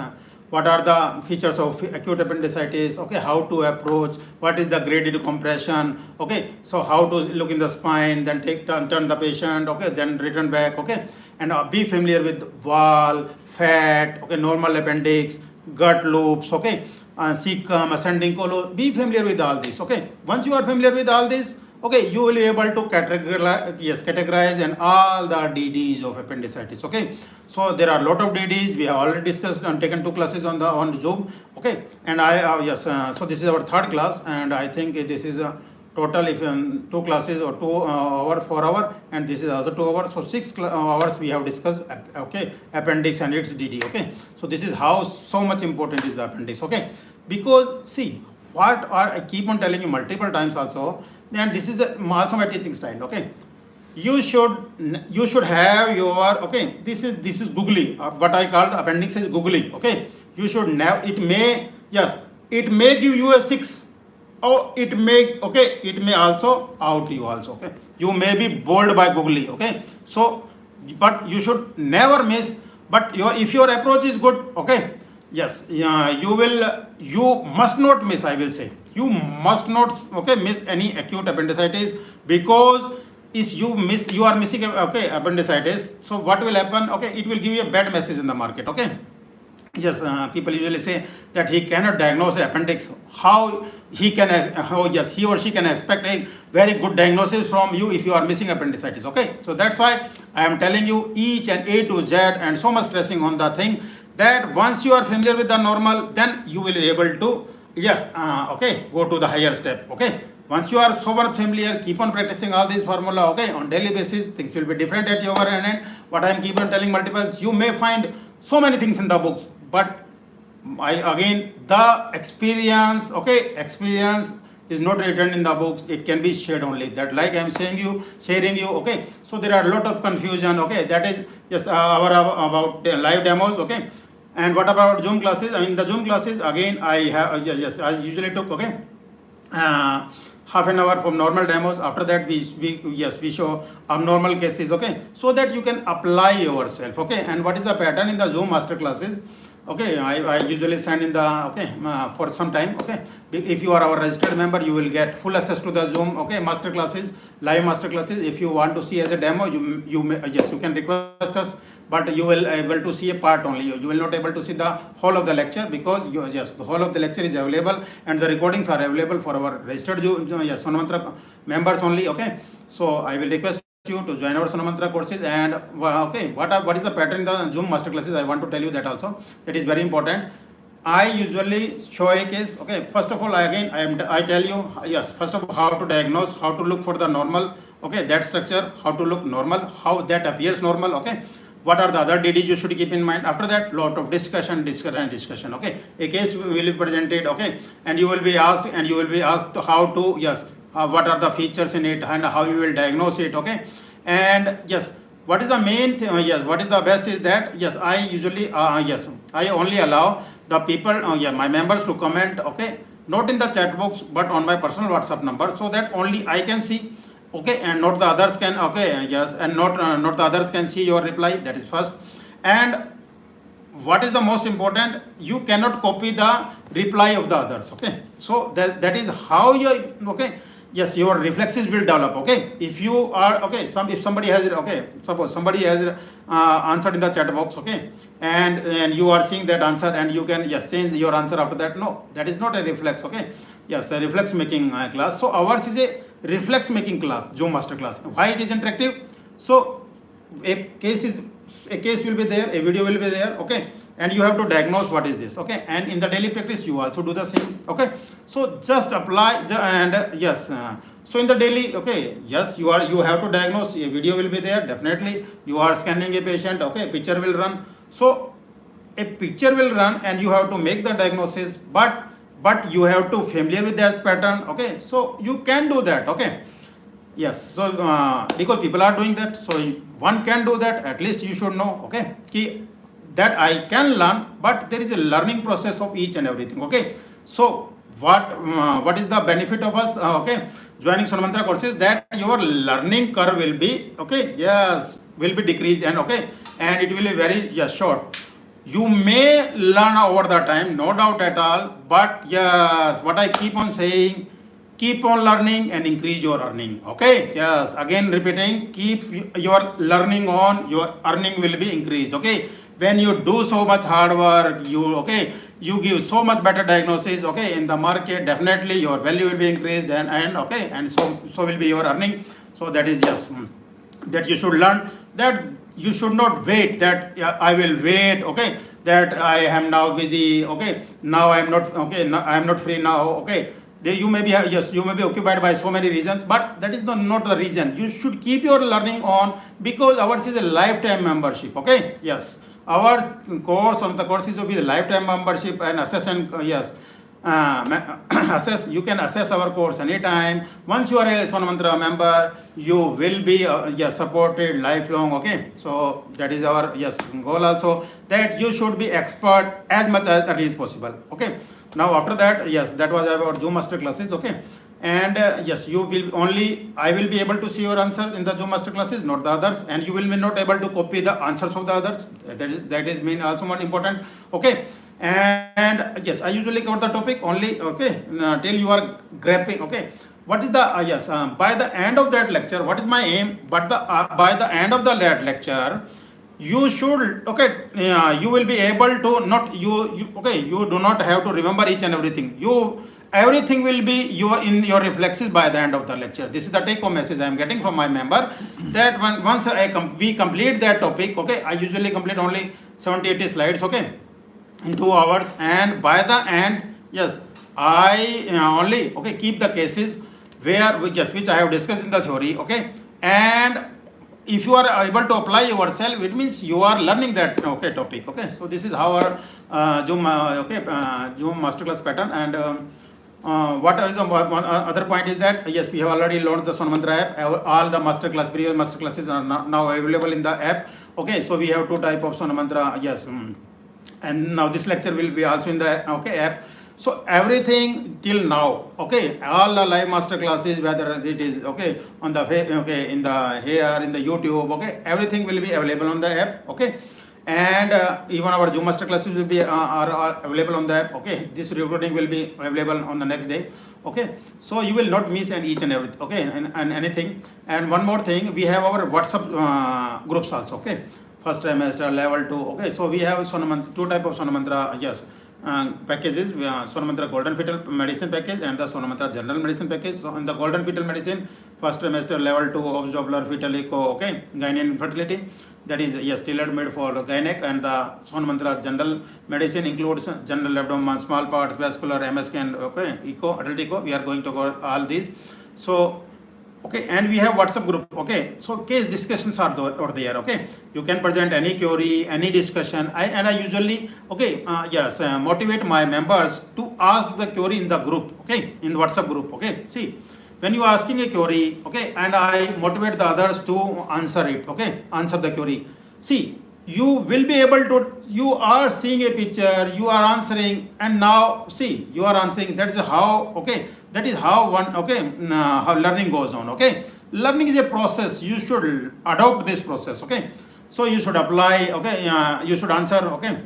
what are the features of acute appendicitis, okay, how to approach, what is the graded compression, okay, so how to look in the spine, then turn the patient, okay, then return back, okay, and be familiar with wall, fat, okay, normal appendix, gut loops, okay, cecum, ascending colon, be familiar with all this, okay. Once you are familiar with all this, okay, you will be able to categorize, yes, categorize and all the DDs of appendicitis, okay. So there are a lot of DDs we have already discussed and taken 2 classes on Zoom, okay, and I yes, so this is our 3rd class, and I think this is a total, if 2 classes or 2 hour, 4 hour, and this is also 2 hours, so 6 hours we have discussed, okay, appendix and its DD, okay. So this is how so much important is the appendix, okay, because see, what are, I keep on telling you multiple times also, and this is also my teaching style, okay. You should have your, okay, this is googly, what I called appendix is googly, okay. You should have, it may, yes, it may give you a 6, or it may, okay, it may also out you also, okay, you may be bowled by googly, okay. So but you should never miss, but your, if your approach is good, okay, yes, you must not miss, I will say, you must not, okay, miss any acute appendicitis, because if you miss, you are missing, okay, appendicitis, so what will happen, okay, it will give you a bad message in the market, okay. Yes, people usually say that he cannot diagnose appendix. How he can, how, yes, he or she can expect a very good diagnosis from you if you are missing appendicitis, okay. So that's why I am telling you each and A to Z, and so much stressing on the thing, that once you are familiar with the normal, then you will be able to, yes, okay, go to the higher step, okay. Once you are so much familiar, keep on practicing all these formula, okay, on daily basis, things will be different at your end. What I am keep on telling multiples, you may find so many things in the books, but again, the experience, okay, experience is not written in the books, it can be shared only, that like I am saying you, sharing you, okay. So there are a lot of confusion, okay, that is, yes, our about live demos, okay. And what about Zoom classes? I mean, the Zoom classes, again, I have, yes, I usually took, okay, half an hour from normal demos. After that we show abnormal cases, okay, so that you can apply yourself, okay. And what is the pattern in the Zoom master classes, okay, I usually send in the, okay, for some time, okay. If you are our registered member, you will get full access to the Zoom, okay, master classes, live master classes. If you want to see as a demo, you may, yes, you can request us, but you will able to see a part only, you will not able to see the whole of the lecture, because yes, the whole of the lecture is available, and the recordings are available for our registered, yes, Sonomantra members only, okay. So I will request you to join our Sonomantra courses. And okay, what is the pattern in the Zoom master classes, I want to tell you that also, that is very important. I usually show a case, okay. First of all, I tell you, yes, first of all, how to diagnose, how to look for the normal, okay, that structure, how to look normal, how that appears normal, okay. What are the other DDs you should keep in mind. After that, lot of discussion, okay. A case will be presented, okay, and you will be asked, how to, yes, what are the features in it, and how you will diagnose it, okay. And yes, what is the main thing, yes, what is the best is that, yes, I usually, yes, I only allow the people, yeah, my members to comment, okay, not in the chat box, but on my personal WhatsApp number, so that only I can see, okay, and not the others can, okay, yes, and not the others can see your reply, that is first. And what is the most important, you cannot copy the reply of the others, okay. So that is how you, okay, yes, your reflexes will develop. Okay, if you are okay, if somebody has okay, suppose somebody has answered in the chat box, okay, and you are seeing that answer and you can just change your answer after that. No, that is not a reflex. Okay, yes, a reflex making class. So ours is a reflex making class, Zoom master class. Why it is interactive? So a case will be there, a video will be there, okay, and you have to diagnose what is this, okay, and in the daily practice you also do the same, okay. So just apply and yes, so in the daily, okay, yes, you have to diagnose, a video will be there, definitely you are scanning a patient, okay, picture will run, so a picture will run and you have to make the diagnosis, but you have to familiar with that pattern, okay, so you can do that, okay. Yes, so because people are doing that, so one can do that, at least you should know, okay, that I can learn, but there is a learning process of each and everything, okay. So what is the benefit of us, okay, joining Sonomantra courses, that your learning curve will be, okay, yes, will be decreased and okay, and it will be very short. You may learn over the time, no doubt at all, but yes, what I keep on saying, keep on learning and increase your earning, okay. Yes, again repeating, keep your learning on, your earning will be increased, okay. When you do so much hard work, you give so much better diagnosis, okay, in the market, definitely your value will be increased and okay, and so will be your earning. So that is that you should learn, that you should not wait that I will wait, okay, that I am now busy, okay, now I am not, okay, I am not free now, okay. You may be you may be occupied by so many reasons, but that is not the reason. You should keep your learning on, because ours is a lifetime membership, okay. Yes, our course on the courses will be the lifetime membership and assess and assess. You can assess our course anytime. Once you are a Sonomantra member, you will be supported lifelong, okay. So that is our goal also, that you should be expert as much as it is possible, okay. Now after that, that was about Zoom master classes, okay, and you will only, I will be able to see your answers in the Zoom master classes, not the others, and you will be not able to copy the answers of the others. That is mean also more important, okay. And I usually cover the topic only, okay, till you are grasping, okay. What is the by the end of that lecture, what is my aim? But by the end of the lecture, you should, okay, you will be able to not you okay, you do not have to remember each and everything. Everything will be in your reflexes by the end of the lecture. This is the take home message I am getting from my member, that once we complete that topic, okay, I usually complete only 70-80 slides, okay, in 2 hours, and by the end, I only, okay, keep the cases where which I have discussed in the theory, okay, and if you are able to apply yourself, it means you are learning that topic, okay. So this is how our Zoom Zoom masterclass pattern. And what is the one other point is that we have already launched the Sonomantra app. All the previous master classes are now available in the app, okay. So we have 2 type of Sonomantra, and now this lecture will be also in the app. So everything till now, okay, all the live master classes, whether it is on the in the here in the YouTube, okay, everything will be available on the app, okay, and even our Zoom master classes will be are available on the app, okay. This recording will be available on the next day, okay. So you will not miss each and everything, okay, and anything. And one more thing, we have our WhatsApp groups also, okay. First trimester, level 2, okay. So we have 2 type of Sonomantra packages, Sonomantra Golden Fetal Medicine package and the Sonomantra General Medicine package. So in the Golden Fetal Medicine, first trimester, level 2, obs Doppler, fetal echo, okay, gynae infertility, that is tailored made for gynec. And the Sonomantra General Medicine includes general abdomen, small parts, vascular, MS scan, okay, echo, adult echo. We are going to cover all these. So okay, and we have WhatsApp group, okay. So case discussions are there, okay. You can present any query, any discussion. I usually, okay, motivate my members to ask the query in the group, okay, in the WhatsApp group, okay. See, when you are asking a query, okay, and I motivate the others to answer it, okay, answer the query. See, you will be able to, you are seeing a picture, you are answering, and now see, you are answering. That is how, okay, that is how one, okay, how learning goes on, okay. Learning is a process. You should adopt this process, okay. So you should apply, okay, you should answer, okay,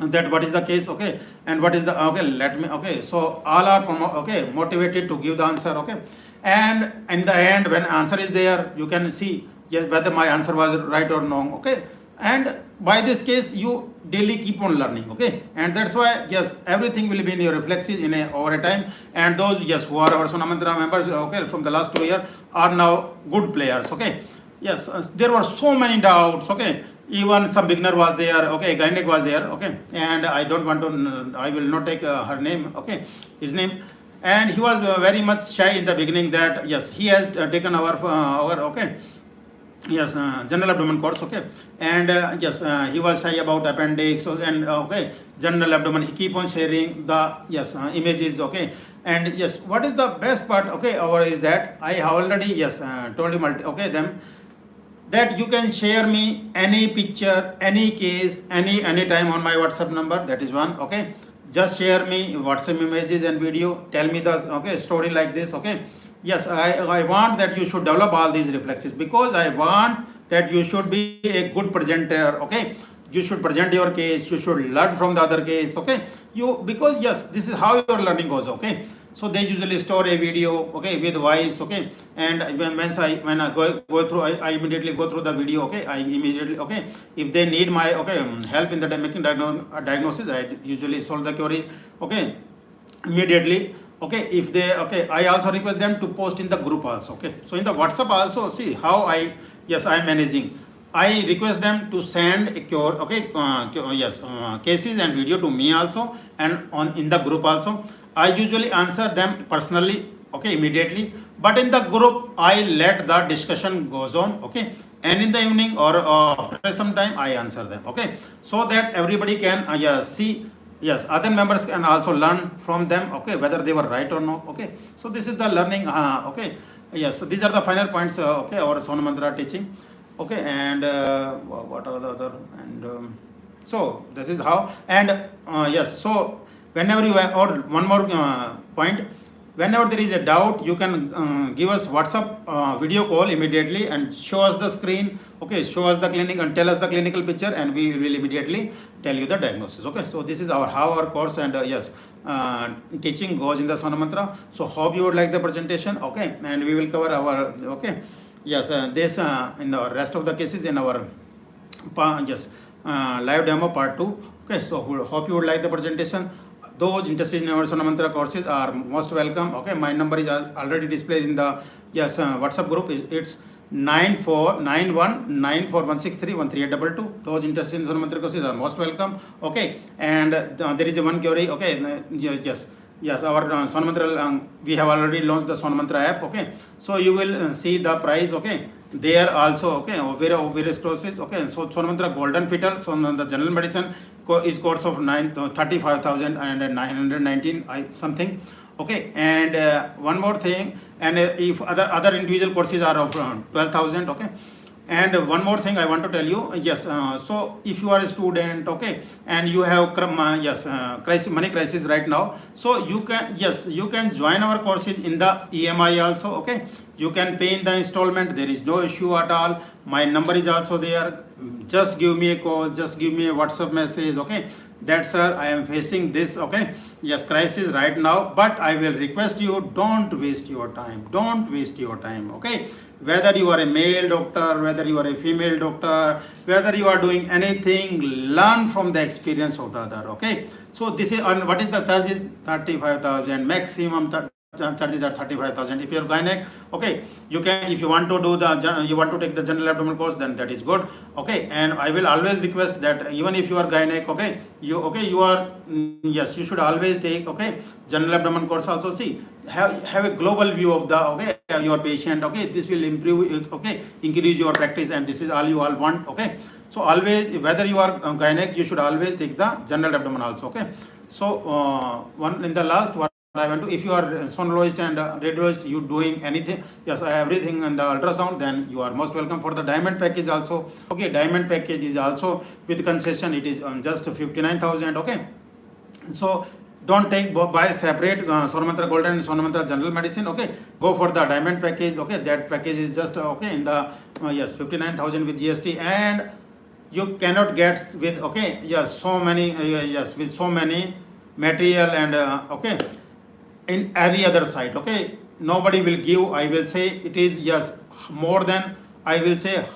that what is the case, okay, and what is the, okay, let me, okay. So all are okay motivated to give the answer, okay. and in the end when answer is there, you can see whether my answer was right or wrong. Okay, and by this case you daily keep on learning. Okay, and that's why yes, everything will be in your reflexes in over a time. And those yes who are our Sonomantra members, okay, from the last 2 years are now good players. Okay, yes, there were so many doubts. Okay, even some beginner was there. Okay, gynec was there. Okay, and I don't want to, I will not take her name. Okay, his name. And he was very much shy in the beginning, that yes, he has taken our okay, yes, general abdomen course. Okay, and yes, he was shy about appendix. And okay, general abdomen, he keep on sharing the yes images. Okay, and yes, what is the best part, okay, our is that I have already yes told him, okay, them, that you can share me any picture, any case, any time on my WhatsApp number. That is one. Okay, just share me WhatsApp images and video. Tell me the okay story like this. Okay, yes, I want that you should develop all these reflexes, because I want that you should be a good presenter. Okay, you should present your case. You should learn from the other case. Okay, you, because yes, this is how your learning goes. Okay, so they usually store a video, okay, with voice. Okay, and when I go through, I immediately go through the video. Okay, I immediately, okay, if they need my okay help in the making diagnosis, I usually solve the query. Okay, immediately. Okay, if they, okay, I also request them to post in the group also. Okay, so in the WhatsApp also, see how I yes I am managing. I request them to send a cure, okay, yes, cases and video to me also, and on in the group also. I usually answer them personally, okay, immediately. But in the group, I let the discussion goes on. Okay, and in the evening or after some time, I answer them. Okay, so that everybody can yes see. Yes, other members can also learn from them. Okay, whether they were right or not. Okay, so this is the learning. Okay, yes, so these are the final points. Okay, our Sonomantra teaching. Okay, and what are the other, and so this is how. And yes, so whenever you have, or one more point, whenever there is a doubt, you can give us WhatsApp video call immediately and show us the screen. Okay, show us the clinic and tell us the clinical picture, and we will immediately tell you the diagnosis. Okay, so this is our how our course and yes teaching goes in the Sonomantra. So hope you would like the presentation. Okay, and we will cover our okay. Yes, this in the rest of the cases in our yes live demo part 2. Okay, so hope you would like the presentation. Those interested in our Sonomantra courses are most welcome. Okay, my number is already displayed in the yes WhatsApp group. It's 94919416313822. Those interested in Sonomantra courses are most welcome. Okay, and there is a one query. Okay, yes. Yes, our Sonomantra, we have already launched the Sonomantra app. Okay, so you will see the price. Okay, there also. Okay, various courses. Okay, so Sonomantra Golden Fetal, so the general medicine is course of 35,919 something. Okay, and one more thing, and if other individual courses are of 12,000. Okay. And one more thing I want to tell you, yes, so if you are a student, okay, and you have yes money crisis right now, so you can yes you can join our courses in the EMI also. Okay, you can pay in the installment. There is no issue at all. My number is also there. Just give me a call, just give me a WhatsApp message. Okay, that sir, I am facing this okay yes crisis right now, but I will request you, don't waste your time, don't waste your time. Okay, whether you are a male doctor, whether you are a female doctor, whether you are doing anything, learn from the experience of the other. Okay, so this is on what is the charges? 35,000 maximum. Charges are 35,000. If you are gynec, okay, you can, if you want to do the you want to take the general abdominal course, then that is good. Okay, and I will always request that even if you are gynec, okay, you are yes, you should always take okay general abdomen course also. See, have a global view of the okay your patient. Okay, this will improve okay increase your practice, and this is all you all want. Okay, so always whether you are gynec, you should always take the general abdomen also. Okay, so one in the last one I want to, if you are sonologist and radiologist, you doing anything, yes, everything in the ultrasound, then you are most welcome for the diamond package also. Okay, diamond package is also with concession. It is on just 59,000. Okay, so don't take buy separate Sonomantra Golden and Sonomantra General Medicine. Okay, go for the diamond package. Okay, that package is just okay in the yes 59,000 with GST, and you cannot get with okay yes so many yes with so many material and okay in every other site. Okay, nobody will give, I will say it is, yes, more than, I will say,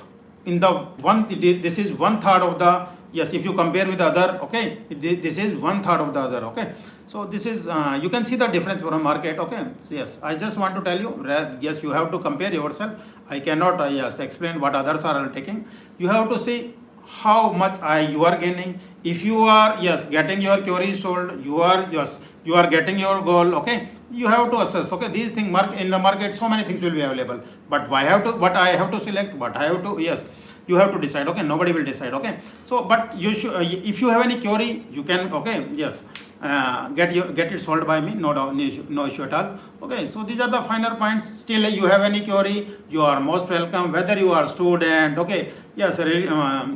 in the one, this is 1/3 of the, yes, if you compare with the other, okay, this is 1/3 of the other, okay. So this is, you can see the difference from market, okay. So yes, I just want to tell you, yes, you have to compare yourself. I cannot, yes, explain what others are taking. You have to see how much you are gaining. If you are, yes, getting your queries solved, you are, yes, you are getting your goal, okay. You have to assess, okay, these things, in the market so many things will be available, but I have to select, what I have to, yes, you have to decide, okay, nobody will decide, okay. So but you should, if you have any query, you can, okay, yes, get it solved by me, no issue at all, okay. So these are the final points. Still you have any query, you are most welcome, whether you are student, okay, yes,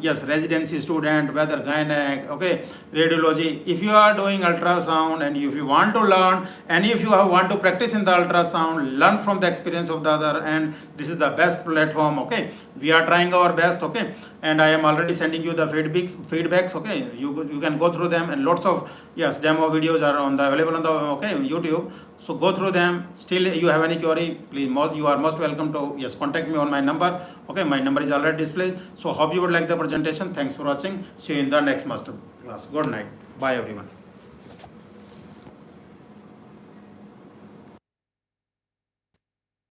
yes, residency student, whether gynec, okay, radiology, if you are doing ultrasound and if you want to learn, and if you want to practice in the ultrasound, learn from the experience of the other, and this is the best platform, okay. We are trying our best, okay, and I am already sending you the feedbacks, okay. You can go through them, and lots of, yes, demo videos are available on the, okay, YouTube. So go through them. Still you have any query, please, you are most welcome to, yes, contact me on my number, okay. My number is already displayed. So hope you would like the presentation. Thanks for watching. See you in the next master class. Good night. Bye everyone.